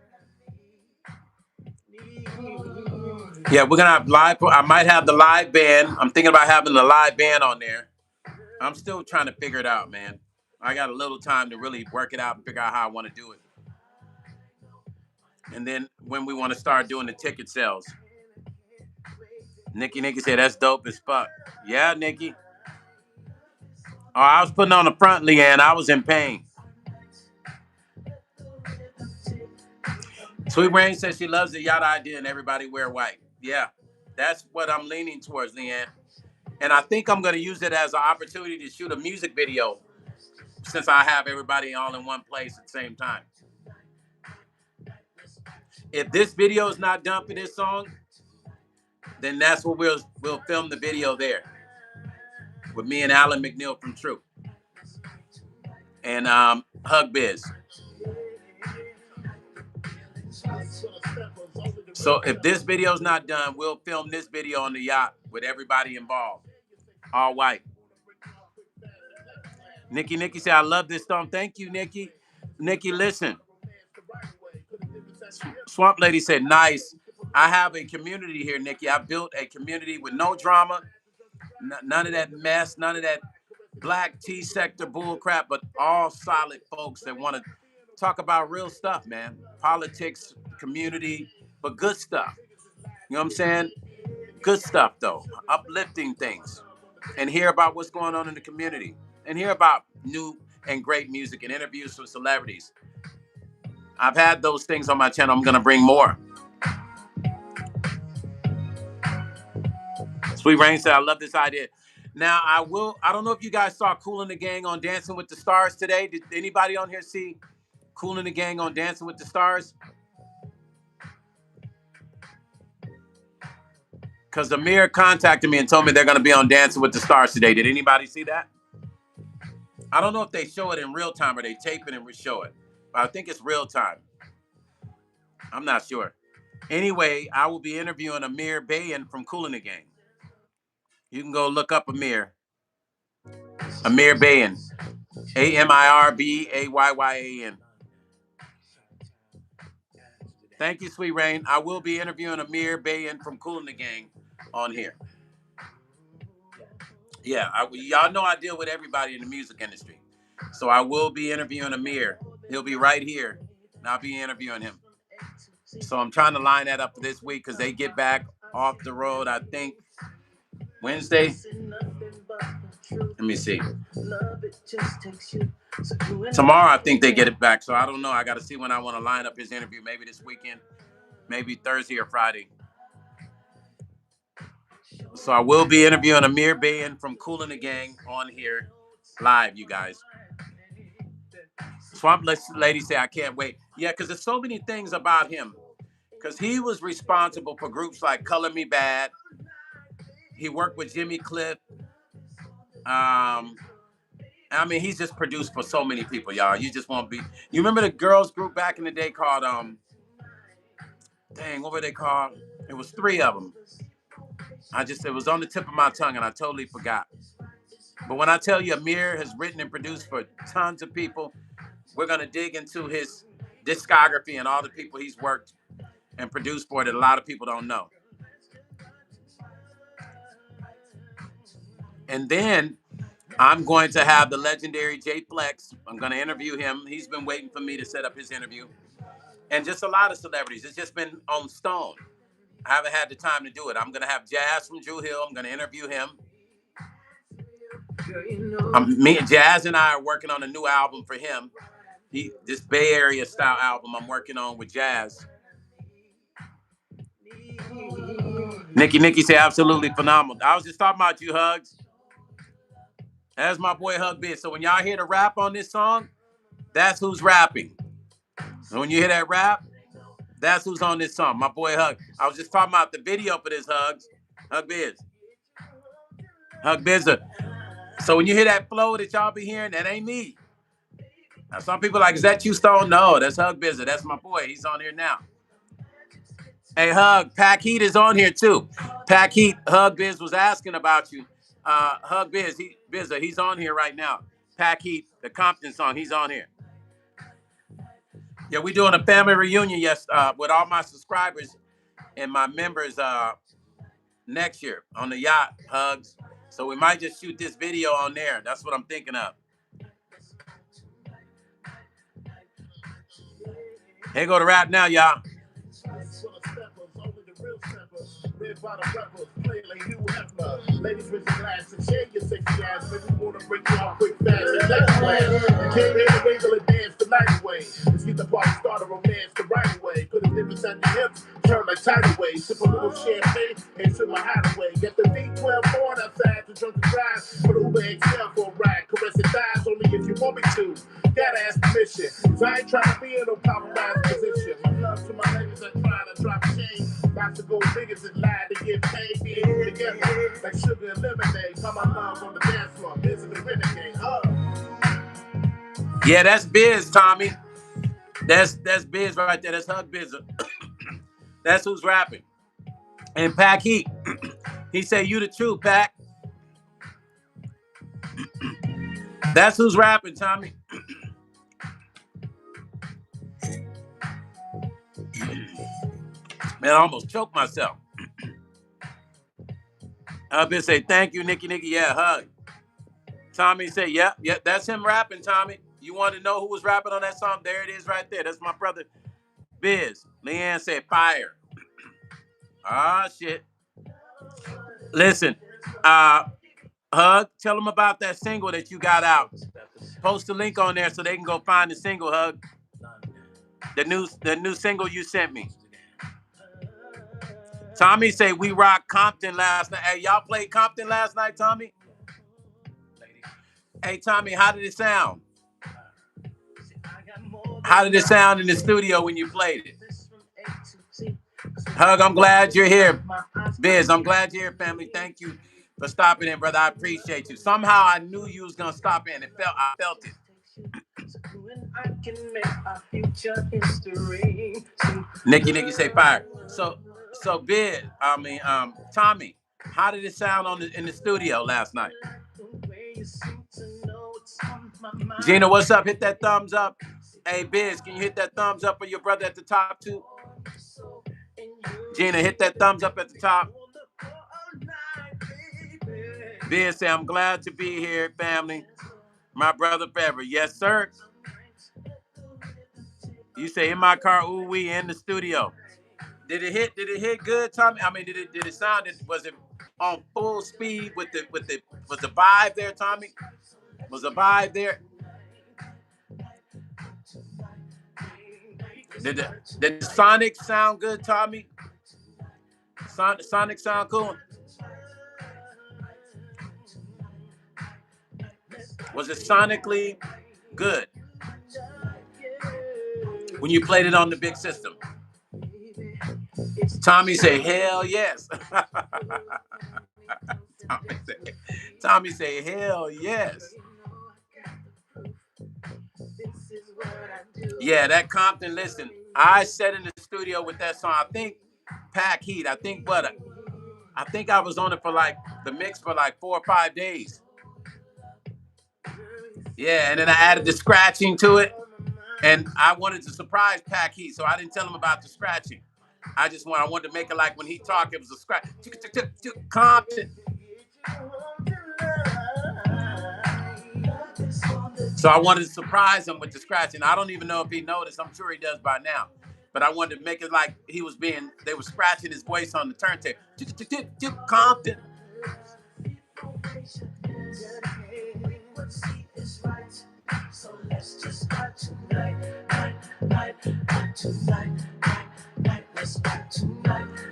Yeah, we're gonna have live. I might have the live band. I'm thinking about having the live band on there. I'm still trying to figure it out, man. I got a little time to really work it out and figure out how I want to do it. And then when we want to start doing the ticket sales. Nikki said that's dope as fuck. Yeah, Nikki. Oh, I was putting on the front, Leanne. I was in pain. Sweet Rain says she loves the yacht idea and everybody wear white. Yeah, that's what I'm leaning towards, Leanne. And I think I'm going to use it as an opportunity to shoot a music video, since I have everybody all in one place at the same time. If this video is not done for this song, then that's what we'll film the video there with me and Alan McNeil from True and Hug Biz. So if this video is not done, we'll film this video on the yacht with everybody involved, all white. Nikki said, I love this song. Thank you, Nikki. Nikki, listen. Swamp Lady said, nice. I have a community here, Nikki. I built a community with no drama, none of that mess, none of that black T-sector bull crap, but all solid folks that want to talk about real stuff, man. Politics, community, but good stuff. You know what I'm saying? Good stuff, though. Uplifting things. And hear about what's going on in the community. And hear about new and great music and interviews with celebrities. I've had those things on my channel. I'm going to bring more. Sweet Rain said, I love this idea. Now, I don't know if you guys saw Kool and the Gang on Dancing with the Stars today. Did anybody on here see Kool and the Gang on Dancing with the Stars? Because Amir contacted me and told me they're going to be on Dancing with the Stars today. Did anybody see that? I don't know if they show it in real time or they tape it and show it. But I think it's real time. I'm not sure. Anyway, I will be interviewing Amir Bayan from Kool and the Gang. You can go look up Amir. Amir Bayan. AmirBayyan. Thank you, Sweet Rain. I will be interviewing Amir Bayan from Kool and the Gang on here. Yeah, y'all know I deal with everybody in the music industry. So I will be interviewing Amir. He'll be right here, and I'll be interviewing him. So I'm trying to line that up for this week because they get back off the road, I think, Wednesday. Let me see. Tomorrow, I think they get it back. So I don't know. I got to see when I want to line up his interview. Maybe this weekend, maybe Thursday or Friday. So I will be interviewing Amir Bayan from Kool and the Gang on here live, you guys. Swamp Lady say, I can't wait. Yeah, because there's so many things about him. Because he was responsible for groups like Color Me Bad. He worked with Jimmy Cliff. I mean, he's just produced for so many people, y'all. You just won't be. You remember the girls group back in the day called, dang, what were they called? It was 3 of them. It was on the tip of my tongue and I totally forgot. But when I tell you Amir has written and produced for tons of people, we're going to dig into his discography and all the people he's worked and produced for that a lot of people don't know. And then I'm going to have the legendary Jay Flex. I'm going to interview him. He's been waiting for me to set up his interview. And just a lot of celebrities. It's just been on Stone. I haven't had the time to do it. I'm going to have Jazz from Drew Hill. I'm going to interview him. Me and Jazz and I are working on a new album for him. This Bay Area style album I'm working on with Jazz. Nikki said absolutely phenomenal. I was just talking about you, Hugs. That's my boy Hug Biz. So when y'all hear the rap on this song, that's who's rapping. And when you hear that rap, that's who's on this song. My boy Hug. I was just talking about the video for this, Hugs. Hug Biz. Hug Biz. So when you hear that flow that y'all be hearing, that ain't me. Now some people are like, is that you, Stone? No, that's Hug Biz. That's my boy. He's on here now. Hey, Hug, Pack Heat is on here too. Pack Heat, Hug Biz was asking about you. Hug Biz, he's on here right now. Pack Heat, the Compton song, he's on here. Yeah, we're doing a family reunion, with all my subscribers and my members next year on the yacht, Hugs. So we might just shoot this video on there. That's what I'm thinking of. Here go the rap now, y'all. Ladies with the glass and share your sexy ass. But we wanna break you off quick, fast, and next class. You came here to wiggle and dance the night away. Let's get the party started, romance the right way. Put a difference at the hips, turn like tidal waves. Sip a little champagne and sip my hideaway. Get the V12 born outside to drunk and drive. Put Uber XL for a ride. Caress your thighs only if you want me to. Gotta ask permission, cause I ain't trying to be in no compromised position. My love to my ladies that trying to drop shame. Got to go niggas and lie to get paid. Be together like sugar and lemonade. Come my love on the dance floor. Biz and the renegade. Yeah, that's Biz, Tommy. That's Biz right there. That's Hug Biz. That's who's rapping. And Pack Heat. He said, you the truth, Pack. That's who's rapping, Tommy. Man, I almost choked myself. Hug Biz say, thank you, Nikki. Yeah, Hug. Tommy said, yep, that's him rapping, Tommy. You want to know who was rapping on that song? There it is right there. That's my brother, Biz. Leanne said, fire. Ah, shit. Listen, Hug, tell them about that single that you got out. Post the link on there so they can go find the single, Hug. The new single you sent me. Tommy say we rocked Compton last night. Hey, y'all played Compton last night, Tommy? Hey, Tommy, how did it sound? How did it sound in the studio when you played it? Hug, I'm glad you're here. Biz, I'm glad you're here, family. Thank you for stopping in, brother. I appreciate you. Somehow I knew you was gonna stop in. I felt it. Nikki say fire. So Biz, Tommy, how did it sound in the studio last night? Gina, what's up? Hit that thumbs up. Hey, Biz, can you hit that thumbs up for your brother at the top too? Gina, hit that thumbs up at the top. Biz say, I'm glad to be here, family. My brother forever. Yes, sir. You say in my car, ooh, we in the studio. Did it hit good, Tommy? I mean, did it sound? Was it on full speed with the vibe there, Tommy? Was the vibe there? Did the Sonic sound good, Tommy? Sonic sound cool? Was it sonically good when you played it on the big system? Tommy say, hell yes. Tommy say, hell yes. Yeah, that Compton, listen, I sat in the studio with that song. I think Pack Heat. I think I was on it for like the mix for like 4 or 5 days. Yeah, and then I added the scratching to it. And I wanted to surprise Pack Heat, so I didn't tell him about the scratching. I wanted to make it like when he talked, it was a scratch. Compton. So I wanted to surprise him with the scratching. I don't even know if he noticed. I'm sure he does by now. But I wanted to make it like they were scratching his voice on the turntable. Compton. So let's just start tonight, tonight.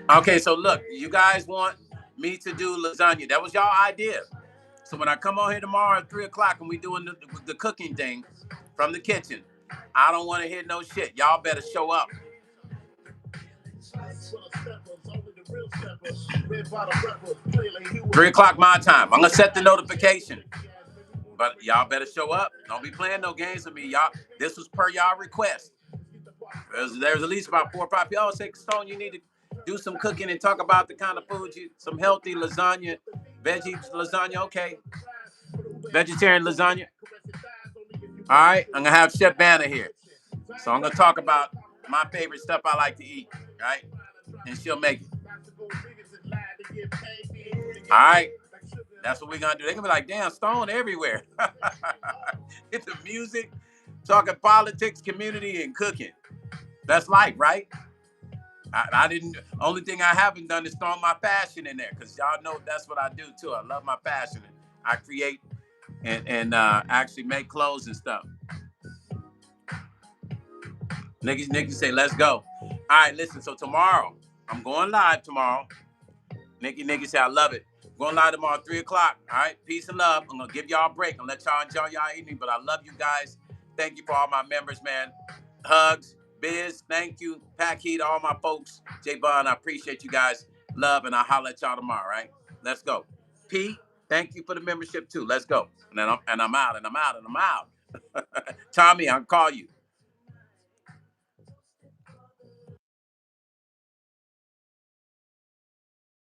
Okay, so look, you guys want me to do lasagna. That was y'all idea. So when I come on here tomorrow at 3 o'clock and we doing the cooking thing from the kitchen, I don't want to hear no shit. Y'all better show up. 3 o'clock my time. I'm gonna set the notification. But y'all better show up. Don't be playing no games with me, y'all. This was per y'all request. There's at least about 4 or 5 people. Say, Stone, you need to do some cooking and talk about the kind of food some healthy lasagna, veggie lasagna. Okay, vegetarian lasagna. All right, I'm gonna have Chef Banner here, so I'm gonna talk about my favorite stuff I like to eat. Right, and she'll make it. All right. That's what we're gonna do. They're gonna be like, damn, Stone everywhere. It's the music, talking politics, community, and cooking. That's life, right? I didn't. Only thing I haven't done is throw my fashion in there, because y'all know that's what I do too. I love my fashion. I create and actually make clothes and stuff. Nikki say, let's go. All right, listen. So tomorrow, I'm going live tomorrow. Nikki say, I love it. Going live tomorrow, 3 o'clock. All right, peace and love. I'm gonna give y'all a break and let y'all enjoy y'all evening. But I love you guys. Thank you for all my members, man. Hugs, Biz, thank you. Pack Heat, all my folks. J Bond, I appreciate you guys. Love, and I'll holler at y'all tomorrow. Right? Let's go. P, thank you for the membership too. Let's go. And I'm out. Tommy, I'll call you.